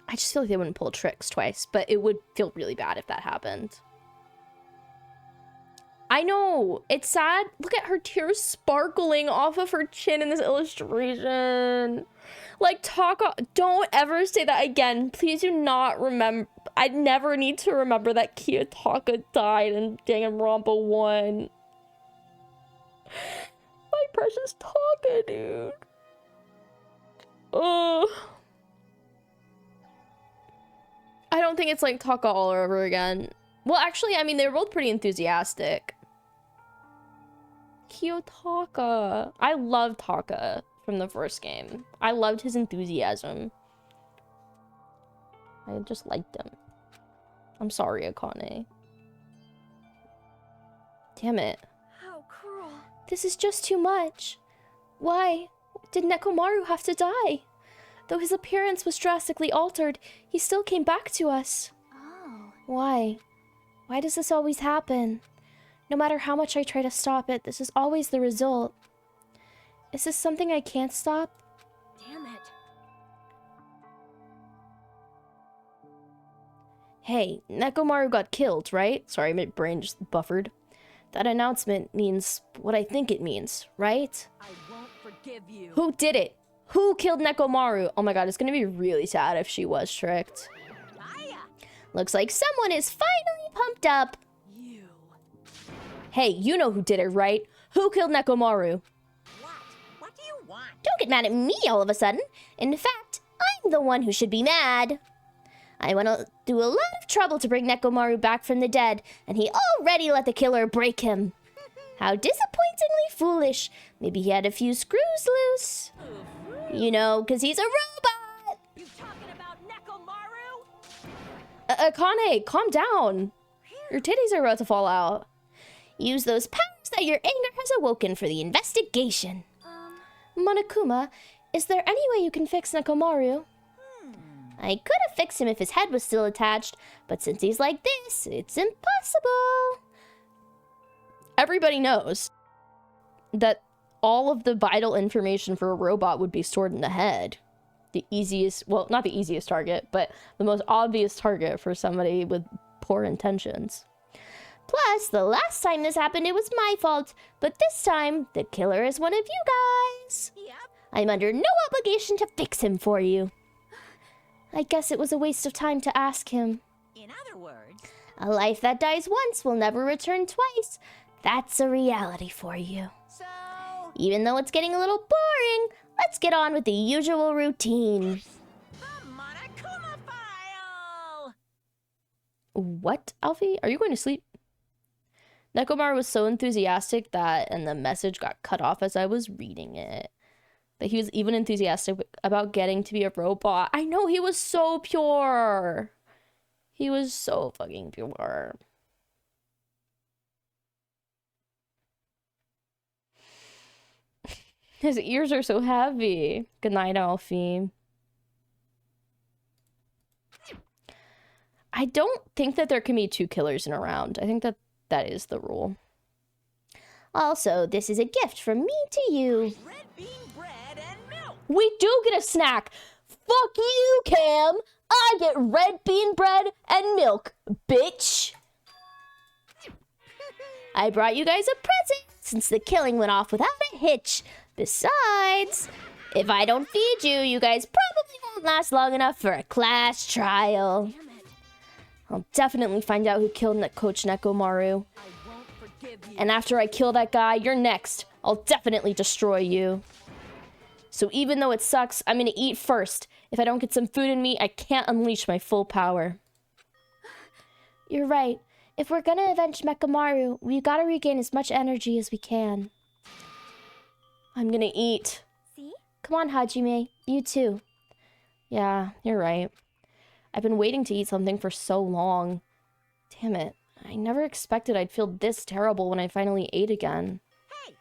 I just feel like they wouldn't pull tricks twice, but it would feel really bad if that happened. I know. It's sad. Look at her tears sparkling off of her chin in this illustration. Like, Taka, don't ever say that again. Please do not remember. I never need to remember that Kiyotaka died in Danganronpa 1. My precious Taka, dude. Ugh. I don't think it's like Taka all over again. Well, actually, I mean, they were both pretty enthusiastic. Kiyotaka. I loved Taka from the first game. I loved his enthusiasm. I just liked him. I'm sorry, Akane. Damn it. How cruel. This is just too much. Why did Nekomaru have to die? Though his appearance was drastically altered, he still came back to us. Oh. Why? Why does this always happen? No matter how much I try to stop it, this is always the result. Is this something I can't stop? Damn it. Hey, Nekomaru got killed, right? Sorry, my brain just buffered. That announcement means what I think it means, right? I won't forgive you. Who did it? Who killed Nekomaru? Oh my god, it's gonna be really sad if she was tricked. Hiya! Looks like someone is finally pumped up. You. Hey, you know who did it, right? Who killed Nekomaru? What? What do you want? Don't get mad at me all of a sudden. In fact, I'm the one who should be mad. I went to do a lot of trouble to bring Nekomaru back from the dead, and he already let the killer break him. How disappointingly foolish. Maybe he had a few screws loose. You know, because he's a robot. You talking about Nekomaru? Akane, calm down. Your titties are about to fall out. Use those powers that your anger has awoken for the investigation. Monokuma, is there any way you can fix Nekomaru? I could have fixed him if his head was still attached, but since he's like this, it's impossible. Everybody knows that all of the vital information for a robot would be stored in the head. The easiest, well, not the easiest target, but the most obvious target for somebody with poor intentions. Plus, the last time this happened, it was my fault, but this time, the killer is one of you guys. Yep. I'm under no obligation to fix him for you. I guess it was a waste of time to ask him. In other words, A life that dies once will never return twice. That's a reality for you. so Even though it's getting a little boring, let's get on with the usual routine. the Monokuma file. What, Alfie? Are you going to sleep? Nekomaru was so enthusiastic and the message got cut off as I was reading it. That he was even enthusiastic about getting to be a robot. I know, he was so pure. He was so fucking pure. His ears are so heavy. Good night, Alfie. I don't think that there can be two killers in a round. I think that is the rule. Also, this is a gift from me to you. Red bean bread and milk. We do get a snack. Fuck you, Cam. I get red bean bread and milk, bitch. I brought you guys a present since the killing went off without a hitch. Besides, if I don't feed you, you guys probably won't last long enough for a class trial. I'll definitely find out who killed Coach Nekomaru. I won't forgive you. And after I kill that guy, you're next. I'll definitely destroy you. So even though it sucks, I'm gonna eat first. If I don't get some food in me, I can't unleash my full power. You're right. If we're gonna avenge Nekomaru, we gotta regain as much energy as we can. I'm gonna eat. See? Come on, Hajime. You too. Yeah, you're right. I've been waiting to eat something for so long. Damn it. I never expected I'd feel this terrible when I finally ate again. Hey,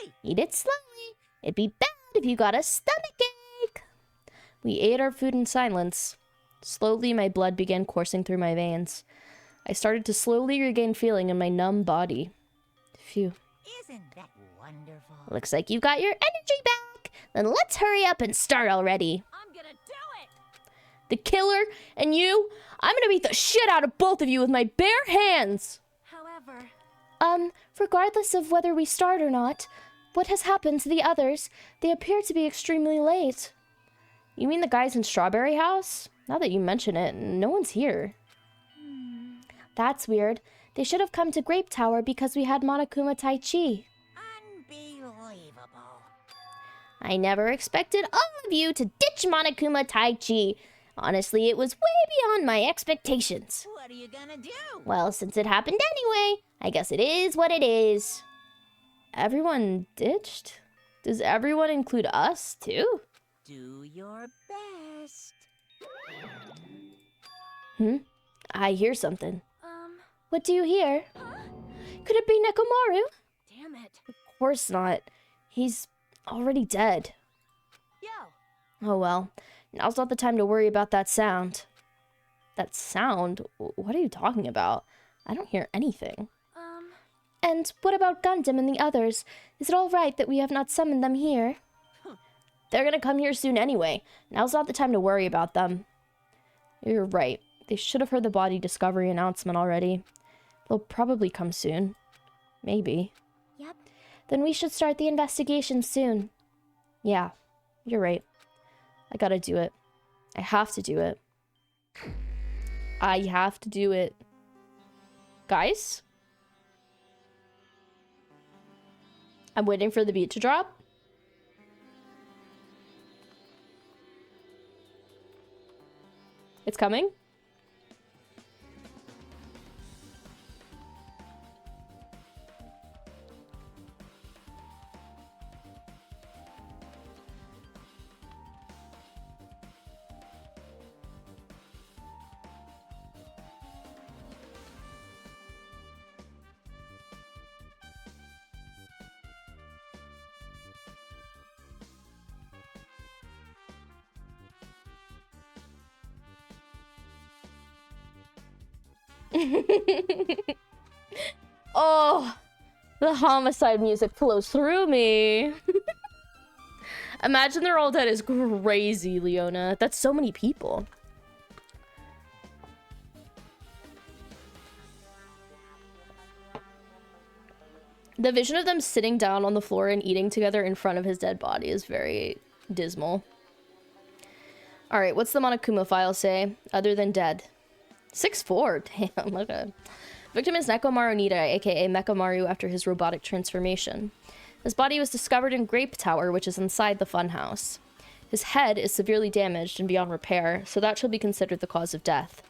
hey. Eat it slowly. It'd be bad if you got a stomachache. We ate our food in silence. Slowly, my blood began coursing through my veins. I started to slowly regain feeling in my numb body. Phew. Isn't that wonderful? Looks like you got your energy back. Then let's hurry up and start already. I'm gonna do it. The killer and you, I'm gonna beat the shit out of both of you with my bare hands. However, Regardless of whether we start or not, what has happened to the others? They appear to be extremely late. You mean the guys in Strawberry House? Now that you mention it, no one's here. That's weird. They should have come to Grape Tower because we had Monokuma Tai Chi. Unbelievable. I never expected all of you to ditch Monokuma Tai Chi. Honestly, it was way beyond my expectations. What are you gonna do? Well, since it happened anyway, I guess it is what it is. Everyone ditched? Does everyone include us, too? Do your best. I hear something. What do you hear? Could it be Nekomaru? Damn it. Of course not. He's already dead. Yo. Oh well. Now's not the time to worry about that sound. That sound? What are you talking about? I don't hear anything. And what about Gundam and the others? Is it all right that we have not summoned them here? They're gonna come here soon anyway. Now's not the time to worry about them. You're right. They should have heard the body discovery announcement already. They'll probably come soon. Maybe. Yep. Then we should start the investigation soon. Yeah, you're right. I gotta do it. I have to do it. I have to do it. Guys? I'm waiting for the beat to drop. It's coming. Oh, the homicide music flows through me. Imagine they're all dead is crazy, Leona. That's so many people. The vision of them sitting down on the floor and eating together in front of his dead body is very dismal. All right, what's the Monokuma file say, other than dead? 6'4", damn, okay. Victim is Nekomaru Nida, aka Mechamaru, after his robotic transformation. His body was discovered in Grape Tower, which is inside the funhouse. His head is severely damaged and beyond repair, so that shall be considered the cause of death.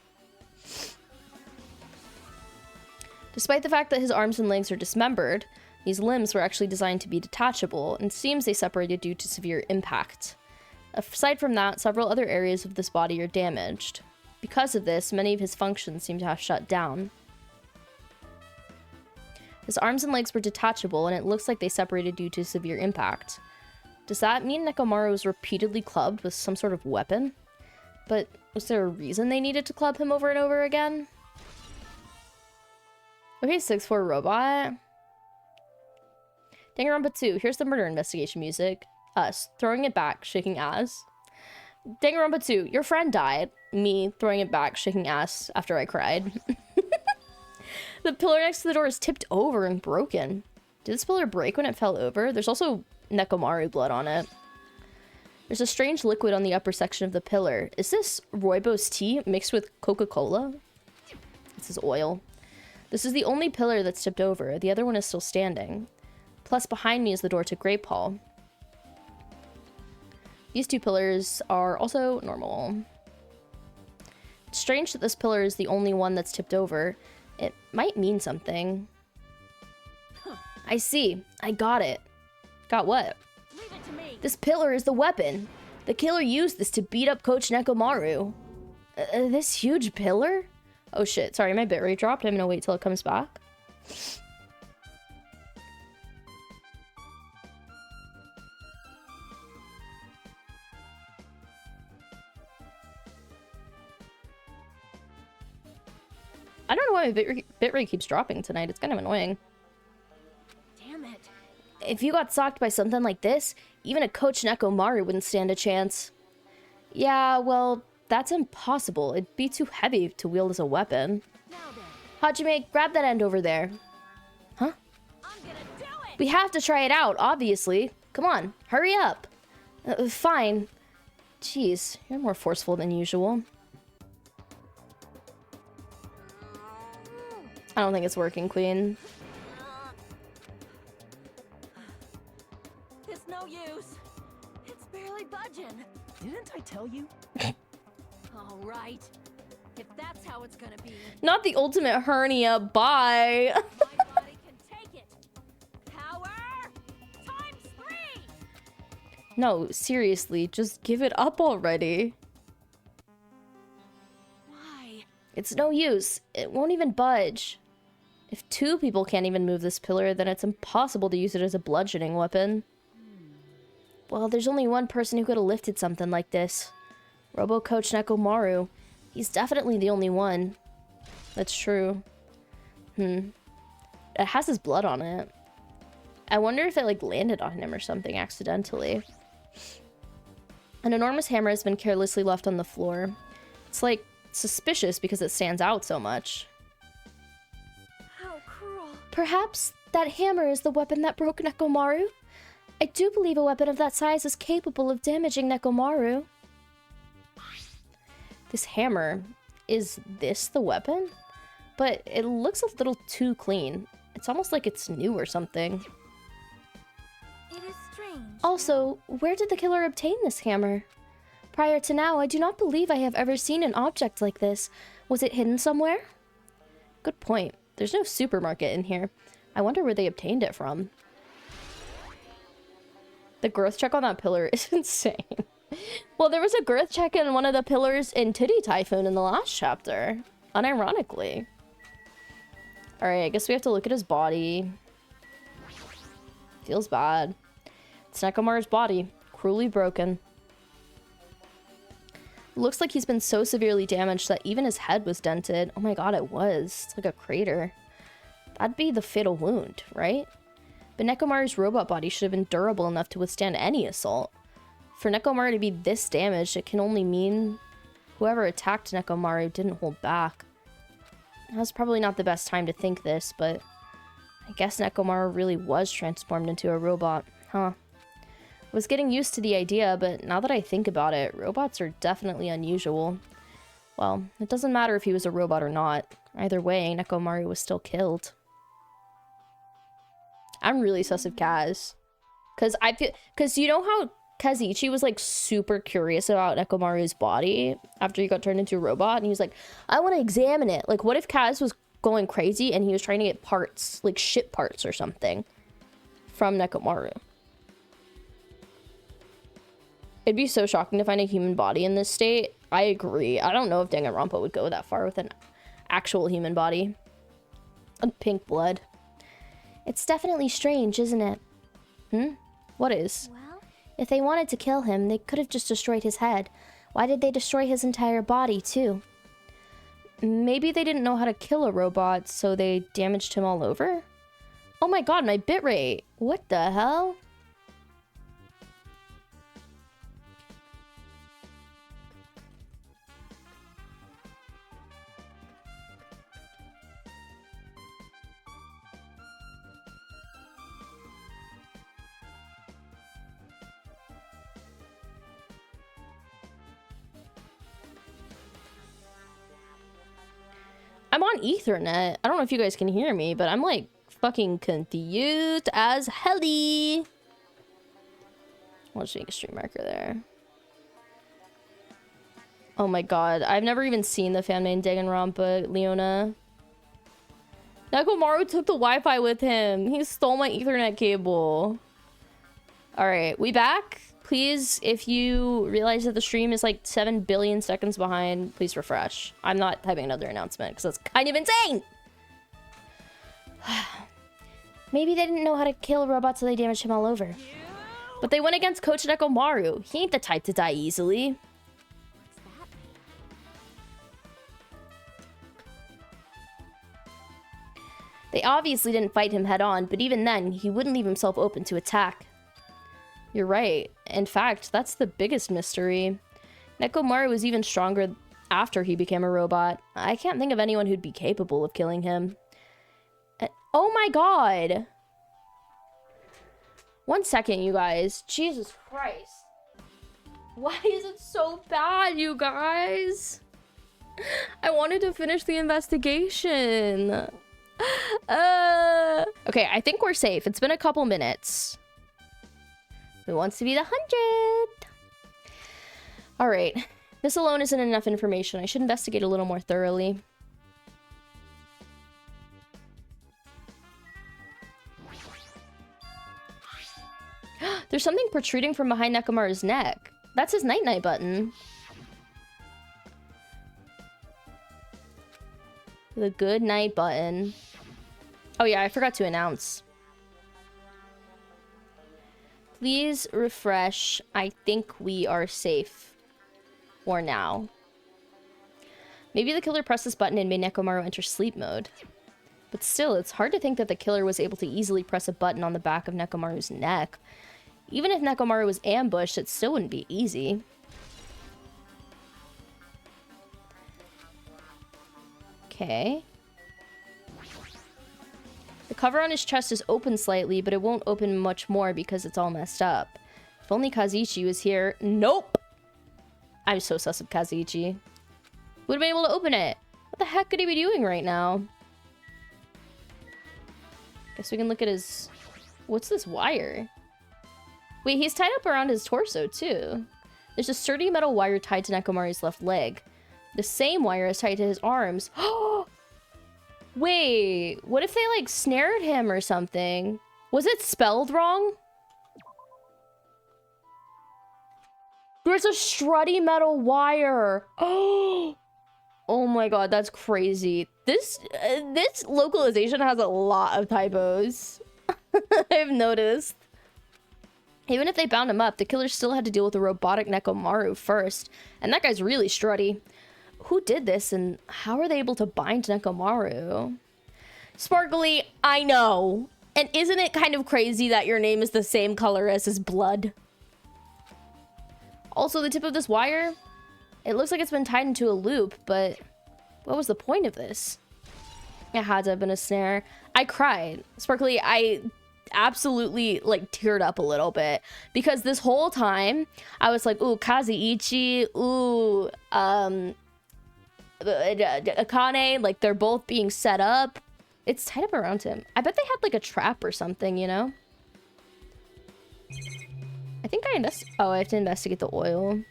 Despite the fact that his arms and legs are dismembered, these limbs were actually designed to be detachable, and seems they separated due to severe impact. Aside from that, several other areas of this body are damaged. Because of this, many of his functions seem to have shut down. His arms and legs were detachable, and it looks like they separated due to severe impact. Does that mean Nekomaru was repeatedly clubbed with some sort of weapon? But was there a reason they needed to club him over and over again? Okay, 6'4" robot. Danganronpa 2, here's the murder investigation music. Us, throwing it back, shaking ass. Danganronpa 2, your friend died. Me, throwing it back, shaking ass after I cried. The pillar next to the door is tipped over and broken. Did this pillar break when it fell over? There's also Nekomaru blood on it. There's a strange liquid on the upper section of the pillar. Is this rooibos tea mixed with Coca-Cola? This is oil. This is the only pillar that's tipped over. The other one is still standing. Plus, behind me is the door to Grape Hall. These two pillars are also normal. It's strange that this pillar is the only one that's tipped over. It might mean something. I see. I got it. Got what? Leave it to me. This pillar is the weapon. The killer used this to beat up Coach Nekomaru. This huge pillar? Oh shit, sorry, my bitrate dropped. I'm gonna wait till it comes back. I don't know why my bitrate keeps dropping tonight. It's kind of annoying. Damn it. If you got socked by something like this, even a Coach Nekomaru wouldn't stand a chance. Yeah, well, that's impossible. It'd be too heavy to wield as a weapon. Now then. Hajime, grab that end over there. Huh? We have to try it out, obviously. Come on, hurry up. Fine. Jeez, you're more forceful than usual. I don't think it's working, Queen. It's no use. It's barely budging. Didn't I tell you? All right. If that's how it's gonna be, Not the ultimate hernia, bye. my body can take it. Power times 3. No, seriously, just give it up already. Why? It's no use. It won't even budge. If 2 people can't even move this pillar, then it's impossible to use it as a bludgeoning weapon. Well, there's only one person who could have lifted something like this. Robo Coach Nekomaru. He's definitely the only one. That's true. It has his blood on it. I wonder if it, like, landed on him or something accidentally. An enormous hammer has been carelessly left on the floor. It's, like, suspicious because it stands out so much. How cruel. Perhaps that hammer is the weapon that broke Nekomaru? I do believe a weapon of that size is capable of damaging Nekomaru. This hammer, is this the weapon? But it looks a little too clean. It's almost like it's new or something. It is strange. Also, where did the killer obtain this hammer? Prior to now, I do not believe I have ever seen an object like this. Was it hidden somewhere? Good point. There's no supermarket in here. I wonder where they obtained it from. The girth check on that pillar is insane. Well, there was a girth check in one of the pillars in Titty Typhoon in the last chapter. Unironically. Alright, I guess we have to look at his body. Feels bad. It's Nekomaru's body. Cruelly broken. Looks like he's been so severely damaged that even his head was dented. Oh my god, it was. It's like a crater. That'd be the fatal wound, right? But Nekomaru's robot body should have been durable enough to withstand any assault. For Nekomaru to be this damaged, it can only mean whoever attacked Nekomaru didn't hold back. That was probably not the best time to think this, but I guess Nekomaru really was transformed into a robot, huh? I was getting used to the idea, but now that I think about it, robots are definitely unusual. Well, it doesn't matter if he was a robot or not. Either way, Nekomaru was still killed. I'm really sus of Kaz. Cause you know how Kazuichi was like super curious about Nekomaru's body after he got turned into a robot, and he was like, I want to examine it. Like, what if Kaz was going crazy and he was trying to get parts, like ship parts or something, from Nekomaru? It'd be so shocking to find a human body in this state. I agree. I don't know if Danganronpa would go that far with an actual human body. And pink blood. It's definitely strange, isn't it? What is? Well, If they wanted to kill him, they could have just destroyed his head. Why did they destroy his entire body, too? Maybe they didn't know how to kill a robot, so they damaged him all over? Oh my god, my bitrate! What the hell? I'm on Ethernet. I don't know if you guys can hear me, but I'm like fucking confused as helly. I'll just make a stream marker there. Oh my god, I've never even seen the fan main Danganronpa, Leona. Nekomaru took the Wi-Fi with him. He stole my Ethernet cable. Alright, we back? Please, if you realize that the stream is like 7 billion seconds behind, please refresh. I'm not having another announcement because that's kind of insane. Maybe they didn't know how to kill a robot, so they damaged him all over. But they went against Coach Nekomaru. He ain't the type to die easily. They obviously didn't fight him head on, but even then, he wouldn't leave himself open to attack. You're right. In fact, that's the biggest mystery. Nekomaru was even stronger after he became a robot. I can't think of anyone who'd be capable of killing him. Oh my god! 1 second, you guys. Jesus Christ. Why is it so bad, you guys? I wanted to finish the investigation. Okay, I think we're safe. It's been a couple minutes. Who wants to be the 100? All right. This alone isn't enough information. I should investigate a little more thoroughly. There's something protruding from behind Nekomaru's neck. That's his night-night button. The good night button. Oh yeah, I forgot to announce. Please refresh. I think we are safe. For now. Maybe the killer pressed this button and made Nekomaru enter sleep mode. But still, it's hard to think that the killer was able to easily press a button on the back of Nekomaru's neck. Even if Nekomaru was ambushed, it still wouldn't be easy. Okay. The cover on his chest is open slightly, but it won't open much more because it's all messed up. If only Kazuichi was here. Nope! I'm so sus of Kazuichi. Would have been able to open it. What the heck could he be doing right now? Guess we can look at his... What's this wire? Wait, he's tied up around his torso, too. There's a sturdy metal wire tied to Nekomaru's left leg. The same wire is tied to his arms. Wait, what if they, like, snared him or something? Was it spelled wrong? There's a strutty metal wire. Oh my god, that's crazy. This localization has a lot of typos. I've noticed. Even if they bound him up, the killer still had to deal with the robotic Nekomaru first. And that guy's really strutty. Who did this and how are they able to bind Nekomaru? Sparkly, I know. And isn't it kind of crazy that your name is the same color as his blood? Also, the tip of this wire, it looks like it's been tied into a loop, but what was the point of this? It had to have been a snare. I cried. Sparkly, I absolutely, like, teared up a little bit. Because this whole time, I was like, ooh, Kazuichi, ooh, Akane, like, they're both being set up. It's tied up around him. I bet they had, like, a trap or something, you know? I think I have to investigate the oil.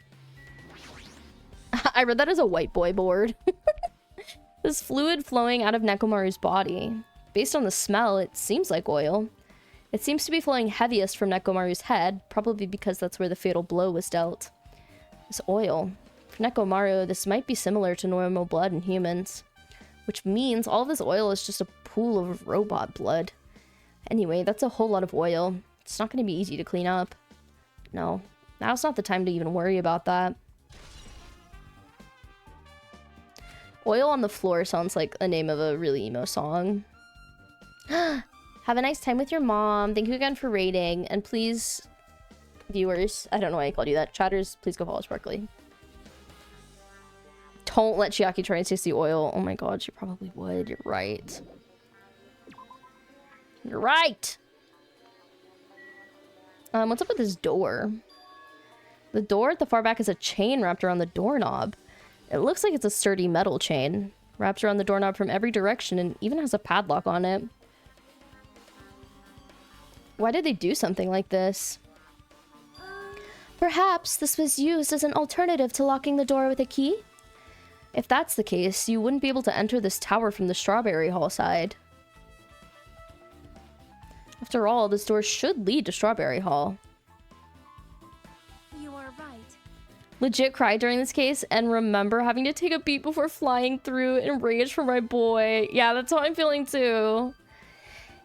I read that as a white boy board. This fluid flowing out of Nekomaru's body. Based on the smell, it seems like oil. It seems to be flowing heaviest from Nekomaru's head, probably because that's where the fatal blow was dealt. This oil. For Nekomaru, this might be similar to normal blood in humans. Which means all of this oil is just a pool of robot blood. Anyway, that's a whole lot of oil. It's not going to be easy to clean up. No, now's not the time to even worry about that. Oil on the Floor sounds like the name of a really emo song. Have a nice time with your mom. Thank you again for rating. And please, viewers, I don't know why I called you that. Chatters, please go follow Sparkly. Don't let Chiaki try and taste the oil. Oh my god, she probably would. You're right. You're right! What's up with this door? The door at the far back is a chain wrapped around the doorknob. It looks like it's a sturdy metal chain. Wraps around the doorknob from every direction and even has a padlock on it. Why did they do something like this? Perhaps this was used as an alternative to locking the door with a key? If that's the case, you wouldn't be able to enter this tower from the Strawberry Hall side. After all, this door should lead to Strawberry Hall. You are right. Legit cried during this case and remember having to take a beat before flying through in rage for my boy. Yeah, that's how I'm feeling too.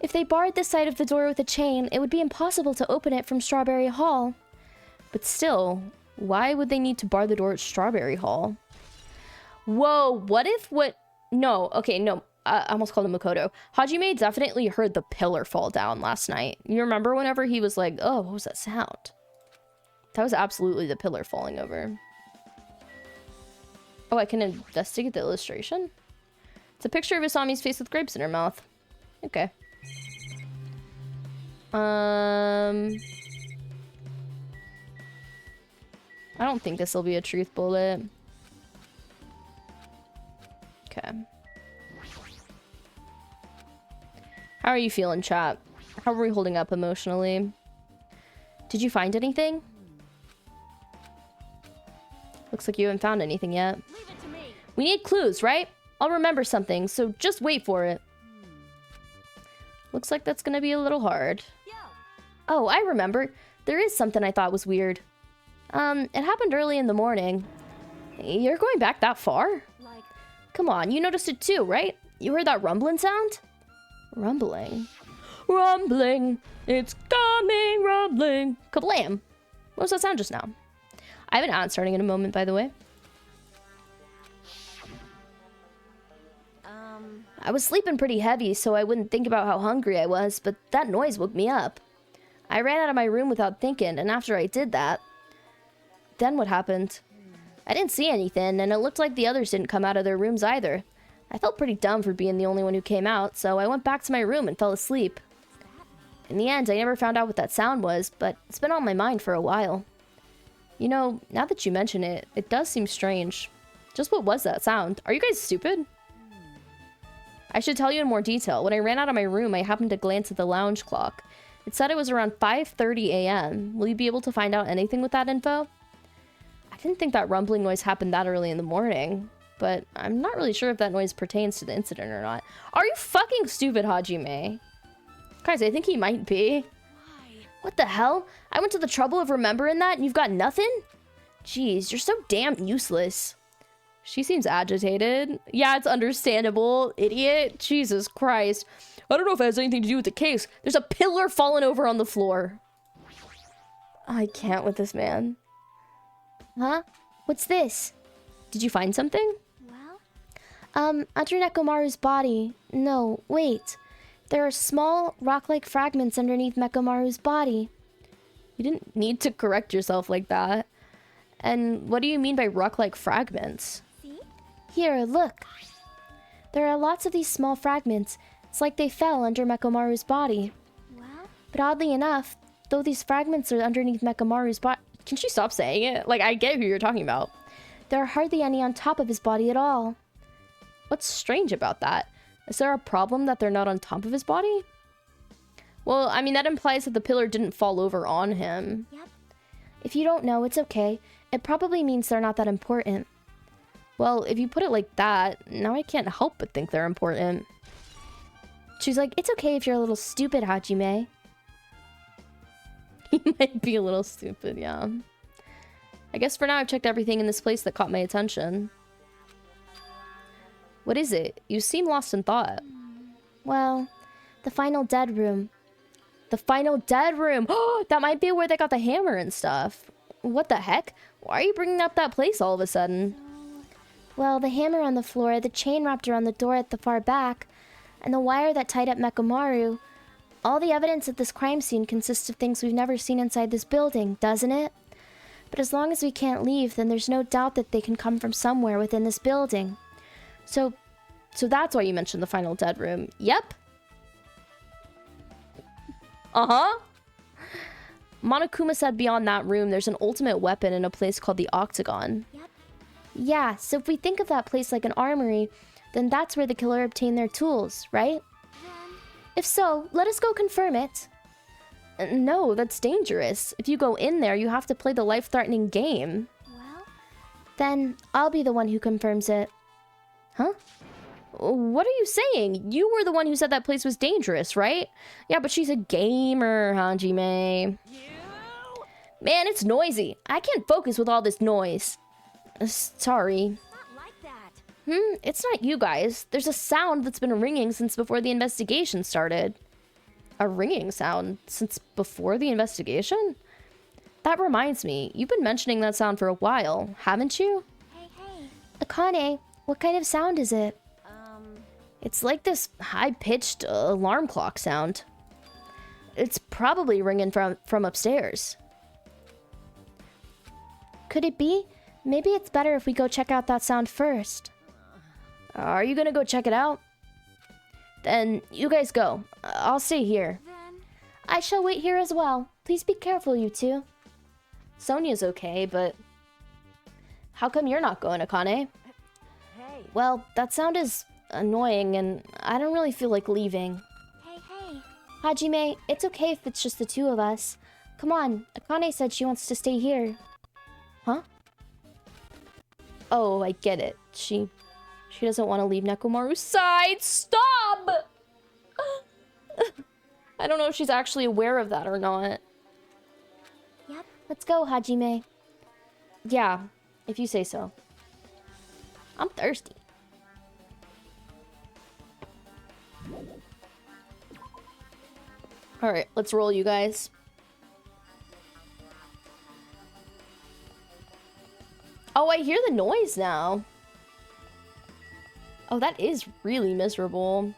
If they barred this side of the door with a chain, it would be impossible to open it from Strawberry Hall. But still, why would they need to bar the door at Strawberry Hall? Whoa, what if what... No, okay, no. I almost called him Makoto. Hajime definitely heard the pillar fall down last night. You remember whenever he was like, oh, what was that sound? That was absolutely the pillar falling over. Oh, I can investigate the illustration? It's a picture of Isami's face with grapes in her mouth. Okay. I don't think this will be a truth bullet. Okay. How are you feeling, chat? How are we holding up emotionally? Did you find anything? Looks like you haven't found anything yet. Leave it to me. We need clues, right? I'll remember something, so just wait for it. Looks like that's gonna be a little hard. Yo. Oh, I remember. There is something I thought was weird. It happened early in the morning. You're going back that far? Like, Come on, you noticed it too, right? You heard that rumbling sound? Rumbling. Rumbling. It's coming, rumbling. Kablam. What was that sound just now? I have an ad starting in a moment, by the way. I was sleeping pretty heavy, so I wouldn't think about how hungry I was, but that noise woke me up. I ran out of my room without thinking, and after I did that... Then what happened? I didn't see anything, and it looked like the others didn't come out of their rooms either. I felt pretty dumb for being the only one who came out, so I went back to my room and fell asleep. In the end, I never found out what that sound was, but it's been on my mind for a while. You know, now that you mention it, it does seem strange. Just what was that sound? Are you guys stupid? I should tell you in more detail. When I ran out of my room, I happened to glance at the lounge clock. It said it was around 5:30 a.m. Will you be able to find out anything with that info? I didn't think that rumbling noise happened that early in the morning, but I'm not really sure if that noise pertains to the incident or not. Are you fucking stupid, Hajime? Guys, I think he might be. What the hell? I went to the trouble of remembering that and you've got nothing? Jeez, you're so damn useless. She seems agitated. Yeah, it's understandable, idiot. Jesus Christ. I don't know if it has anything to do with the case. There's a pillar fallen over on the floor. I can't with this man. Huh? What's this? Did you find something? Well, under Nekomaru's body. No, wait. There are small rock-like fragments underneath Nekomaru's body. You didn't need to correct yourself like that. And what do you mean by rock-like fragments? See? Here, look. There are lots of these small fragments. It's like they fell under Nekomaru's body. well, But oddly enough, though these fragments are underneath Nekomaru's body, Can she stop saying it? Like, I get who you're talking about. there are hardly any on top of his body at all. What's strange about that? Is there a problem that they're not on top of his body? Well, I mean, that implies that the pillar didn't fall over on him. yep. If you don't know, it's okay. It probably means they're not that important. Well, if you put it like that, now I can't help but think they're important. She's like, it's okay if you're a little stupid, Hajime. He might be a little stupid, yeah. I guess for now I've checked everything in this place that caught my attention. What is it? You seem lost in thought. Well, the final dead room. The final dead room! Oh, that might be where they got the hammer and stuff. What the heck? Why are you bringing up that place all of a sudden? Well, the hammer on the floor, the chain wrapped around the door at the far back, and the wire that tied up Nekomaru. All the evidence at this crime scene consists of things we've never seen inside this building, doesn't it? But as long as we can't leave, then there's no doubt that they can come from somewhere within this building. So that's why you mentioned the final dead room. Yep. Uh-huh. Monokuma said beyond that room, there's an ultimate weapon in a place called the Octagon. Yep. Yeah, so if we think of that place like an armory, then that's where the killer obtained their tools, right? If so, let us go confirm it. No, that's dangerous. If you go in there, you have to play the life-threatening game. Well, Then I'll be the one who confirms it. Huh? What are you saying? You were the one who said that place was dangerous, right? Yeah, but she's a gamer, Hajime. Man, it's noisy. I can't focus with all this noise. Sorry. not like that. It's not you guys. There's a sound that's been ringing since before the investigation started. A ringing sound since before the investigation? That reminds me, you've been mentioning that sound for a while, haven't you? Hey, hey. Akane, what kind of sound is it? It's like this high-pitched alarm clock sound. It's probably ringing from upstairs. Could it be? Maybe it's better if we go check out that sound first. Are you gonna go check it out? Then you guys go. I'll stay here. Then, I shall wait here as well. Please be careful, you two. Sonia's okay, but how come you're not going, Akane? Hey. Well, that sound is annoying, and I don't really feel like leaving. Hey. Hajime, it's okay if it's just the two of us. Come on, Akane said she wants to stay here. Huh? Oh, I get it. She doesn't want to leave Nekomaru's side. Stop! I don't know if she's actually aware of that or not. Yep. Let's go, Hajime. Yeah, if you say so. I'm thirsty. Alright, let's roll, you guys. Oh, I hear the noise now. Oh, that is really miserable.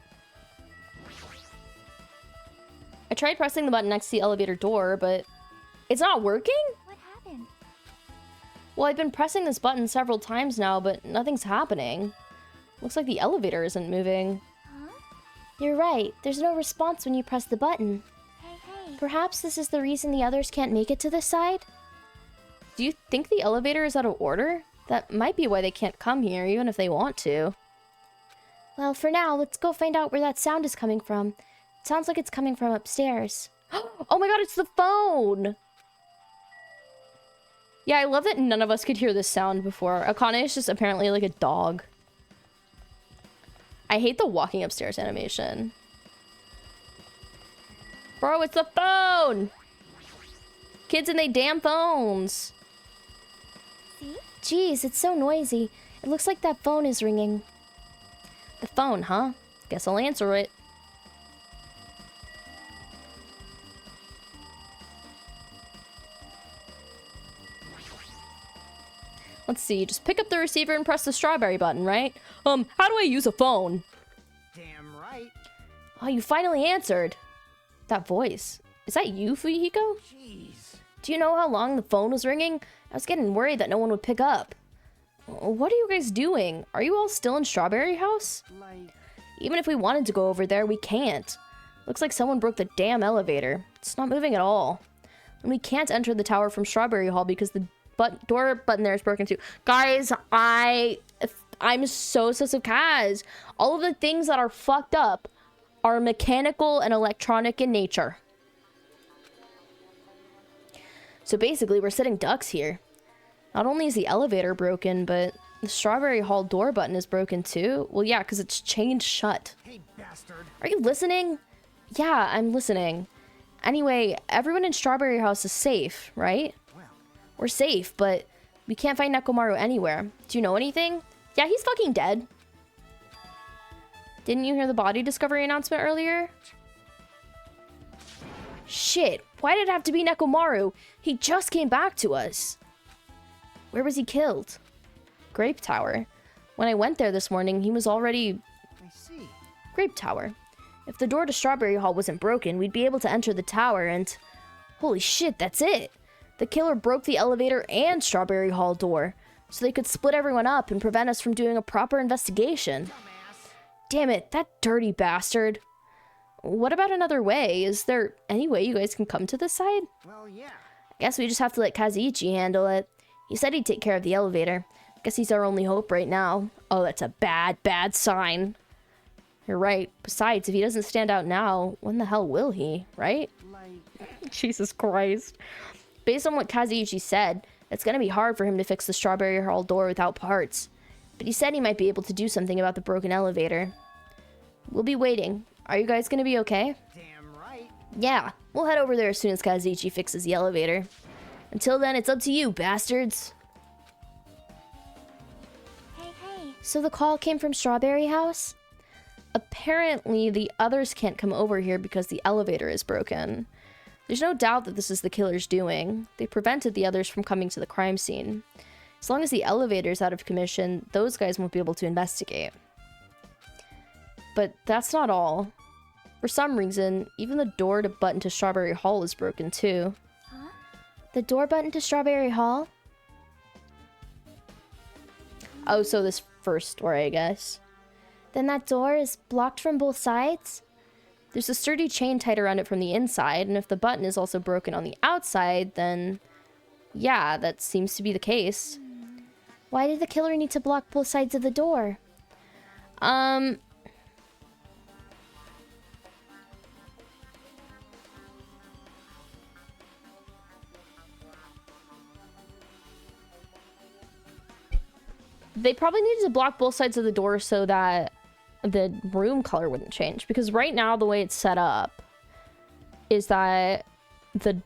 I tried pressing the button next to the elevator door, but it's not working? What happened? Well, I've been pressing this button several times now, but nothing's happening. Looks like the elevator isn't moving. Huh? You're right. There's no response when you press the button. Hey. Perhaps this is the reason the others can't make it to this side? Do you think the elevator is out of order? That might be why they can't come here, even if they want to. Well, for now, let's go find out where that sound is coming from. It sounds like it's coming from upstairs. Oh my god, it's the phone! Yeah, I love that none of us could hear this sound before. Akane is just apparently like a dog. I hate the walking upstairs animation. Bro, it's the phone! Kids and they damn phones. See? Jeez, it's so noisy. It looks like that phone is ringing. The phone, huh? Guess I'll answer it. Let's see, just pick up the receiver and press the strawberry button, right? How do I use a phone? Damn right. Oh, you finally answered. That voice. Is that you, Fuyuhiko? Jeez. Do you know how long the phone was ringing? I was getting worried that no one would pick up. What are you guys doing? Are you all still in Strawberry House? Like, Even if we wanted to go over there, we can't. Looks like someone broke the damn elevator. It's not moving at all. And we can't enter the tower from Strawberry Hall because the door button there is broken too. Guys, I'm so sus of Kaz. All of the things that are fucked up are mechanical and electronic in nature. So basically, we're sitting ducks here. Not only is the elevator broken, but the Strawberry Hall door button is broken too. Well, yeah, because it's chained shut. hey, bastard. Are you listening? Yeah, I'm listening. Anyway, everyone in Strawberry House is safe, right? Well, We're safe, but we can't find Nekomaru anywhere. Do you know anything? Yeah, he's fucking dead. Didn't you hear the body discovery announcement earlier? Shit, why did it have to be Nekomaru? He just came back to us. Where was he killed? Grape Tower. When I went there this morning, he was already... I see. Grape Tower. If the door to Strawberry Hall wasn't broken, we'd be able to enter the tower and... Holy shit, that's it! The killer broke the elevator and Strawberry Hall door, so they could split everyone up and prevent us from doing a proper investigation. Dumbass. Damn it, that dirty bastard. What about another way? Is there any way you guys can come to this side? Well, yeah. I guess we just have to let Kazuichi handle it. He said he'd take care of the elevator. Guess he's our only hope right now. Oh, that's a bad, bad sign. You're right. Besides, if he doesn't stand out now, when the hell will he, right? Like, Jesus Christ. Based on what Kazuichi said, it's gonna be hard for him to fix the Strawberry Hall door without parts. But he said he might be able to do something about the broken elevator. We'll be waiting. Are you guys gonna be okay? damn right. Yeah, we'll head over there as soon as Kazuichi fixes the elevator. Until then, it's up to you, bastards. Hey. So the call came from Strawberry House? Apparently, the others can't come over here because the elevator is broken. There's no doubt that this is the killer's doing. They prevented the others from coming to the crime scene. As long as the elevator's out of commission, those guys won't be able to investigate. But that's not all. For some reason, even the door to button to Strawberry Hall is broken too. Huh? The door button to Strawberry Hall? Oh, so this first door, I guess. Then that door is blocked from both sides? There's a sturdy chain tied around it from the inside, and if the button is also broken on the outside, then yeah, that seems to be the case. Why did the killer need to block both sides of the door? They probably needed to block both sides of the door so that the room color wouldn't change. Because right now, the way it's set up is that the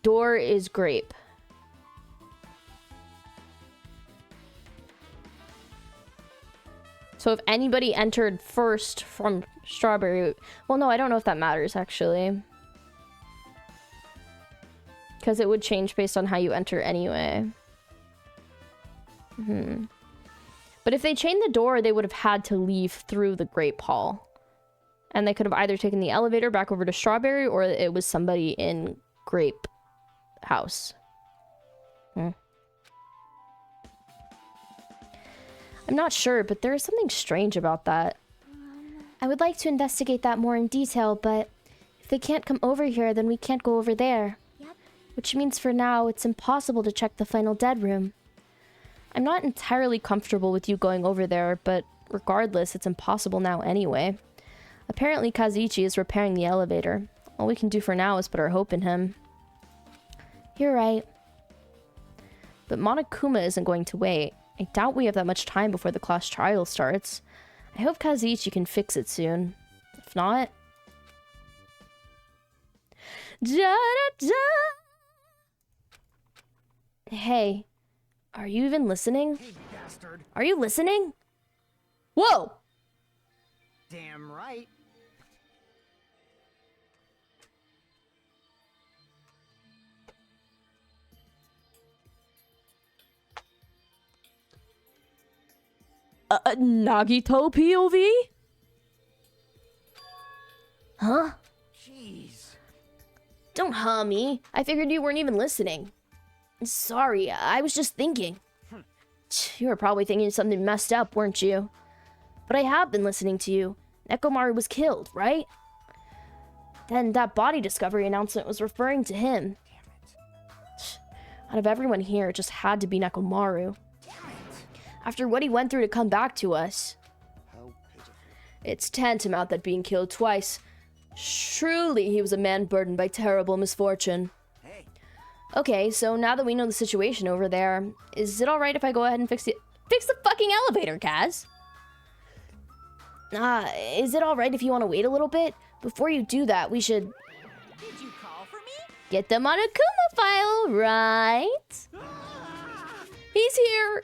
door is grape. So if anybody entered first from strawberry... Well, no, I don't know if that matters, actually. Because it would change based on how you enter anyway. But if they chained the door, they would have had to leave through the grape hall. And they could have either taken the elevator back over to strawberry, or it was somebody in grape house. I'm not sure, but there is something strange about that. I would like to investigate that more in detail, but if they can't come over here, then we can't go over there. Yep. Which means for now, it's impossible to check the final dead room. I'm not entirely comfortable with you going over there, but regardless, it's impossible now anyway. Apparently, Kazuichi is repairing the elevator. All we can do for now is put our hope in him. You're right. But Monokuma isn't going to wait. I doubt we have that much time before the class trial starts. I hope Kazuichi can fix it soon. If not... Hey, are you even listening? Hey, bastard. Are you listening? Whoa! Damn right. Nagito POV? Huh? Jeez. Don't huh me. I figured you weren't even listening. Sorry, I was just thinking. You were probably thinking something messed up, weren't you? But I have been listening to you. Nekomaru was killed, right? Then that body discovery announcement was referring to him. Out of everyone here, it just had to be Nekomaru. After what he went through to come back to us. How pitiful. It's tantamount that being killed twice. Truly, he was a man burdened by terrible misfortune. Hey. Okay, so now that we know the situation over there, is it alright if I go ahead and fix the fucking elevator, Kaz? Is it alright if you want to wait a little bit? Before you do that, we should Did you call for me? get the Monokuma file, right? He's here!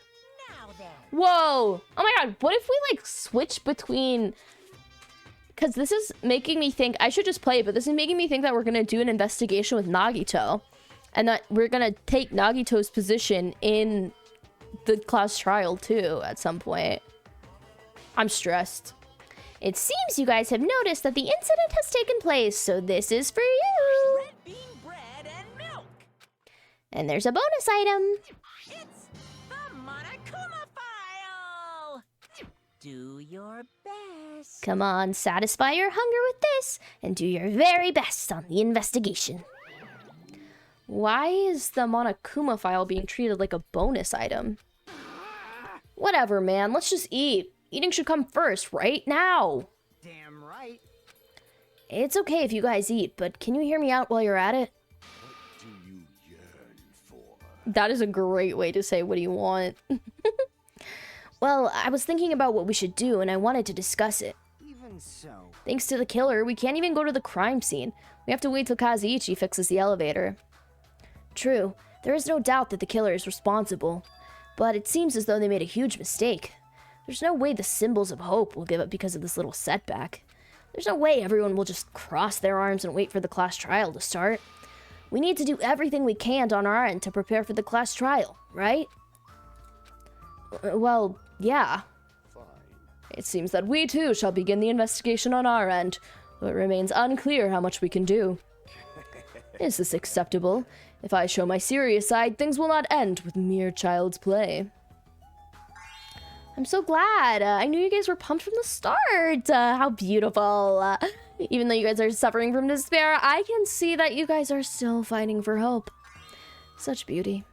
Now then. Whoa! Oh my god, what if we, like, switch between... Because this is making me think... I should just play it, but this is making me think that we're gonna do an investigation with Nagito. And that we're gonna take Nagito's position in the class trial, too, at some point. I'm stressed. It seems you guys have noticed that the incident has taken place, so this is for you! Red bean bread and milk. And there's a bonus item! It's the Monokuma file. Do your best. Come on, satisfy your hunger with this, and do your very best on the investigation. Why is the Monokuma file being treated like a bonus item? Whatever, man, let's just eat. Eating should come first, right now. Damn right. It's okay if you guys eat, but can you hear me out while you're at it? What do you yearn for? That is a great way to say, what do you want? Well, I was thinking about what we should do, and I wanted to discuss it. Even so. Thanks to the killer, we can't even go to the crime scene. We have to wait till Kazuichi fixes the elevator. True, there is no doubt that the killer is responsible, but it seems as though they made a huge mistake. There's no way the symbols of hope will give up because of this little setback. There's no way everyone will just cross their arms and wait for the class trial to start. We need to do everything we can on our end to prepare for the class trial, right? Well, yeah. Fine. It seems that we too shall begin the investigation on our end, though it remains unclear how much we can do. Is this acceptable? If I show my serious side, things will not end with mere child's play. I'm so glad. I knew you guys were pumped from the start. How beautiful. Even though you guys are suffering from despair, I can see that you guys are still fighting for hope. Such beauty.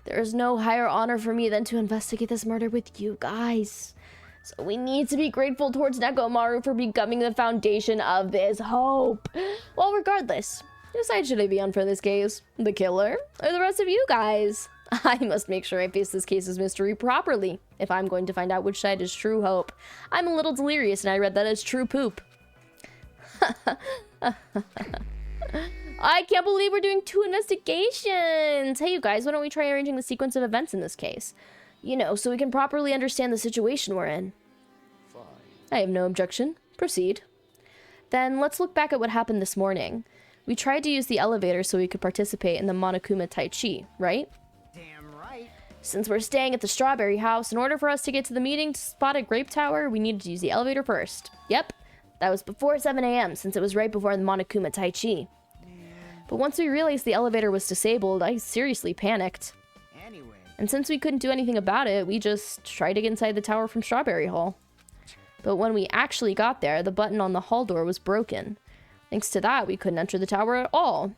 There is no higher honor for me than to investigate this murder with you guys. So we need to be grateful towards Nekomaru for becoming the foundation of this hope. Well, regardless, whose side should I be on for this case? The killer or the rest of you guys? I must make sure I face this case's mystery properly if I'm going to find out which side is true hope. I'm a little delirious and I read that as true poop. I can't believe we're doing 2 investigations. Hey, you guys, why don't we try arranging the sequence of events in this case? You know, so we can properly understand the situation we're in. Fine. I have no objection. Proceed. Then let's look back at what happened this morning. We tried to use the elevator so we could participate in the Monokuma Tai Chi, right? Damn right. Since we're staying at the Strawberry House, in order for us to get to the meeting spot at Grape Tower, we needed to use the elevator first. Yep, that was before 7 a.m. since it was right before the Monokuma Tai Chi. But once we realized the elevator was disabled, I seriously panicked. Anyway. And since we couldn't do anything about it, we just tried to get inside the tower from Strawberry Hall. But when we actually got there, the button on the hall door was broken. Thanks to that, we couldn't enter the tower at all.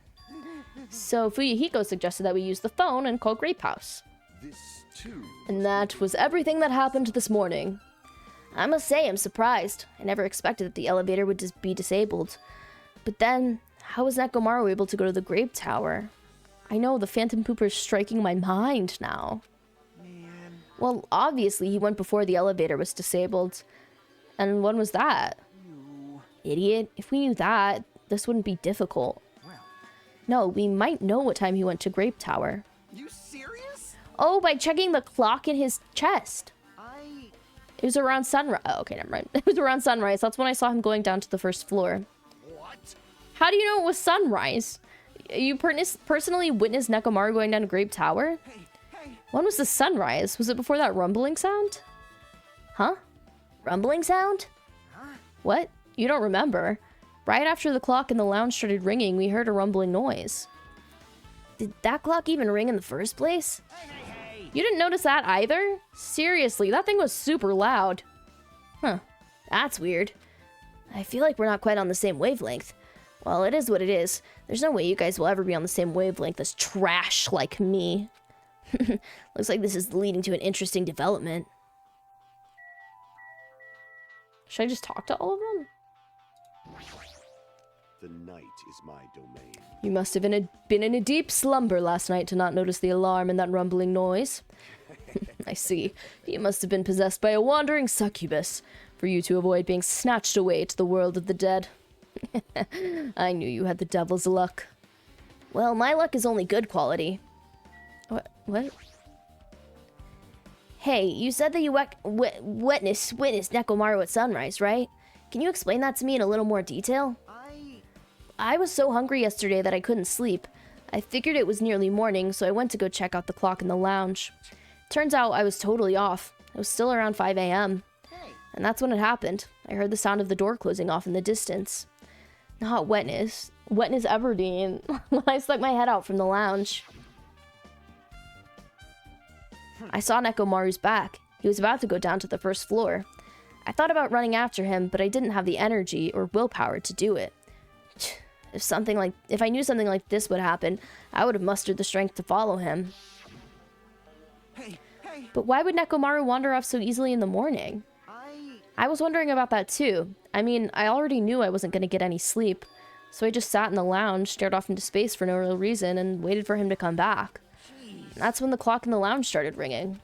So Fuyuhiko suggested that we use the phone and call Grape House. This too. And that was everything that happened this morning. I must say I'm surprised. I never expected that the elevator would just be disabled. But then, how was Nekomaru able to go to the Grape Tower? I know, the Phantom Pooper's striking my mind now. Man. Well, obviously he went before the elevator was disabled. And when was that? You. Idiot. If we knew that, this wouldn't be difficult. Well. No, we might know what time he went to Grape Tower. You serious? Oh, by checking the clock in his chest. I. It was around sunrise. Oh, okay, never mind. It was around sunrise. That's when I saw him going down to the first floor. What? How do you know it was sunrise? You personally witnessed Nekomaru going down to Grape Tower? Hey. Hey. When was the sunrise? Was it before that rumbling sound? Huh? Rumbling sound? Huh? What? You don't remember? Right after the clock in the lounge started ringing, we heard a rumbling noise. Did that clock even ring in the first place? Hey. You didn't notice that either? Seriously, that thing was super loud. Huh. That's weird. I feel like we're not quite on the same wavelength. Well, it is what it is. There's no way you guys will ever be on the same wavelength as trash like me. Looks like this is leading to an interesting development. Should I just talk to all of them? The night is my domain. You must have been in a deep slumber last night to not notice the alarm and that rumbling noise. I see. You must have been possessed by a wandering succubus for you to avoid being snatched away to the world of the dead. I knew you had the devil's luck. Well, my luck is only good quality. What? Hey, you said that you witnessed Nekomaru at sunrise, right? Can you explain that to me in a little more detail? I was so hungry yesterday that I couldn't sleep. I figured it was nearly morning, so I went to go check out the clock in the lounge. Turns out I was totally off. It was still around 5 a.m. Hey. And that's when it happened. I heard the sound of the door closing off in the distance. Not wetness. Wetness Everdeen. When I stuck my head out from the lounge. I saw Nekomaru's back. He was about to go down to the first floor. I thought about running after him, but I didn't have the energy or willpower to do it. If I knew something like this would happen, I would have mustered the strength to follow him. Hey. But why would Nekomaru wander off so easily in the morning? I was wondering about that too. I mean, I already knew I wasn't going to get any sleep, so I just sat in the lounge, stared off into space for no real reason, and waited for him to come back. That's when the clock in the lounge started ringing.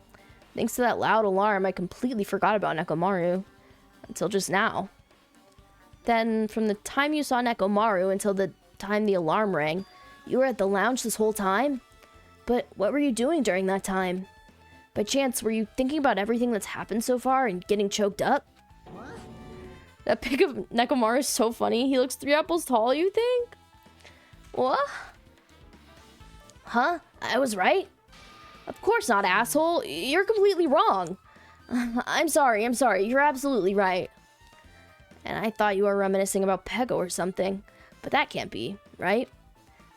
Thanks to that loud alarm, I completely forgot about Nekomaru. Until just now. Then, from the time you saw Nekomaru until the time the alarm rang, you were at the lounge this whole time? But what were you doing during that time? By chance, were you thinking about everything that's happened so far and getting choked up? What? That pic of Nekomaru is so funny. He looks 3 apples tall, you think? What? Huh? I was right? Of course not, asshole. You're completely wrong. I'm sorry. You're absolutely right. And I thought you were reminiscing about Pego or something. But that can't be, right?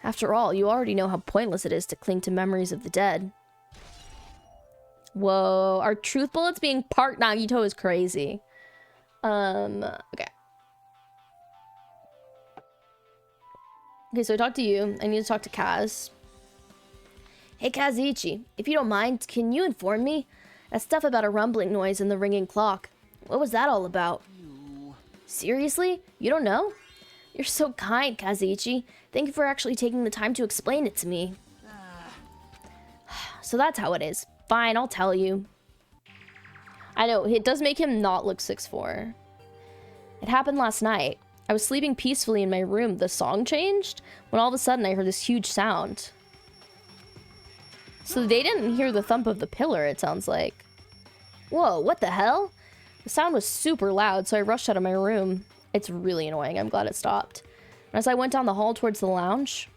After all, you already know how pointless it is to cling to memories of the dead. Whoa, our truth bullets being part Nagito is crazy. Okay. Okay, so I talked to you. I need to talk to Kaz. Hey, Kazuichi, if you don't mind, can you inform me? That stuff about a rumbling noise and the ringing clock. What was that all about? Seriously? You don't know? You're so kind, Kazuichi. Thank you for actually taking the time to explain it to me. So that's how it is. Fine, I'll tell you. I know, it does make him not look 6'4". It happened last night. I was sleeping peacefully in my room. The song changed when all of a sudden I heard this huge sound. So they didn't hear the thump of the pillar, it sounds like. Whoa, what the hell? The sound was super loud, so I rushed out of my room. It's really annoying. I'm glad it stopped. And as I went down the hall towards the lounge...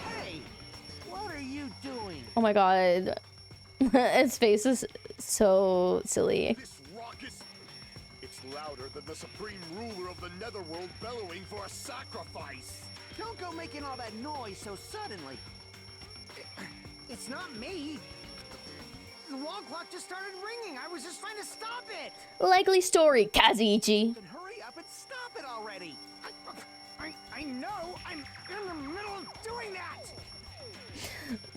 Hey, what are you doing? Oh my god. His face is so silly. This raucous... It's louder than the supreme ruler of the netherworld bellowing for a sacrifice. Don't go making all that noise so suddenly. It's not me. The wall clock just started ringing. I was just trying to stop it. Likely story, Kazuichi. Then hurry up and stop it already. I know. I'm in the middle of doing that.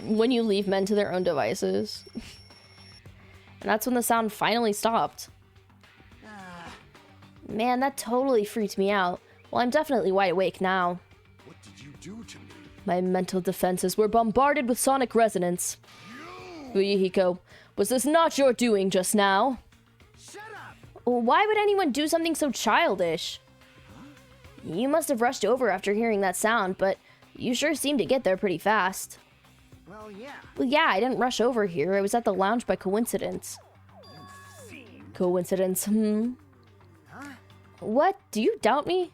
When you leave men to their own devices. And that's when the sound finally stopped. Man, that totally freaked me out. Well, I'm definitely wide awake now. What did you do to me? My mental defenses were bombarded with sonic resonance. Fuyuhiko, was this not your doing just now? Shut up. Why would anyone do something so childish? You must have rushed over after hearing that sound, but you sure seemed to get there pretty fast. Well, yeah. Well, yeah, I didn't rush over here. I was at the lounge by coincidence. Coincidence, What? Do you doubt me?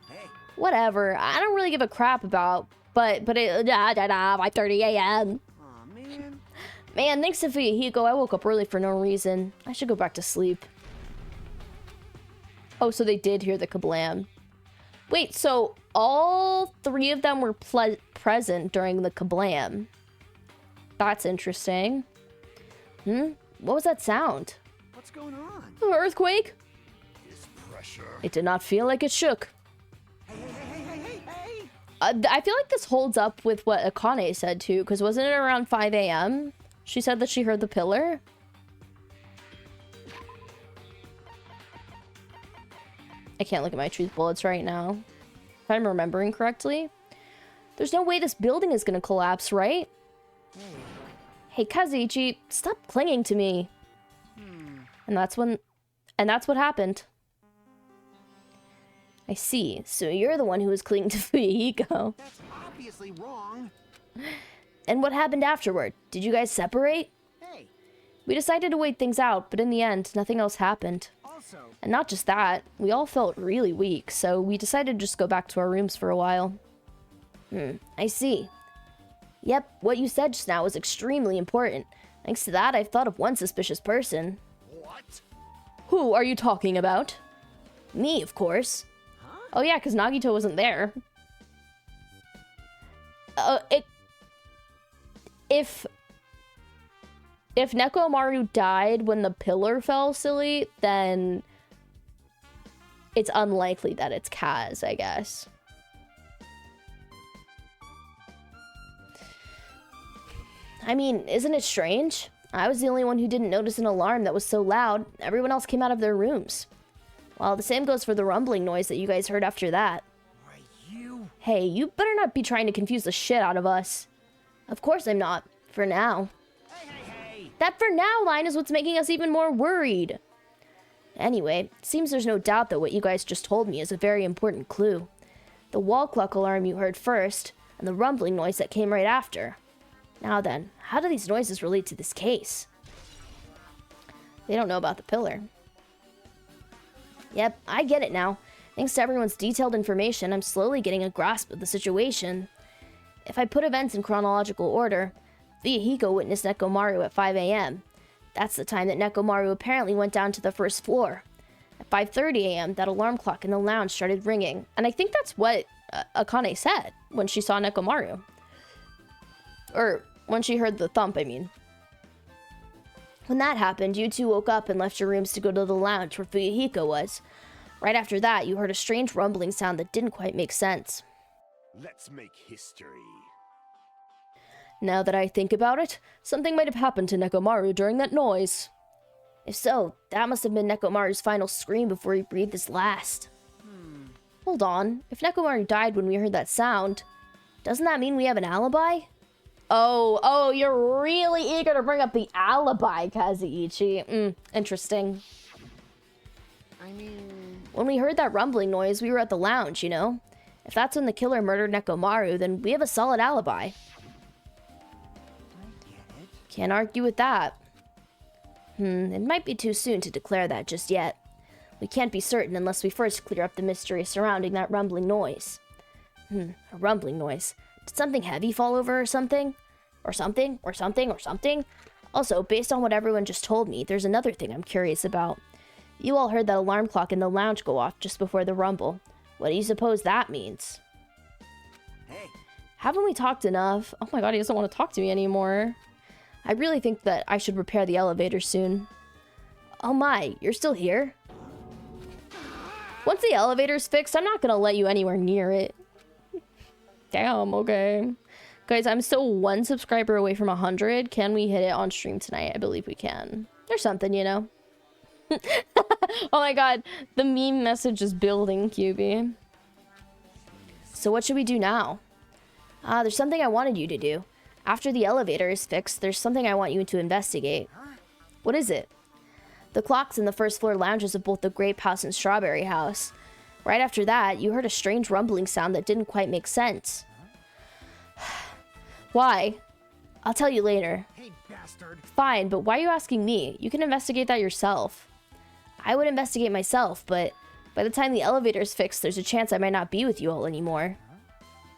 Hey. Whatever. I don't really give a crap about, but it, 5:30 a.m. Aw, man. Man, thanks to Fuyuhiko, I woke up early for no reason. I should go back to sleep. Oh, so they did hear the kablam. Wait, so all three of them were present during the kablam. That's interesting. What was that sound? What's going on? Earthquake? This pressure. It did not feel like it shook. Hey. I feel like this holds up with what Akane said too, because wasn't it around 5 a.m.? She said that she heard the pillar. I can't look at my truth bullets right now. If I'm remembering correctly. There's no way this building is gonna collapse, right? Hey, Kazuichi, stop clinging to me. And that's what happened. I see. So you're the one who was clinging to Fuyuhiko. That's obviously wrong. And what happened afterward? Did you guys separate? Hey, We decided to wait things out, but in the end, nothing else happened. also, And not just that, we all felt really weak, so we decided to just go back to our rooms for a while. I see. Yep, what you said just now was extremely important. Thanks to that, I've thought of one suspicious person. What? Who are you talking about? Me, of course. Oh yeah, because Nagito wasn't there. If Nekomaru died when the pillar fell, silly, then it's unlikely that it's Kaz, I guess. I mean, isn't it strange? I was the only one who didn't notice an alarm that was so loud. Everyone else came out of their rooms. Well, the same goes for the rumbling noise that you guys heard after that. why you? Hey, you better not be trying to confuse the shit out of us. Of course I'm not. For now. Hey. That for now line is what's making us even more worried. Anyway, it seems there's no doubt that what you guys just told me is a very important clue. The wall clock alarm you heard first, and the rumbling noise that came right after. Now then, how do these noises relate to this case? They don't know about the pillar. Yep, I get it now. Thanks to everyone's detailed information, I'm slowly getting a grasp of the situation. If I put events in chronological order, Fuyuhiko witnessed Nekomaru at 5 a.m. That's the time that Nekomaru apparently went down to the first floor. At 5:30 a.m., that alarm clock in the lounge started ringing, and I think that's what Akane said when she saw Nekomaru. Or when she heard the thump, I mean. When that happened, you two woke up and left your rooms to go to the lounge where Fuyuhiko was. Right after that, you heard a strange rumbling sound that didn't quite make sense. Let's make history. Now that I think about it, something might have happened to Nekomaru during that noise. If so, that must have been Nekomaru's final scream before he breathed his last. Hold on, if Nekomaru died when we heard that sound, doesn't that mean we have an alibi? Oh, you're really eager to bring up the alibi, Kazuichi. Interesting. I mean... When we heard that rumbling noise, we were at the lounge, you know? If that's when the killer murdered Nekomaru, then we have a solid alibi. I get it. Can't argue with that. It might be too soon to declare that just yet. We can't be certain unless we first clear up the mystery surrounding that rumbling noise. A rumbling noise. Did something heavy fall over or something? Or something? Also, based on what everyone just told me, there's another thing I'm curious about. You all heard that alarm clock in the lounge go off just before the rumble. What do you suppose that means? Hey, Haven't we talked enough? Oh my god, he doesn't want to talk to me anymore. I really think that I should repair the elevator soon. Oh my, you're still here? Once the elevator's fixed, I'm not gonna let you anywhere near it. Damn, okay. Guys, I'm still 1 subscriber away from 100. Can we hit it on stream tonight? I believe we can. There's something, you know. Oh my god, the meme message is building, QB. So what should we do now? There's something I wanted you to do. After the elevator is fixed, there's something I want you to investigate. What is it? The clocks in the first floor lounges of both the Grape House and Strawberry House. Right after that, you heard a strange rumbling sound that didn't quite make sense. Why? I'll tell you later. hey, bastard. Fine, but why are you asking me? You can investigate that yourself. I would investigate myself, but by the time the elevator's fixed, there's a chance I might not be with you all anymore.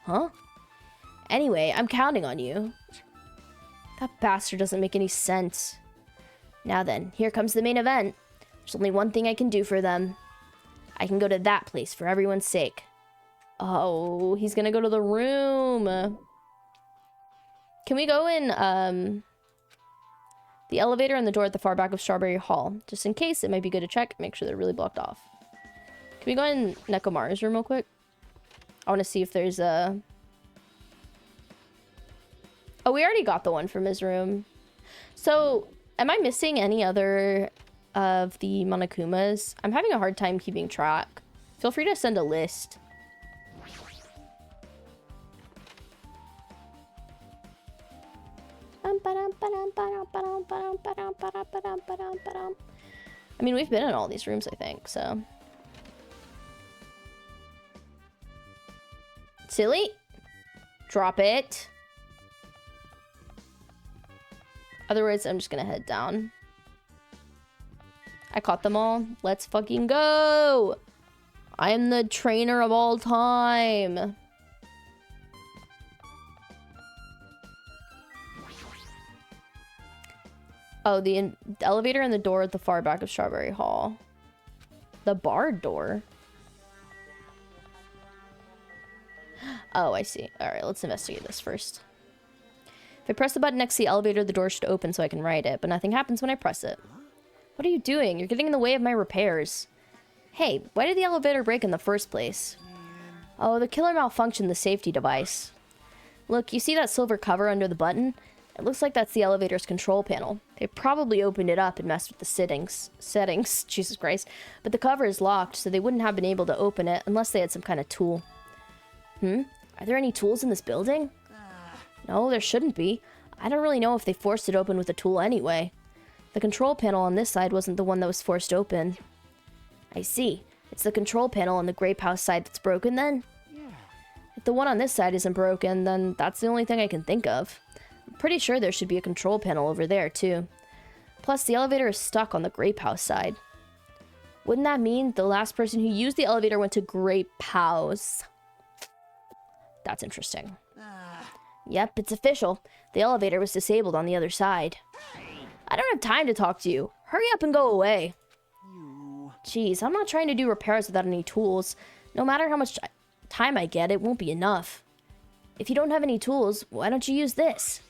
Huh? Anyway, I'm counting on you. That bastard doesn't make any sense. Now then, here comes the main event. There's only one thing I can do for them. I can go to that place for everyone's sake. Oh, he's gonna go to the room. Can we go in, the elevator and the door at the far back of Strawberry Hall? Just in case, it might be good to check, make sure they're really blocked off. Can we go in Nekomaru's room real quick? I want to see if there's a... Oh, we already got the one from his room. So, am I missing any other of the Monokumas? I'm having a hard time keeping track. Feel free to send a list. I mean, we've been in all these rooms, I think, so. Silly. Drop it. Otherwise, I'm just gonna head down. I caught them all. Let's fucking go! I am the trainer of all time. Oh, the elevator and the door at the far back of Strawberry Hall. The barred door? Oh, I see. Alright, let's investigate this first. If I press the button next to the elevator, the door should open so I can ride it, but nothing happens when I press it. What are you doing? You're getting in the way of my repairs. Hey, why did the elevator break in the first place? Oh, the killer malfunctioned the safety device. Look, you see that silver cover under the button? It looks like that's the elevator's control panel. They probably opened it up and messed with the settings, Jesus Christ. But the cover is locked, so they wouldn't have been able to open it unless they had some kind of tool. Are there any tools in this building? No, there shouldn't be. I don't really know if they forced it open with a tool anyway. The control panel on this side wasn't the one that was forced open. I see. It's the control panel on the Grape House side that's broken then? Yeah. If the one on this side isn't broken, then that's the only thing I can think of. I'm pretty sure there should be a control panel over there, too. Plus, the elevator is stuck on the Grape House side. Wouldn't that mean the last person who used the elevator went to Grape House? That's interesting. Yep, it's official. The elevator was disabled on the other side. I don't have time to talk to you. Hurry up and go away. Jeez, I'm not trying to do repairs without any tools. No matter how much time I get, it won't be enough. If you don't have any tools, why don't you use this?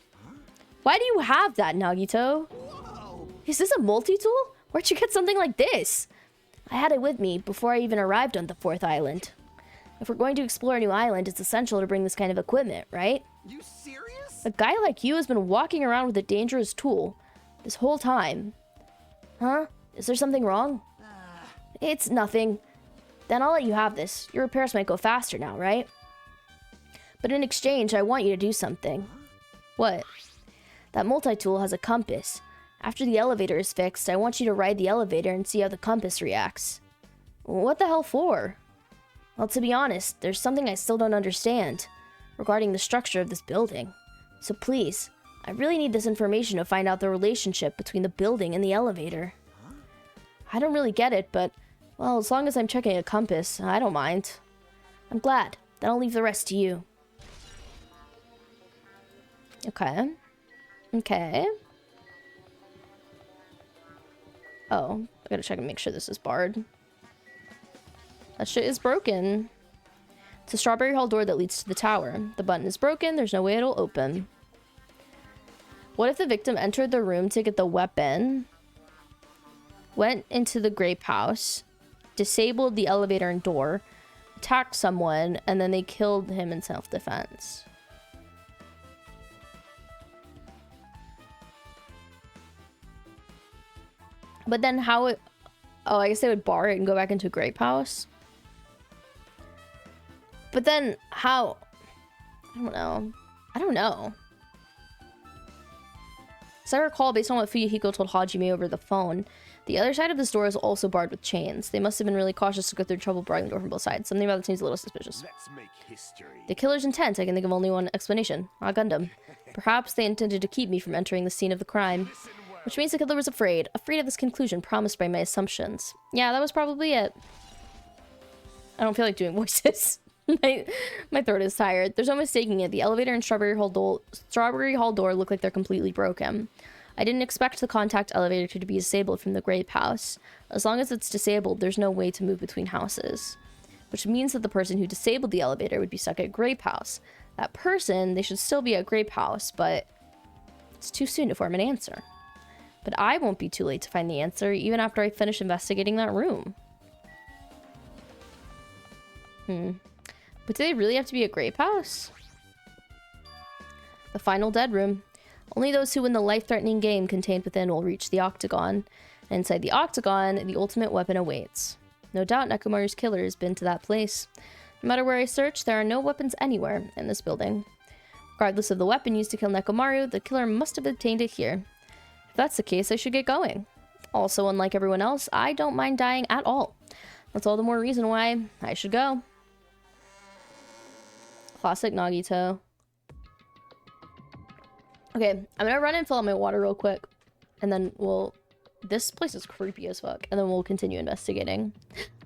Why do you have that, Nagito? Whoa! Is this a multi-tool? Where'd you get something like this? I had it with me before I even arrived on the 4th island. If we're going to explore a new island, it's essential to bring this kind of equipment, right? You serious? A guy like you has been walking around with a dangerous tool this whole time. Huh? Is there something wrong? It's nothing. Then I'll let you have this. Your repairs might go faster now, right? But in exchange, I want you to do something. What? That multi-tool has a compass. After the elevator is fixed, I want you to ride the elevator and see how the compass reacts. What the hell for? Well, to be honest, there's something I still don't understand regarding the structure of this building. So please, I really need this information to find out the relationship between the building and the elevator. I don't really get it, but, well, as long as I'm checking a compass, I don't mind. I'm glad. Then I'll leave the rest to you. Okay. Okay. Oh, I gotta check and make sure this is barred. That shit is broken. It's a strawberry hall door that leads to the tower. The button is broken. There's no way it'll open. What if the victim entered the room to get the weapon, went into the grape house, disabled the elevator and door, attacked someone, and then they killed him in self-defense? But then how it... Oh, I guess they would bar it and go back into a grape house. But then how... I don't know. I don't know. As I recall, based on what Fuyuhiko told Hajime over the phone, the other side of this door is also barred with chains. They must have been really cautious to go through trouble barring the door from both sides. Something about it seems a little suspicious. Let's make history. The killer's intent, I can think of only one explanation. Gundam. Perhaps they intended to keep me from entering the scene of the crime. Which means the killer was afraid of this conclusion promised by my assumptions. Yeah, that was probably it. I don't feel like doing voices. my throat is tired. There's no mistaking it. The elevator and Strawberry Hall door look like they're completely broken. I didn't expect the contact elevator to be disabled from the grape house. As long as it's disabled, there's no way to move between houses. Which means that the person who disabled the elevator would be stuck at grape house. That person, they should still be at grape house, but it's too soon to form an answer. But I won't be too late to find the answer, even after I finish investigating that room. But do they really have to be a grape house? The final dead room. Only those who win the life-threatening game contained within will reach the octagon. And inside the octagon, the ultimate weapon awaits. No doubt Nekomaru's killer has been to that place. No matter where I search, there are no weapons anywhere in this building. Regardless of the weapon used to kill Nekomaru, the killer must have obtained it here. If that's the case, I should get going. Also, unlike everyone else, I don't mind dying at all. That's all the more reason why I should go. Classic Nagito. Okay, I'm gonna run and fill out my water real quick. And then we'll... This place is creepy as fuck. And then we'll continue investigating.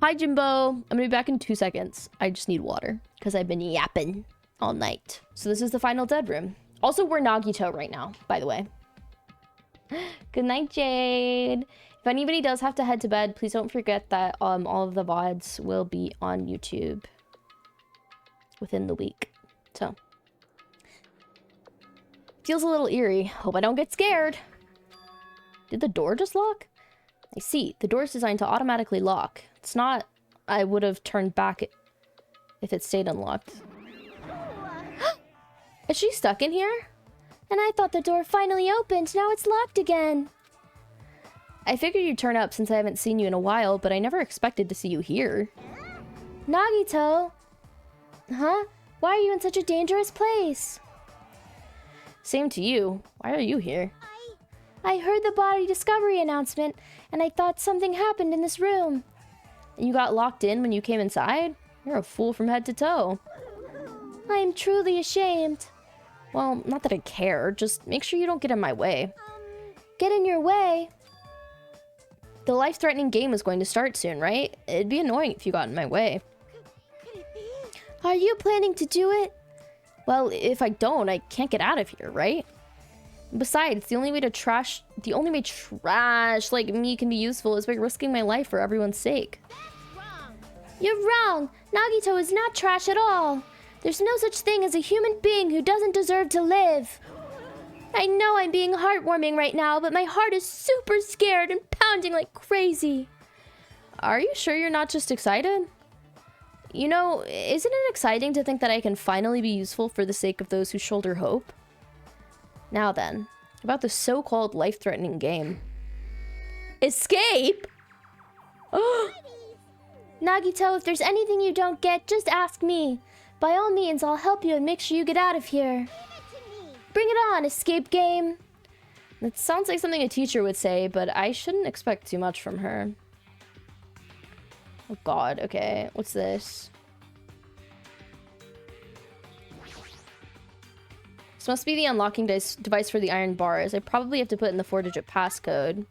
Hi, Jimbo. I'm gonna be back in 2 seconds. I just need water. Because I've been yapping all night. So this is the final dead room. Also, we're Nagito right now, by the way. Good night, Jade. If anybody does have to head to bed, please don't forget that all of the VODs will be on YouTube within the week. So, feels a little eerie. Hope I don't get scared. Did the door just lock? I see. The door is designed to automatically lock. It's not... I would have turned back if it stayed unlocked. Is she stuck in here? And I thought the door finally opened. Now it's locked again. I figured you'd turn up since I haven't seen you in a while, but I never expected to see you here. Nagito! Huh? Why are you in such a dangerous place? Same to you. Why are you here? I heard the body discovery announcement, and I thought something happened in this room. And you got locked in when you came inside? You're a fool from head to toe. I am truly ashamed. Well, not that I care. Just make sure you don't get in my way. Get in your way? The life-threatening game is going to start soon, right? It'd be annoying if you got in my way. Are you planning to do it? Well, if I don't, I can't get out of here, right? Besides, the only way trash like me can be useful is by risking my life for everyone's sake. You're wrong. Nagito is not trash at all. There's no such thing as a human being who doesn't deserve to live. I know I'm being heartwarming right now, but my heart is super scared and pounding like crazy. Are you sure you're not just excited? You know, isn't it exciting to think that I can finally be useful for the sake of those who shoulder hope? Now then, about the so-called life-threatening game. Escape? Oh! Nagito, if there's anything you don't get, just ask me. By all means, I'll help you and make sure you get out of here. Bring it on, escape game. That sounds like something a teacher would say, but I shouldn't expect too much from her. Oh god, okay. What's this? This must be the unlocking device for the iron bars. I probably have to put in the 4-digit passcode.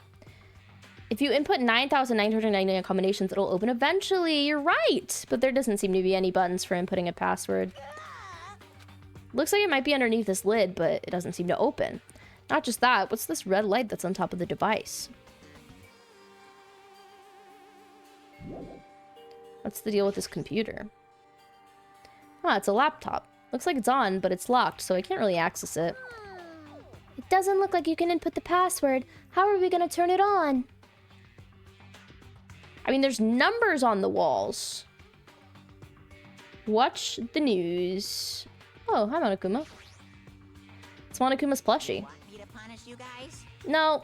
If you input 9,999 combinations, it'll open eventually. You're right! But there doesn't seem to be any buttons for inputting a password. Looks like it might be underneath this lid, but it doesn't seem to open. Not just that, what's this red light that's on top of the device? What's the deal with this computer? Ah, it's a laptop. Looks like it's on, but it's locked, so I can't really access it. It doesn't look like you can input the password. How are we gonna turn it on? I mean, there's numbers on the walls. Watch the news. Oh, hi, Monokuma. It's Monokuma's plushie. Want me to punish you guys? No.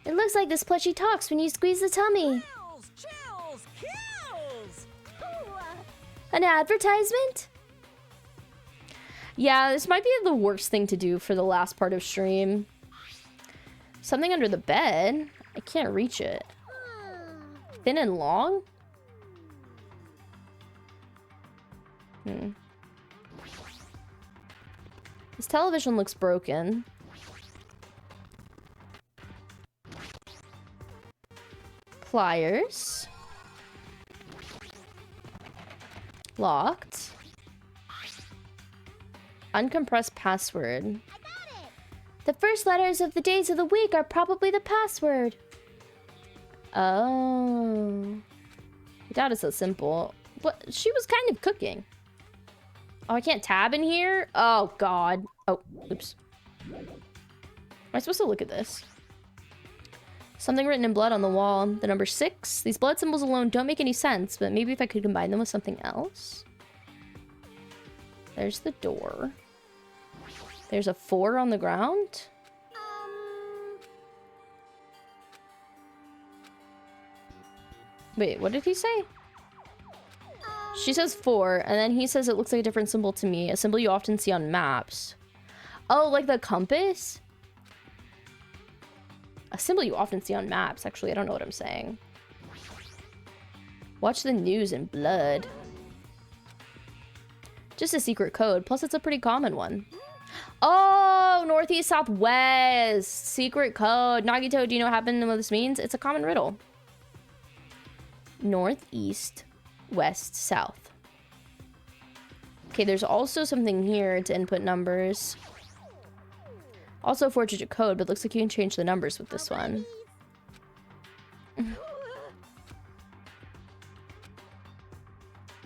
It looks like this plushie talks when you squeeze the tummy. Chills, kills! An advertisement? Yeah, this might be the worst thing to do for the last part of stream. Something under the bed. I can't reach it. Thin and long? This television looks broken. Pliers. Locked. Uncompressed password. The first letters of the days of the week are probably the password. Oh. I doubt it's so simple. What? She was kind of cooking. Oh, I can't tab in here? Oh, God. Oh, oops. Am I supposed to look at this? Something written in blood on the wall. The number 6. These blood symbols alone don't make any sense, but maybe if I could combine them with something else. There's the door. There's a 4 on the ground. Wait, what did he say? She says 4, and then he says it looks like a different symbol to me. A symbol you often see on maps. Oh, like the compass? A symbol you often see on maps. Actually, I don't know what I'm saying. Watch the news in blood. Just a secret code. Plus, it's a pretty common one. Oh, northeast, southwest. Secret code. Nagito, do you know what happened and what this means? It's a common riddle. Northeast, west, south. Okay, there's also something here to input numbers. Also a 4-digit code, but looks like you can change the numbers with this one.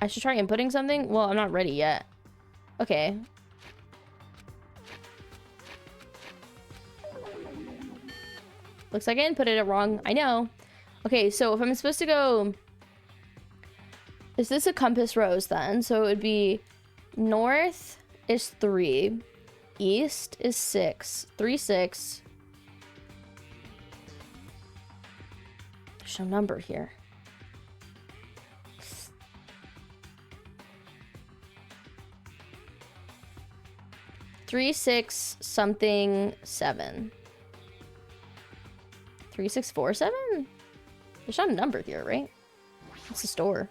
I should try inputting something? Well, I'm not ready yet. Okay. Looks like I inputted it wrong. I know. Okay, so if I'm supposed to go... Is this a compass rose then? So it would be north is 3. East is 6. 3, 6. There's no number here. 3, 6, something, 7. 3, 6, 4, 7? There's not a number here, right? It's a store.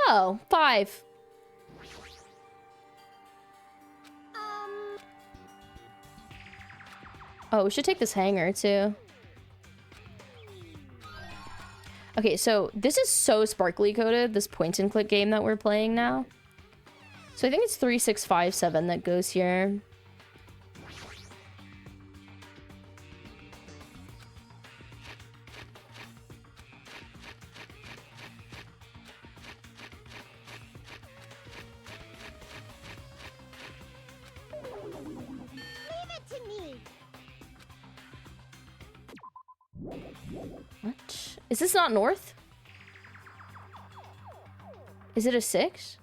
Oh, 5. Oh, we should take this hanger too. Okay, so this is so sparkly coded, this point and click game that we're playing now. So I think it's 3, 6, 5, 7 that goes here. What? Is this not north? Is it a 6?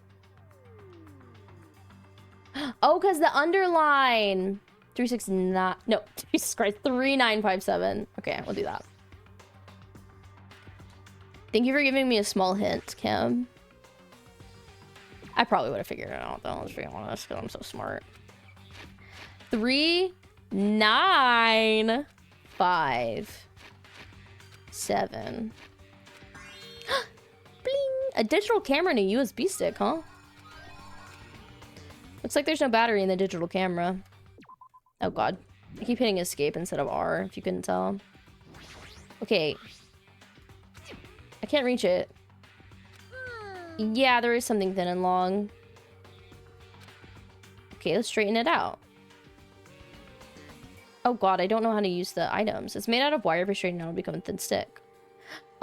Oh, because the underline. 369. No, Jesus Christ. 3957. Okay, we'll do that. Thank you for giving me a small hint, Kim. I probably would have figured it out, though. Let's be honest, because I'm so smart. 3, 9, 5, 7. Bling! A digital camera and a USB stick, huh? Looks like there's no battery in the digital camera. Oh god. I keep hitting escape instead of R, if you couldn't tell. Okay. I can't reach it. Yeah, there is something thin and long. Okay, let's straighten it out. Oh god, I don't know how to use the items. It's made out of wire for straightening out to become a thin stick.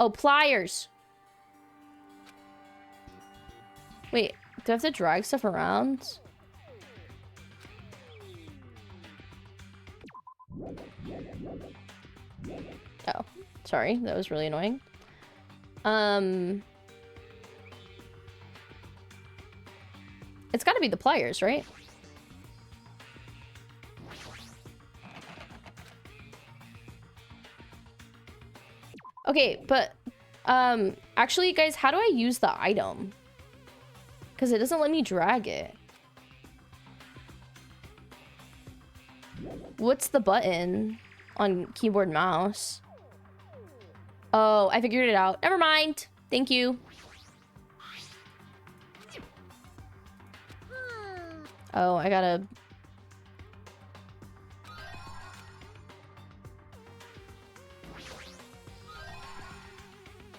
Oh, pliers! Wait, do I have to drag stuff around? Oh, sorry, that was really annoying. It's gotta be the pliers, right? Okay, but, actually, guys, how do I use the item? Because it doesn't let me drag it. What's the button on keyboard mouse? Oh, I figured it out. Never mind. Thank you. Oh, I gotta...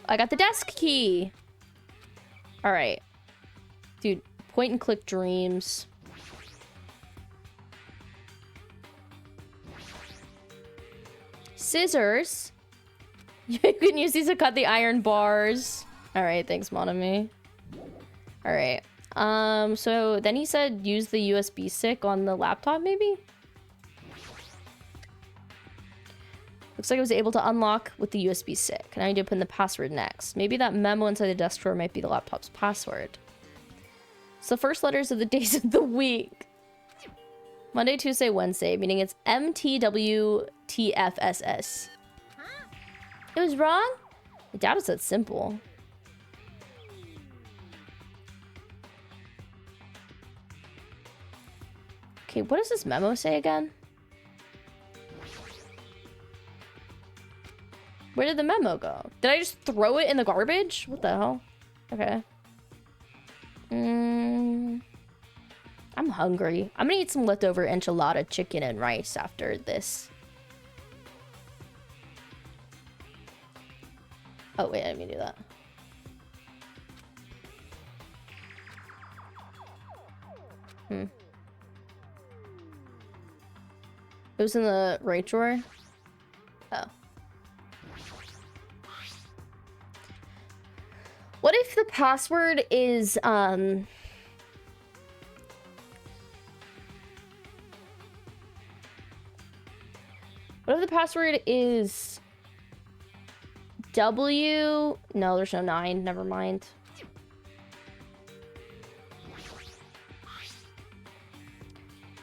I got the desk key. All right. Dude, point and click dreams. Scissors. You can use these to cut the iron bars. All right, thanks, Monami. All right. So then he said use the USB stick on the laptop, maybe? Looks like I was able to unlock with the USB stick. And I need to put in the password next. Maybe that memo inside the desk drawer might be the laptop's password. So first letters of the days of the week. Monday, Tuesday, Wednesday, meaning it's MTWTFSS. It was wrong? I doubt it's that simple. Okay, what does this memo say again? Where did the memo go? Did I just throw it in the garbage? What the hell? Okay. I'm hungry. I'm gonna eat some leftover enchilada chicken and rice after this. Oh, wait, I didn't mean to do that. It was in the right drawer? Oh. What if the password is, what if the password is W? No, there's no 9. Never mind.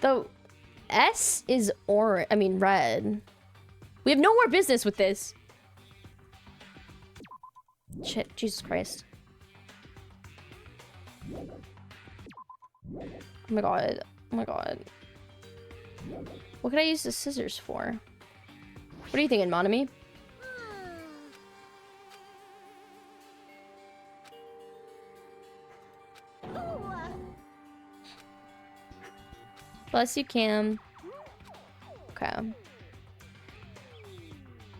The S is red. We have no more business with this. Shit, Jesus Christ. Oh my god. Oh my god. What could I use the scissors for? What are you thinking, Monami? Bless you, Cam. Okay.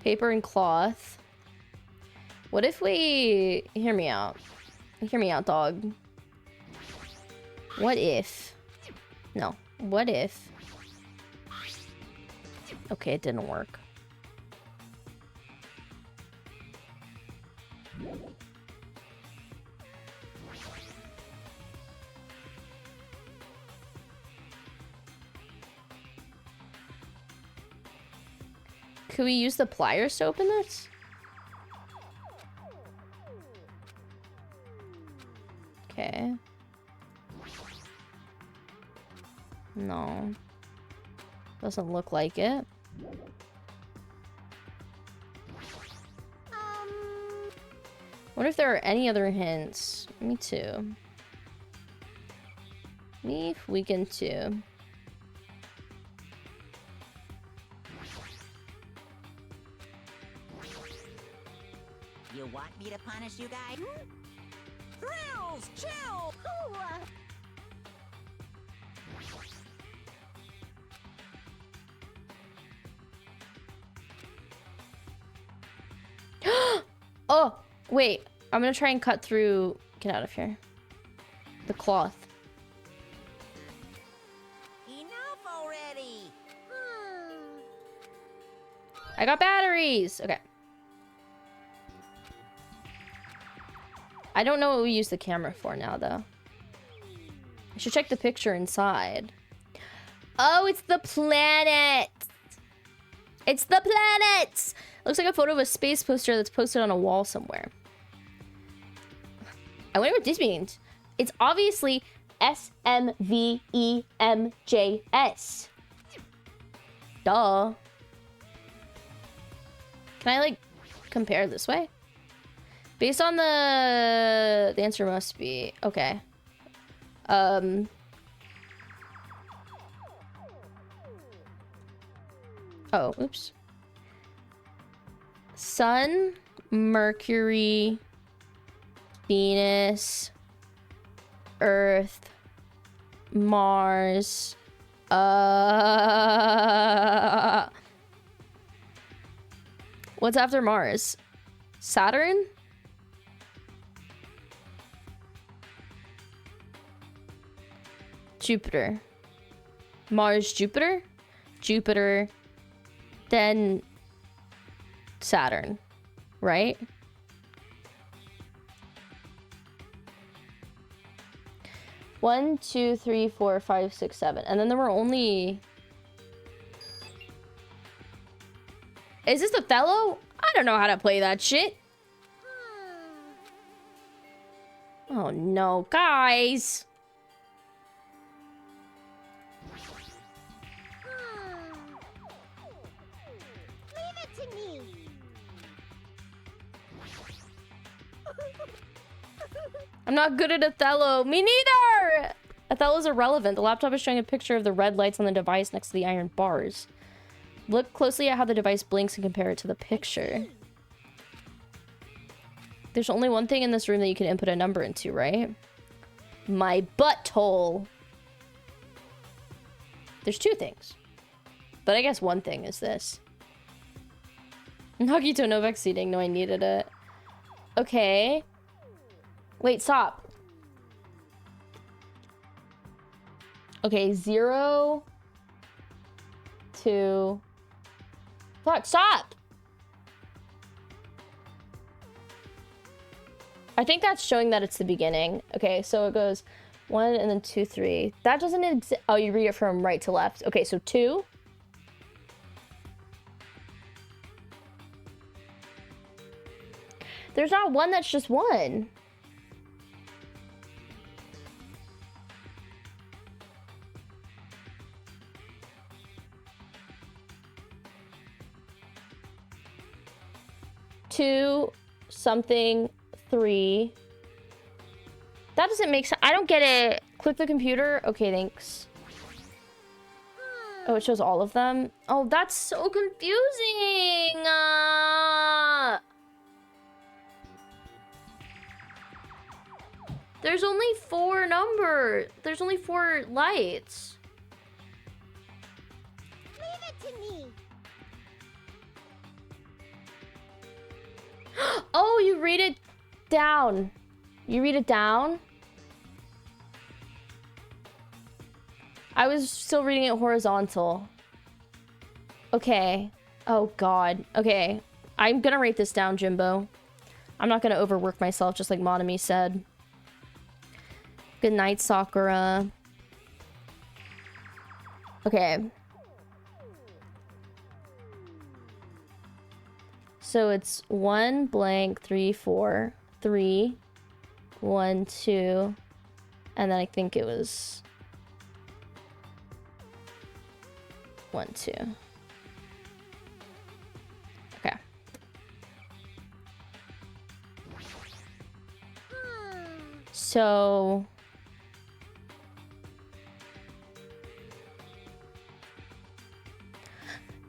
Paper and cloth. What if we... Hear me out. Hear me out, dog. What if... No. What if... Okay, it didn't work. Could we use the pliers to open this? No. Doesn't look like it. Wonder if there are any other hints. Me too. Me if we can too. You want me to punish you guys? Thrills! Chill! Oh, wait. I'm gonna try and cut through. Get out of here. The cloth. Enough already! I got batteries! Okay. I don't know what we use the camera for now, though. I should check the picture inside. Oh, it's the planet! It's the planet! Looks like a photo of a space poster that's posted on a wall somewhere. I wonder what this means. It's obviously SMVEMJS. Duh. Can I, like, compare this way? Based on the answer must be... Okay. Oh, oops. Sun, Mercury, Venus, Earth, Mars, what's after Mars? Saturn? Jupiter. Mars, Jupiter? Jupiter, then Saturn, right? One, two, three, four, five, six, seven. And then there were only... Is this Othello? I don't know how to play that shit. Oh no, guys. Leave it to me. I'm not good at Othello. Me neither! Othello's irrelevant. The laptop is showing a picture of the red lights on the device next to the iron bars. Look closely at how the device blinks and compare it to the picture. There's only one thing in this room that you can input a number into, right? My butthole. There's two things. But I guess one thing is this. Nagito no seating. No, I needed it. Okay. Wait, stop. Okay, 0, 2... Fuck, stop! I think that's showing that it's the beginning. Okay, so it goes 1 and then 2, 3. That doesn't exist. Oh, you read it from right to left. Okay, so 2. There's not one that's just 1. Two, something, 3. That doesn't make sense. I don't get it. Click the computer. Okay, thanks. Oh, it shows all of them. Oh, that's so confusing. There's only 4 numbers. There's only 4 lights. Leave it to me. Oh, you read it down. You read it down? I was still reading it horizontal. Okay. Oh, God. Okay. I'm gonna rate this down, Jimbo. I'm not gonna overwork myself, just like Monami said. Good night, Sakura. Okay. So it's 1 blank 3 4 3 1 2, and then I think it was 1, 2. Okay. So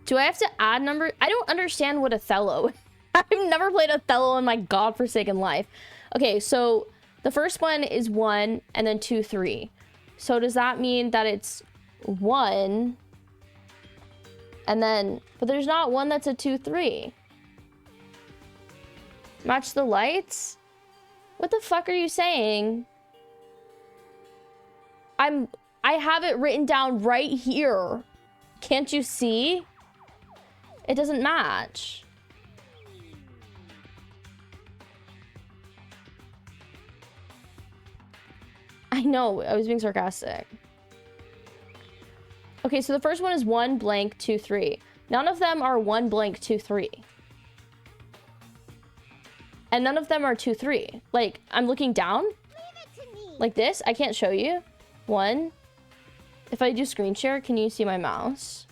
do I have to add number? I don't understand what Othello. I've never played Othello in my godforsaken life. Okay, so the first one is 1 and then 2, 3. So does that mean that it's 1 and then, but there's not one that's a 2, 3. Match the lights? What the fuck are you saying? I have it written down right here. Can't you see? It doesn't match. I know, I was being sarcastic. Okay, so the first one is 1 blank 2 3. None of them are 1 blank 2 3. And none of them are 2 3. Like, I'm looking down. Like this. I can't show you. 1. If I do screen share, can you see my mouse?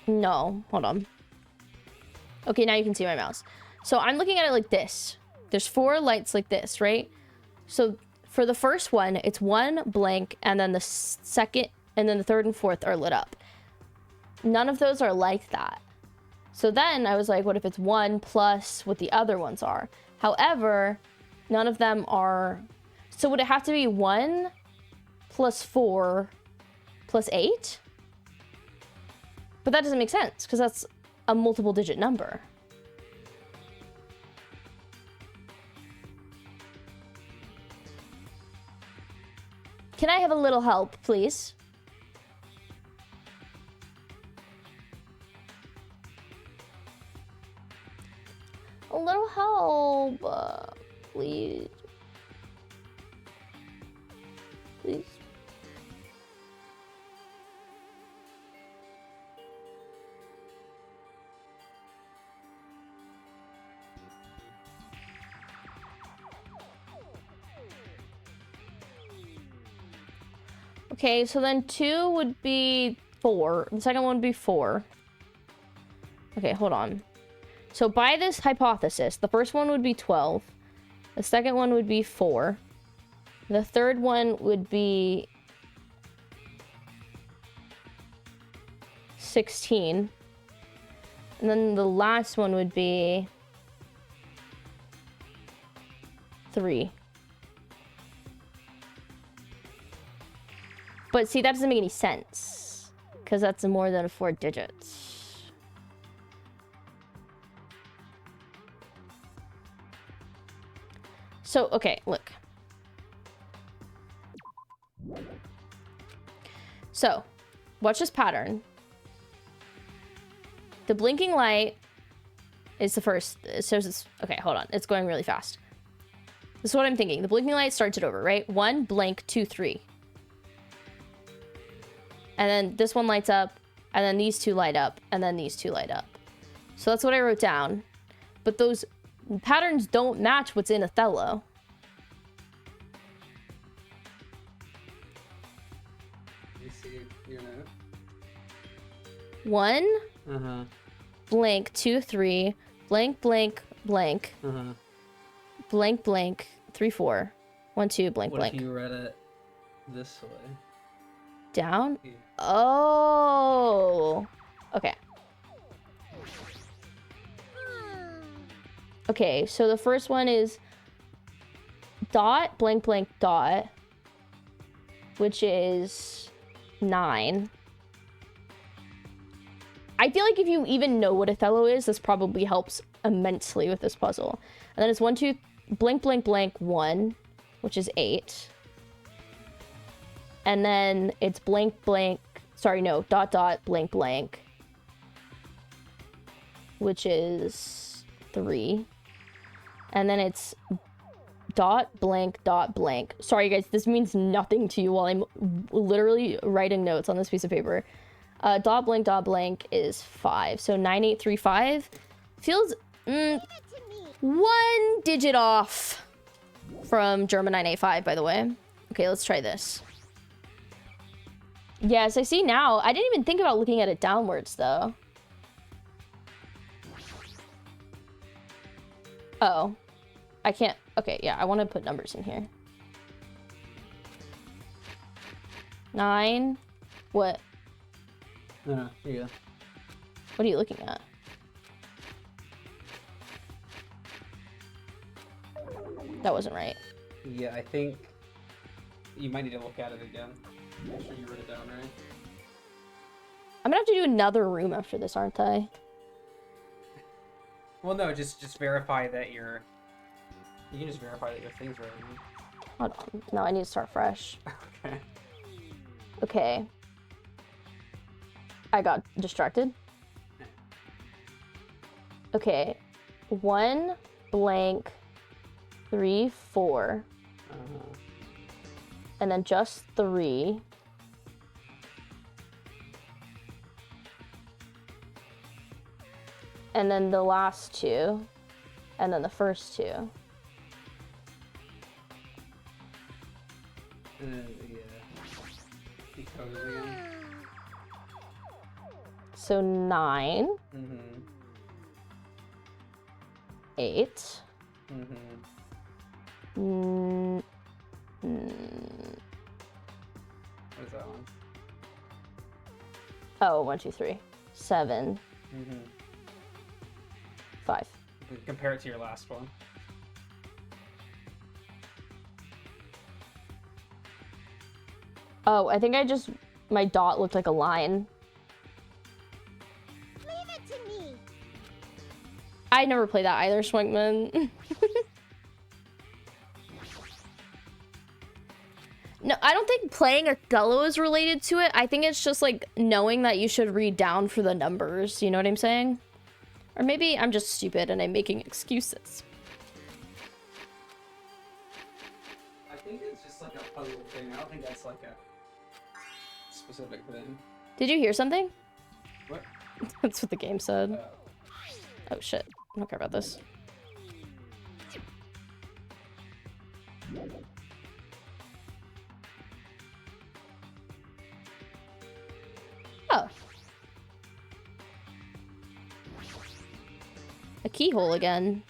No, hold on. Okay, now you can see my mouse. So I'm looking at it like this. There's 4 lights like this, right? So for the first one, it's 1 blank, and then the second, and then the third and fourth are lit up. None of those are like that. So then I was like, what if it's 1 plus what the other ones are? However, none of them are. So would it have to be 1 plus 4 plus 8? But that doesn't make sense because that's a multiple digit number. Can I have a little help, please? A little help, please. Please. Okay, so then 2 would be 4. The second one would be 4. Okay, hold on. So by this hypothesis, the first one would be 12. The second one would be 4. The third one would be 16. And then the last one would be 3. But see, that doesn't make any sense because that's more than 4 digits. So, okay, look. So, watch this pattern. The blinking light is the first. So it's, okay, hold on. It's going really fast. This is what I'm thinking. The blinking light starts it over, right? 1 blank 2 3. And then this one lights up, and then these 2 light up, and then these 2 light up. So that's what I wrote down. But those patterns don't match what's in Othello. You see your note? 1 blank 2 3 blank blank blank blank blank 3 4 1 2 blank What blank. if you read it this way? Down? Yeah. Oh. Okay. Okay, so the first one is dot blank blank dot, which is 9. I feel like if you even know what Othello is, this probably helps immensely with this puzzle. And then it's 1 2 blank blank blank 1, which is 8. And then it's blank blank, sorry, no, dot dot blank blank, which is 3. And then it's dot blank. Sorry guys, this means nothing to you while I'm literally writing notes on this piece of paper. Dot blank is 5. So 9835 feels 1 digit off from German 985, by the way. Okay, let's try this. Yes, I see now. I didn't even think about looking at it downwards, though. Oh. I can't... Okay, yeah, I want to put numbers in here. 9. What? No, here you go. What are you looking at? That wasn't right. Yeah, I think you might need to look at it again. Make sure you wrote it down right. I'm gonna have to do another room after this, aren't I? Well, no, just verify that your... You can just verify that your thing's right. Hold on. No, I need to start fresh. Okay. Okay. I got distracted. Okay. 1 blank 3 4 and then just 3 and then the last 2 and then the first 2. Yeah. Decode it again. So 9 Mm-hmm. 8 Mm-hmm. mm, What is that one? oh 1 2 3 7 Mm-hmm. 5. Compare it to your last one. Oh, I think my dot looked like a line. Leave it to me. I never played that either, Schwenkman. No, I don't think playing Othello is related to it. I think it's just like knowing that you should read down for the numbers. You know what I'm saying? Or maybe I'm just stupid and I'm making excuses. I think it's just like a puzzle thing. I don't think that's like a specific thing. Did you hear something? What? That's what the game said. Oh shit. I don't care about this. Oh. A keyhole again.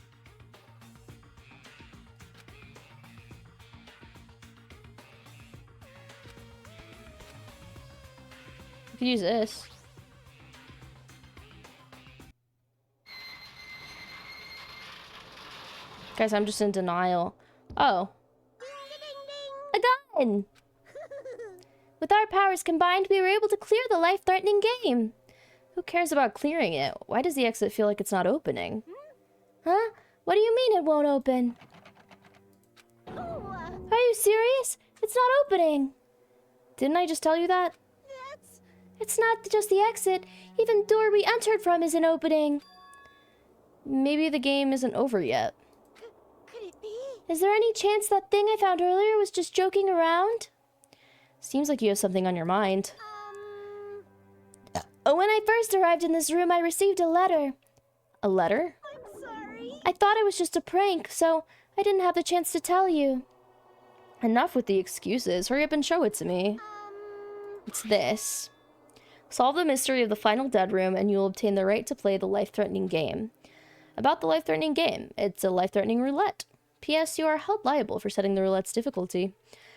We could use this. Guys, I'm just in denial. Oh. A gun! With our powers combined, we were able to clear the life-threatening game. Who cares about clearing it? Why does the exit feel like it's not opening? Huh? What do you mean it won't open? Are you serious? It's not opening. Didn't I just tell you that? It's not just the exit. Even the door we entered from isn't opening. Maybe the game isn't over yet. Could it be? Is there any chance that thing I found earlier was just joking around? Seems like you have something on your mind. When I first arrived in this room, I received a letter. A letter? I'm sorry. I thought it was just a prank, so I didn't have the chance to tell you. Enough with the excuses. Hurry up and show it to me. It's this. Solve the mystery of the final dead room, and you'll obtain the right to play the life-threatening game. About the life-threatening game, it's a life-threatening roulette. P.S. You are held liable for setting the roulette's difficulty.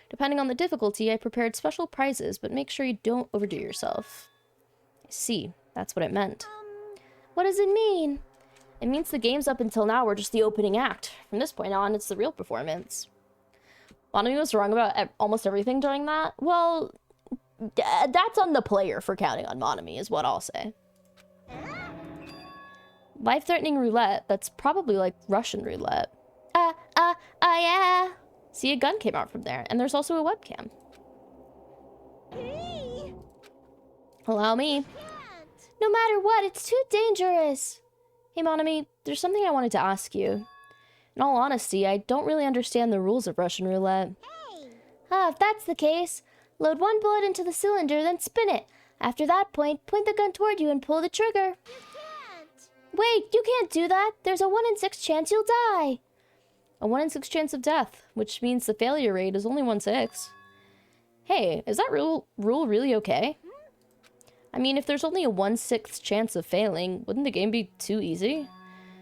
Depending on the difficulty, I prepared special prizes, but make sure you don't overdo yourself. I see. That's what it meant. What does it mean? It means the games up until now were just the opening act. From this point on, it's the real performance. Monomi was wrong about almost everything during that. Well, that's on the player for counting on Monomi, is what I'll say. Life-threatening roulette, that's probably like Russian roulette. Yeah. See, a gun came out from there, and there's also a webcam. Hey. Allow me. Can't. No matter what, it's too dangerous. Hey, Monomi, there's something I wanted to ask you. In all honesty, I don't really understand the rules of Russian roulette. Hey. If that's the case, load one bullet into the cylinder, then spin it. After that point the gun toward you and pull the trigger. You can't. Wait, you can't do that. There's a 1 in 6 chance you'll die. A 1 in 6 chance of death, which means the failure rate is only 1/6. Hey, is that rule really okay? I mean, if there's only a 1/6 chance of failing, wouldn't the game be too easy?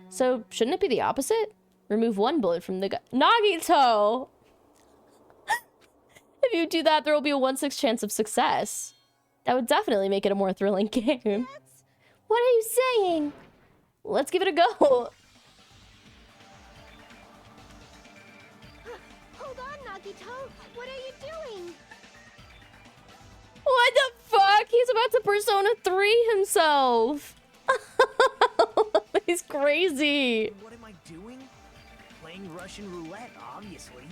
So, shouldn't it be the opposite? Remove 1 bullet from the gun. Nagito! If you do that, there will be a 1/6 chance of success. That would definitely make it a more thrilling game. What are you saying? Let's give it a go. Hold on, Nagito. What are you doing? What the fuck? He's about to Persona 3 himself. He's crazy. What am I doing? Playing Russian roulette, obviously.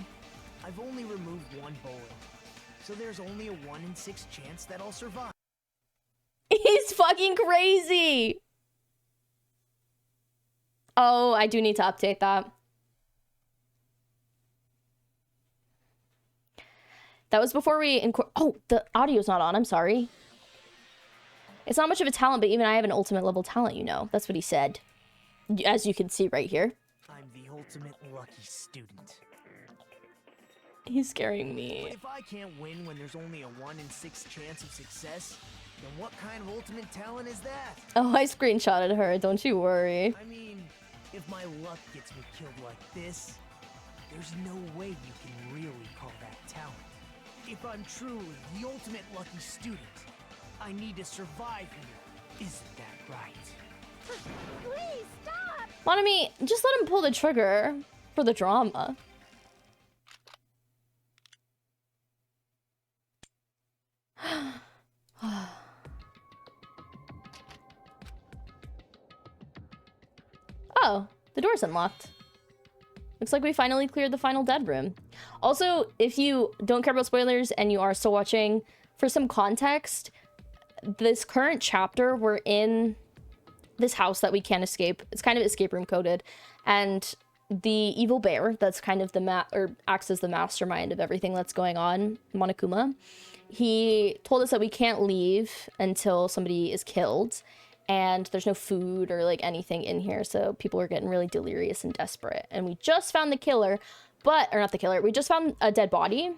I've only removed 1 bullet, so there's only a 1 in 6 chance that I'll survive. He's fucking crazy. Oh, I do need to update that. That was before we oh, the audio's not on. I'm sorry. It's not much of a talent, but even I have an ultimate level talent, you know. That's what he said. As you can see right here. I'm the ultimate lucky student. He's scaring But me. if I can't win when there's only a 1 in 6 chance of success, then what kind of ultimate talent is that? Oh, I screenshotted her. Don't you worry. I mean, if my luck gets me killed like this, there's no way you can really call that talent. If I'm truly the ultimate lucky student, I need to survive here. Isn't that right? Please stop! Monami, just let him pull the trigger for the drama. Oh, the door's unlocked. Looks like we finally cleared the final dead room. Also, if you don't care about spoilers and you are still watching, for some context, this current chapter, we're in this house that we can't escape. It's kind of escape room coded. And the evil bear, that's kind of the acts as the mastermind of everything that's going on, Monokuma, he told us that we can't leave until somebody is killed. And there's no food or like anything in here, so people are getting really delirious and desperate. And we just found the killer, or not the killer, we just found a dead body.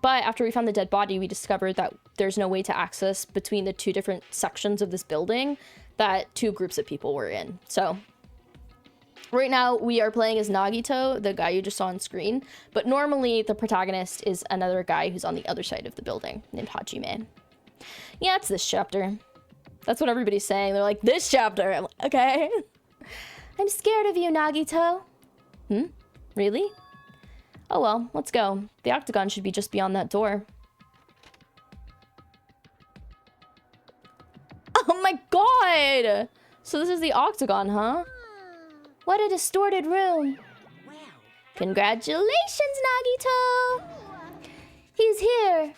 But after we found the dead body, we discovered that there's no way to access between the 2 different sections of this building that 2 groups of people were in. So right now we are playing as Nagito, the guy you just saw on screen. But normally the protagonist is another guy who's on the other side of the building named Hajime. Yeah, it's this chapter. That's what everybody's saying. They're like, this chapter. I'm like, okay. I'm scared of you, Nagito. Really? Oh well, let's go. The octagon should be just beyond that door. Oh my god! So this is the octagon, huh? What a distorted room. Well, Congratulations, Nagito! He's here.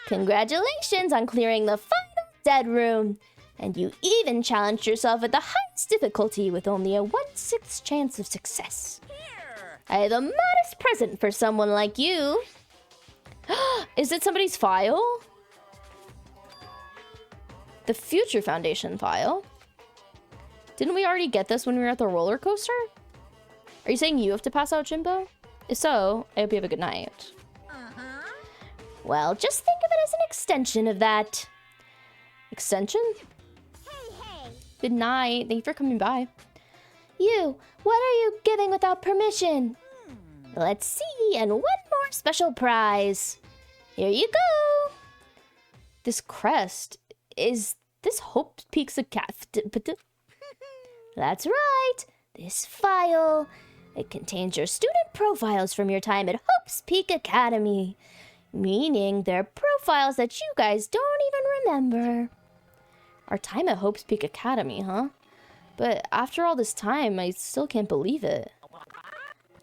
Congratulations on clearing the final dead room. And you even challenged yourself at the highest difficulty with only a 1/6 chance of success. I have a modest present for someone like you. Is it somebody's file? The Future Foundation file? Didn't we already get this when we were at the roller coaster? Are you saying you have to pass out, Jimbo? If so, I hope you have a good night. Well, just think of it as an extension of that. Extension? Hey! Good night. Thank you for coming by. You, what are you giving without permission? Let's see, and one more special prize. Here you go. This crest, is this Hope Peaks Academy? That's right, this file. It contains your student profiles from your time at Hope's Peak Academy. Meaning they're profiles that you guys don't even remember. Our time at Hope's Peak Academy, huh? But after all this time, I still can't believe it.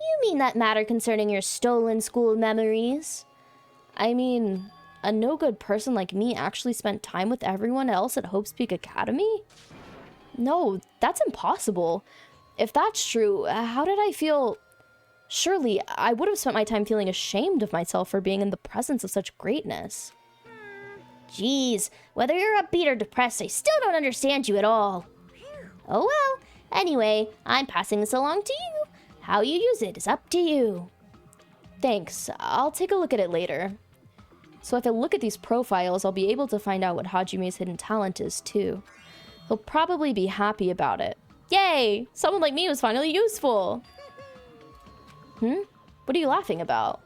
You mean that matter concerning your stolen school memories? I mean, a no-good person like me actually spent time with everyone else at Hope's Peak Academy? No, that's impossible. If that's true, how did I feel? Surely, I would have spent my time feeling ashamed of myself for being in the presence of such greatness. Jeez, whether you're upbeat or depressed, I still don't understand you at all. Oh well, anyway, I'm passing this along to you. How you use it is up to you. Thanks, I'll take a look at it later. So if I look at these profiles, I'll be able to find out what Hajime's hidden talent is, too. He'll probably be happy about it. Yay! Someone like me was finally useful! What are you laughing about?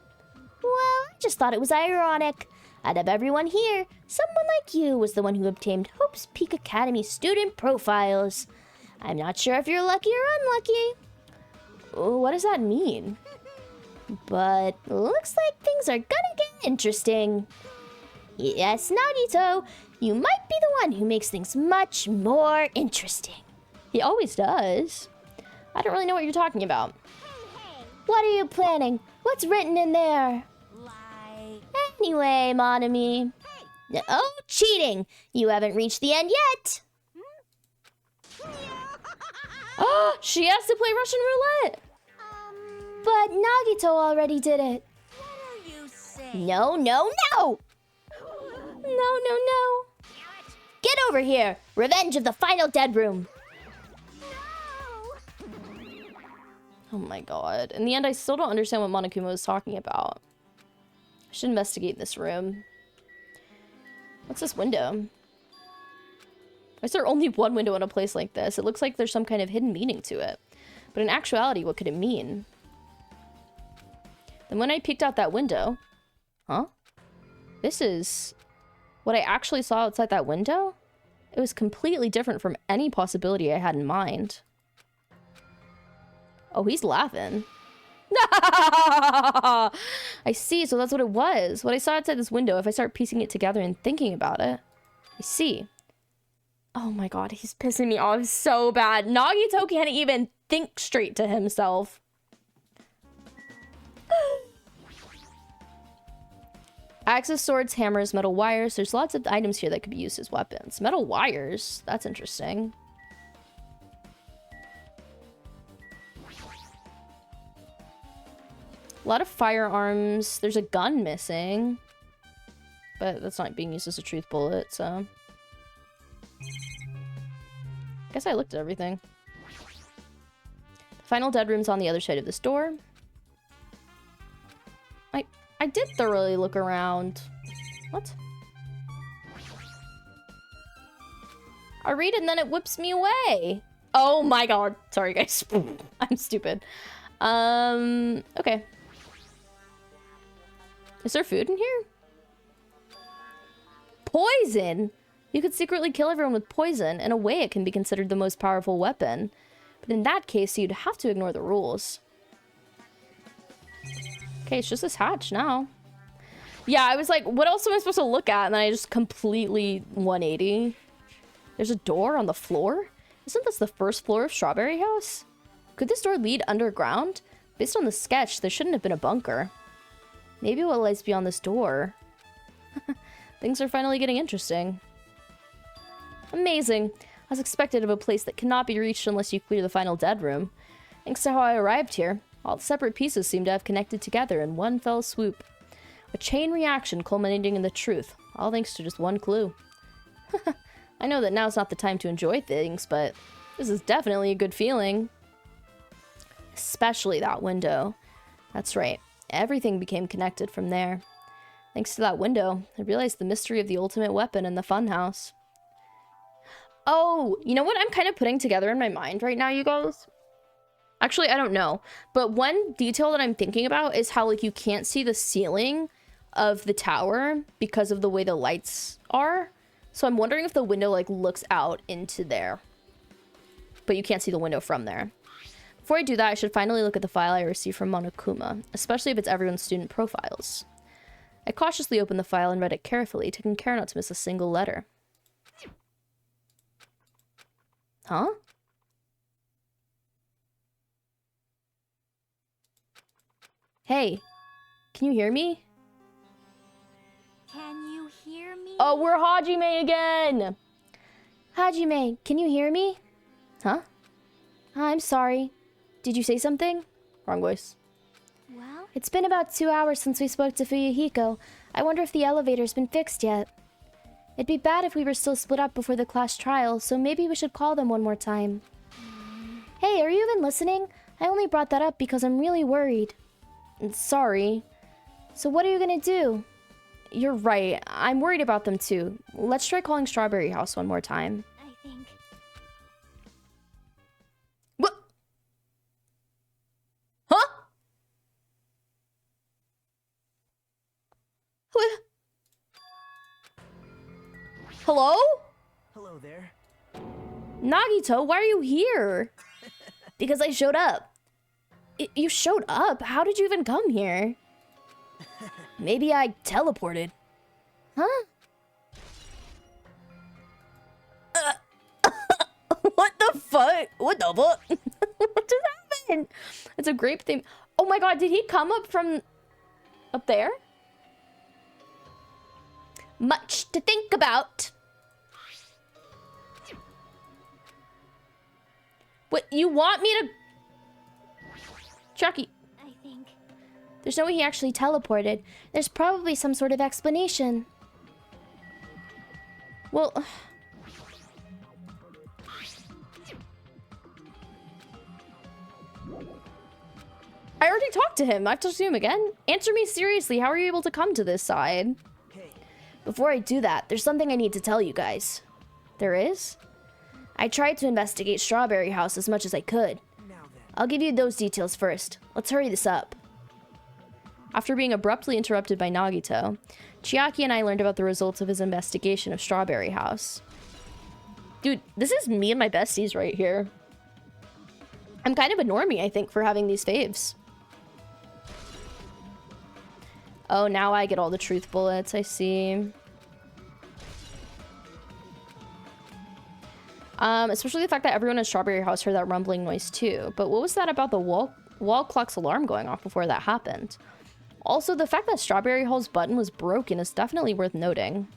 Well, I just thought it was ironic. Out of everyone here, someone like you was the one who obtained Hope's Peak Academy student profiles. I'm not sure if you're lucky or unlucky. What does that mean? But looks like things are gonna get interesting. Yes, Nagito, you might be the one who makes things much more interesting. He always does. I don't really know what you're talking about. What are you planning? What's written in there? Like... Anyway, Monami. Oh, cheating! You haven't reached the end yet! Oh, she has to play Russian roulette! But Nagito already did it. What are you saying? No, no, no! No. Get over here! Revenge of the final dead room! Oh my god. In the end, I still don't understand what Monokuma was talking about. I should investigate this room. What's this window? Why is there only one window in a place like this? It looks like there's some kind of hidden meaning to it. But in actuality, what could it mean? Then when I peeked out that window... Huh? This is... what I actually saw outside that window? It was completely different from any possibility I had in mind. Oh, he's laughing. I see, so that's what it was. What I saw outside this window, if I start piecing it together and thinking about it, I see. Oh my god, he's pissing me off so bad. Nagito can't even think straight to himself. Axes, swords, hammers, metal wires. There's lots of items here that could be used as weapons. Metal wires? That's interesting. A lot of firearms. There's a gun missing. But that's not being used as a truth bullet, so... guess I looked at everything. The final dead room's on the other side of this door. I did thoroughly look around. What? I read and then it whips me away. Oh my god. Sorry, guys. I'm stupid. Okay. Is there food in here? Poison! You could secretly kill everyone with poison. In a way, it can be considered the most powerful weapon. But in that case, you'd have to ignore the rules. Okay, it's just this hatch now. Yeah, I was like, what else am I supposed to look at? And then I just completely 180. There's a door on the floor? Isn't this the first floor of Strawberry House? Could this door lead underground? Based on the sketch, there shouldn't have been a bunker. Maybe what lies beyond this door? Things are finally getting interesting. Amazing. As expected of a place that cannot be reached unless you clear the final dead room. Thanks to how I arrived here, all the separate pieces seem to have connected together in one fell swoop. A chain reaction culminating in the truth, all thanks to just one clue. I know that now's not the time to enjoy things, but this is definitely a good feeling. Especially that window. That's right, everything became connected from there. Thanks to that window, I realized the mystery of the ultimate weapon in the funhouse. Oh, you know what I'm kind of putting together in my mind right now, you guys? Actually, I don't know. But one detail that I'm thinking about is how, like, you can't see the ceiling of the tower because of the way the lights are. So I'm wondering if the window, like, looks out into there. But you can't see the window from there. Before I do that, I should finally look at the file I received from Monokuma, especially if it's everyone's student profiles. I cautiously opened the file and read it carefully, taking care not to miss a single letter. Huh? Hey, can you hear me? Can you hear me? Oh, we're Hajime again! Hajime, can you hear me? Huh? I'm sorry. Did you say something? Wrong voice. Well, It's been about 2 hours since we spoke to Fuyuhiko. I wonder if the elevator's been fixed yet. It'd be bad if we were still split up before the class trial, so maybe we should call them one more time. Hey, are you even listening? I only brought that up because I'm really worried. Sorry. So what are you gonna do? you're right. I'm worried about them too. Let's try calling Strawberry House one more time. I think. What? Huh? What? Hello? Hello there. Nagito, why are you here? Because I showed up. You showed up? How did you even come here? Maybe I teleported. Huh? What the fuck? What the fuck? What just happened? It's a grape theme. Oh my god, did he come up from up there? Much to think about. What, you want me to... Chucky. I think. There's no way he actually teleported. There's probably some sort of explanation. Well... I already talked to him. I have to see him again. Answer me seriously. How are you able to come to this side? Hey. Before I do that, there's something I need to tell you guys. There is? I tried to investigate Strawberry House as much as I could. Now then. I'll give you those details first. Let's hurry this up. After being abruptly interrupted by Nagito, Chiaki and I learned about the results of his investigation of Strawberry House. Dude, this is me and my besties right here. I'm kind of a normie, I think, for having these faves. Oh, now I get all the truth bullets, I see. Especially the fact that everyone in Strawberry House heard that rumbling noise too. But what was that about the wall clock's alarm going off before that happened? Also, the fact that Strawberry Hall's button was broken is definitely worth noting.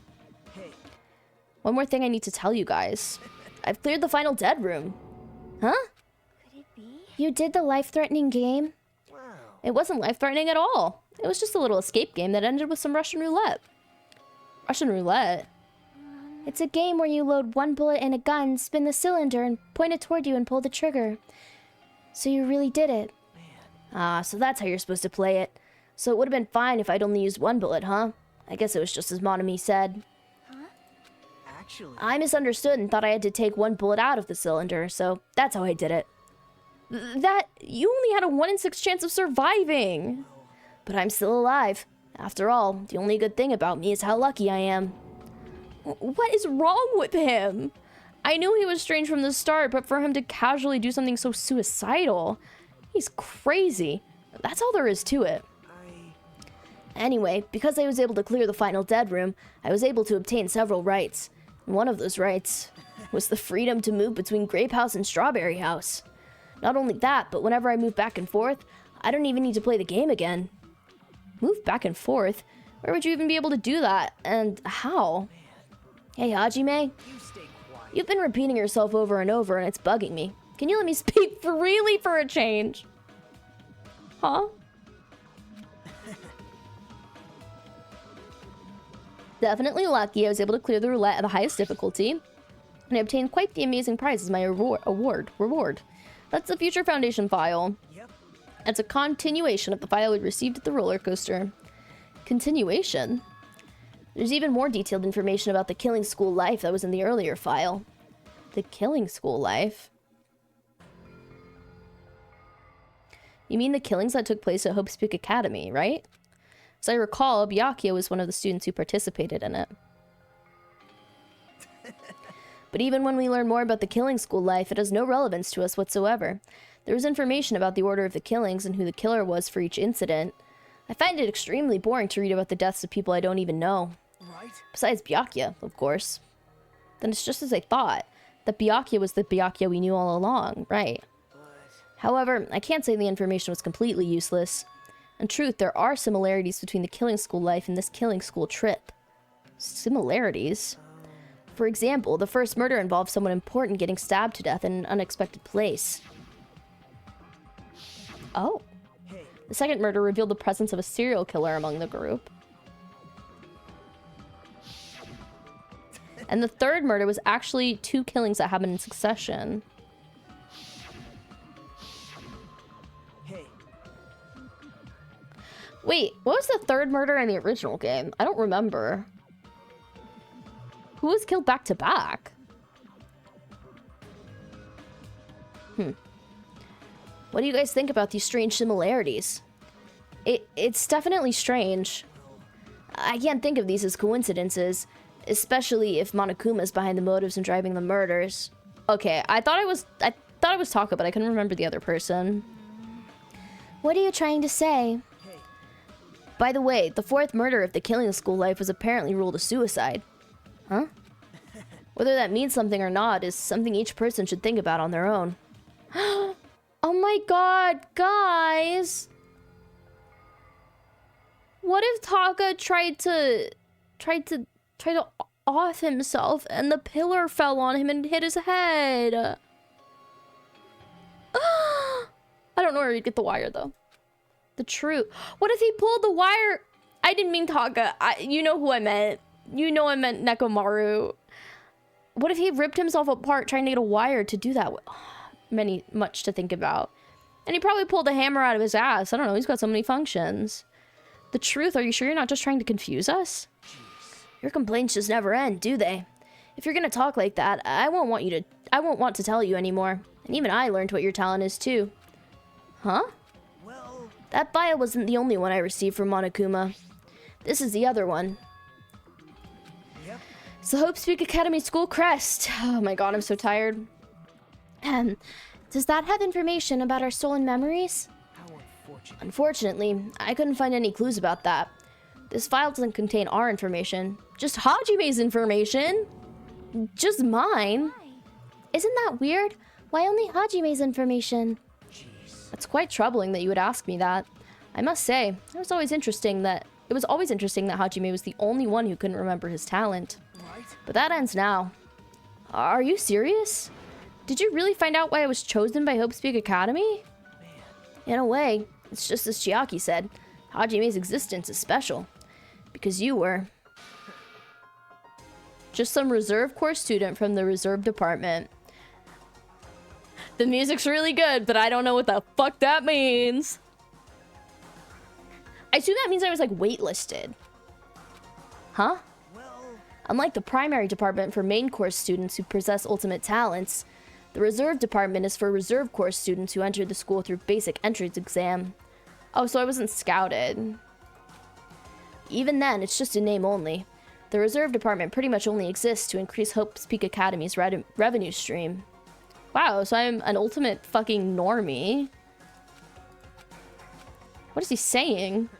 Hey. One more thing I need to tell you guys. I've cleared the final dead room. Huh? Could it be? You did the life-threatening game? Wow. It wasn't life-threatening at all. It was just a little escape game that ended with some Russian roulette. Russian roulette? It's a game where you load one bullet in a gun, spin the cylinder, and point it toward you and pull the trigger. So you really did it. Ah, so that's how you're supposed to play it. So it would have been fine if I'd only used one bullet, huh? I guess it was just as Monami said. Actually. I misunderstood and thought I had to take one bullet out of the cylinder, so that's how I did it. You only had a 1 in 6 chance of surviving. But I'm still alive. After all, the only good thing about me is how lucky I am. What is wrong with him? I knew he was strange from the start, but for him to casually do something so suicidal, he's crazy. That's all there is to it. Anyway, because I was able to clear the final dead room, I was able to obtain several rights. And one of those rights was the freedom to move between Grape House and Strawberry House. Not only that, but whenever I move back and forth, I don't even need to play the game again. Move back and forth? Where would you even be able to do that? And how? Hey, Hajime? You stay quiet. You've been repeating yourself over and over, and it's bugging me. Can you let me speak freely for a change? Huh? Definitely lucky I was able to clear the roulette at the highest difficulty, and I obtained quite the amazing prize as my reward. That's the Future Foundation file. Yep. It's a continuation of the file we received at the roller coaster. Continuation? There's even more detailed information about the Killing School life that was in the earlier file. The Killing School life? You mean the killings that took place at Hope's Peak Academy, right? As I recall, Byakuya was one of the students who participated in it. But even when we learn more about the Killing School life, it has no relevance to us whatsoever. There was information about the order of the killings and who the killer was for each incident. I find it extremely boring to read about the deaths of people I don't even know. Right? Besides Byakuya, of course. Then it's just as I thought, that Byakuya was the Byakuya we knew all along, right? However, I can't say the information was completely useless. In truth, there are similarities between the Killing School life and this Killing School trip. Similarities? For example, the first murder involved someone important getting stabbed to death in an unexpected place. Oh. Hey. The second murder revealed the presence of a serial killer among the group. And the third murder was actually 2 killings that happened in succession. Hey. Wait, what was the third murder in the original game? I don't remember. Who was killed back to back? What do you guys think about these strange similarities? It's definitely strange. I can't think of these as coincidences, especially if Monokuma's behind the motives and driving the murders. Okay, I thought it was Taka, but I couldn't remember the other person. What are you trying to say? By the way, the fourth murder of the killing school life was apparently ruled a suicide. Huh? Whether that means something or not is something each person should think about on their own. Oh my god, guys! What if Taka tried to off himself and the pillar fell on him and hit his head? I don't know where you'd get the wire though. The truth. What if he pulled the wire? I didn't mean Taka. You know who I meant. You know I meant Nekomaru. What if he ripped himself apart trying to get a wire to do that? Much to think about. And he probably pulled a hammer out of his ass. I don't know. He's got so many functions. The truth. Are you sure you're not just trying to confuse us? Your complaints just never end, do they? If you're gonna talk like that, I won't want to tell you anymore. And even I learned what your talent is too. Huh? Well, That bio wasn't the only one I received from Monokuma. This is the other one. yep. It's the Hope Speak Academy School crest. Oh my god, I'm so tired. Does that have information about our stolen memories? How unfortunate. Unfortunately, I couldn't find any clues about that. This file doesn't contain our information, just Hajime's information. Just mine. Isn't that weird? Why only Hajime's information? It's quite troubling that you would ask me that. I must say, it was always interesting that Hajime was the only one who couldn't remember his talent. Right? But that ends now. Are you serious? Did you really find out why I was chosen by Hope Speak Academy? In a way, it's just as Chiaki said. Hajime's existence is special. Because you were. Just some reserve corps student from the reserve department. The music's really good, but I don't know what the fuck that means. I assume that means I was like waitlisted. Huh? Well, Unlike the primary department for main course students who possess ultimate talents, the reserve department is for reserve course students who entered the school through basic entrance exam. Oh, so I wasn't scouted. Even then, it's just a name only. The reserve department pretty much only exists to increase Hope Speak Academy's revenue stream. Wow, so I'm an ultimate fucking normie. What is he saying?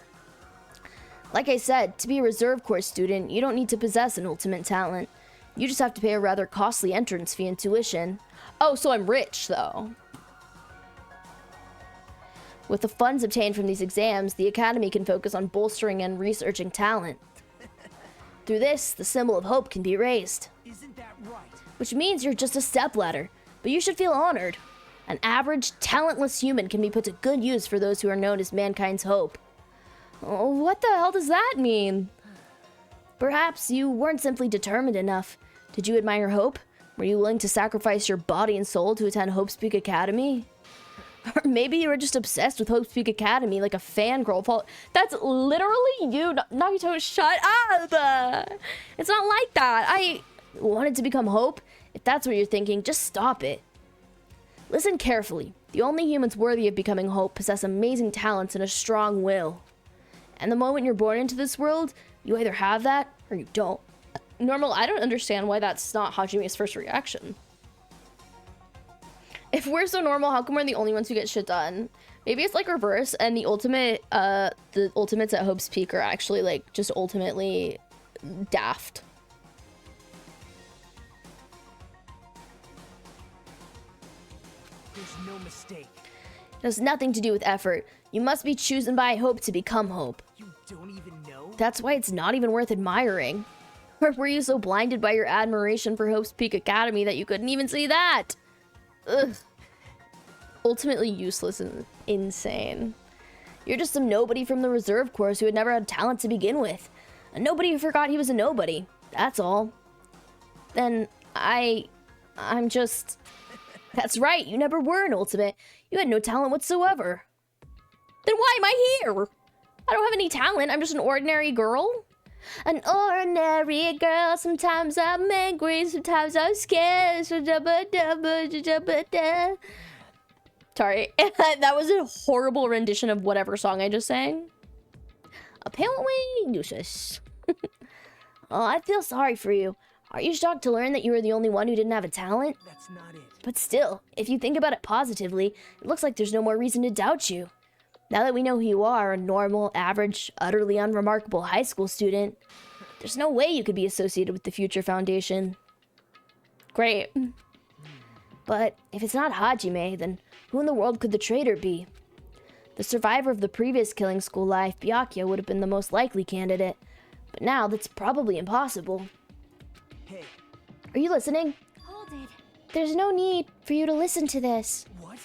Like I said, to be a reserve course student, you don't need to possess an ultimate talent. You just have to pay a rather costly entrance fee and tuition. Oh, so I'm rich, though. With the funds obtained from these exams, the Academy can focus on bolstering and researching talent. Through this, the symbol of hope can be raised. isn't that right? Which means you're just a stepladder, but you should feel honored. An average, talentless human can be put to good use for those who are known as mankind's hope. Oh, what the hell does that mean? Perhaps you weren't simply determined enough. Did you admire hope? Were you willing to sacrifice your body and soul to attend Hope Speak Academy? Or maybe you were just obsessed with Hope Speak Academy like a fangirl. That's literally you, Nagito. Shut up! It's not like that. I wanted to become Hope. If that's what you're thinking, just stop it. Listen carefully. The only humans worthy of becoming Hope possess amazing talents and a strong will. And the moment you're born into this world, you either have that or you don't. Normal, I don't understand why that's not Hajime's first reaction. If we're so normal, how come we're the only ones who get shit done? Maybe it's like reverse, and the ultimates at Hope's Peak are actually like just ultimately daft. There's no mistake. It has nothing to do with effort. You must be chosen by Hope to become Hope. You don't even know? That's why it's not even worth admiring. Or were you so blinded by your admiration for Hope's Peak Academy that you couldn't even see that? Ugh. Ultimately useless and insane. You're just some nobody from the reserve course who had never had talent to begin with. A nobody who forgot he was a nobody. That's all. Then I'm just... That's right, you never were an ultimate. You had no talent whatsoever. Then why am I here? I don't have any talent. I'm just an ordinary girl. An ordinary girl. Sometimes I'm angry. Sometimes I'm scared. Sorry. That was a horrible rendition of whatever song I just sang. Apparently useless. Oh, I feel sorry for you. Are you shocked to learn that you were the only one who didn't have a talent? That's not it. But still, if you think about it positively, it looks like there's no more reason to doubt you. Now that we know who you are, a normal, average, utterly unremarkable high school student, there's no way you could be associated with the Future Foundation. Great. But if it's not Hajime, then who in the world could the traitor be? The survivor of the previous killing school life, Byakuya, would have been the most likely candidate. But now that's probably impossible. Hey. Are you listening? Hold it. There's no need for you to listen to this. What?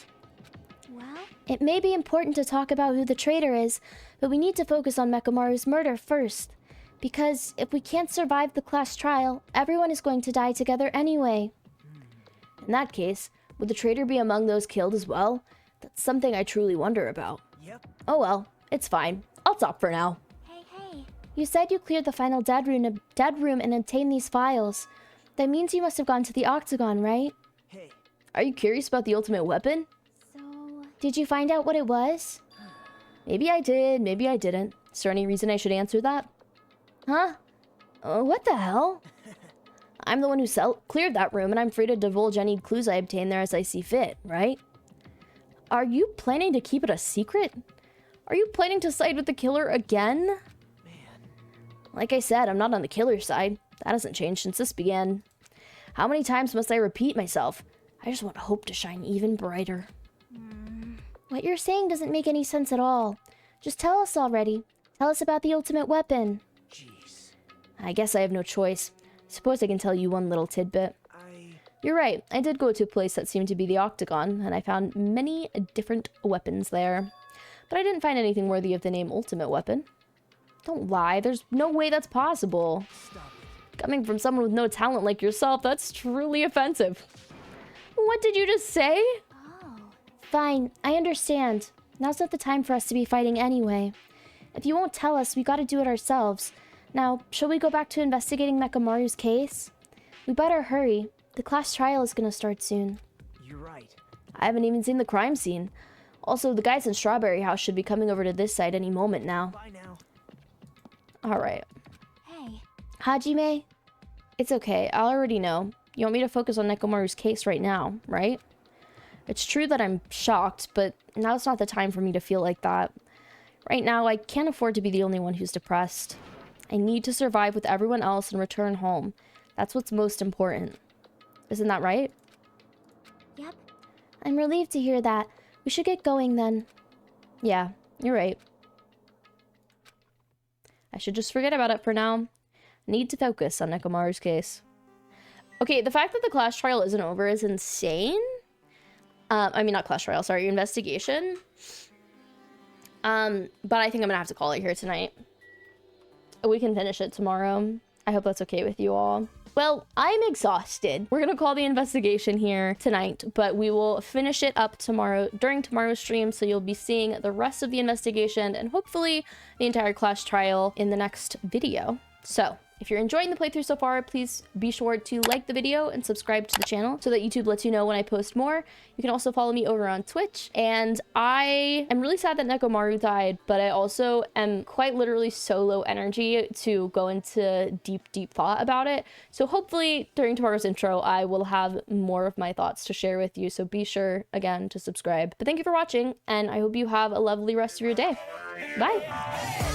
Well, It may be important to talk about who the traitor is, but we need to focus on Mekamaru's murder first. Because if we can't survive the class trial, everyone is going to die together anyway. In that case, would the traitor be among those killed as well? That's something I truly wonder about. Yep. Oh well, it's fine. I'll stop for now. hey, hey. You said you cleared the final dead room and obtained these files. That means you must have gone to the Octagon, right? Hey. Are you curious about the ultimate weapon? So, Did you find out what it was? Maybe I did, maybe I didn't. Is there any reason I should answer that? Huh? What the hell? I'm the one who cleared that room, and I'm free to divulge any clues I obtain there as I see fit, right? Are you planning to keep it a secret? Are you planning to side with the killer again? Man. Like I said, I'm not on the killer's side. That hasn't changed since this began. How many times must I repeat myself? I just want hope to shine even brighter. What you're saying doesn't make any sense at all. Just tell us already. Tell us about the ultimate weapon. Jeez. I guess I have no choice. Suppose I can tell you one little tidbit. You're right, I did go to a place that seemed to be the Octagon, and I found many different weapons there. But I didn't find anything worthy of the name Ultimate Weapon. Don't lie, there's no way that's possible. Stop it. Coming from someone with no talent like yourself, that's truly offensive. What did you just say? oh. Fine, I understand. Now's not the time for us to be fighting anyway. If you won't tell us, we gotta do it ourselves. Now, shall we go back to investigating Mekamaru's case? We better hurry. The class trial is gonna start soon. You're right. I haven't even seen the crime scene. Also, the guys in Strawberry House should be coming over to this side any moment now. Bye now. Alright. Hey. Hajime? It's okay, I already know. You want me to focus on Nekomaru's case right now, right? It's true that I'm shocked, but now's not the time for me to feel like that. Right now, I can't afford to be the only one who's depressed. I need to survive with everyone else and return home. That's what's most important. Isn't that right? Yep. I'm relieved to hear that. We should get going then. Yeah, you're right. I should just forget about it for now. Need to focus on Nekomaru's case. Okay, the fact that the class trial isn't over is insane. I mean, not class trial, sorry, investigation. But I think I'm gonna have to call it here tonight. We can finish it tomorrow. I hope that's okay with you all. Well, I'm exhausted. We're gonna call the investigation here tonight, but we will finish it up tomorrow during tomorrow's stream, so you'll be seeing the rest of the investigation and hopefully the entire class trial in the next video. So, if you're enjoying the playthrough so far, please be sure to like the video and subscribe to the channel so that YouTube lets you know when I post more. You can also follow me over on Twitch. And I am really sad that Nekomaru died, but I also am quite literally so low energy to go into deep thought about it. So hopefully during tomorrow's intro, I will have more of my thoughts to share with you. So be sure, again, to subscribe. But thank you for watching, and I hope you have a lovely rest of your day. Bye!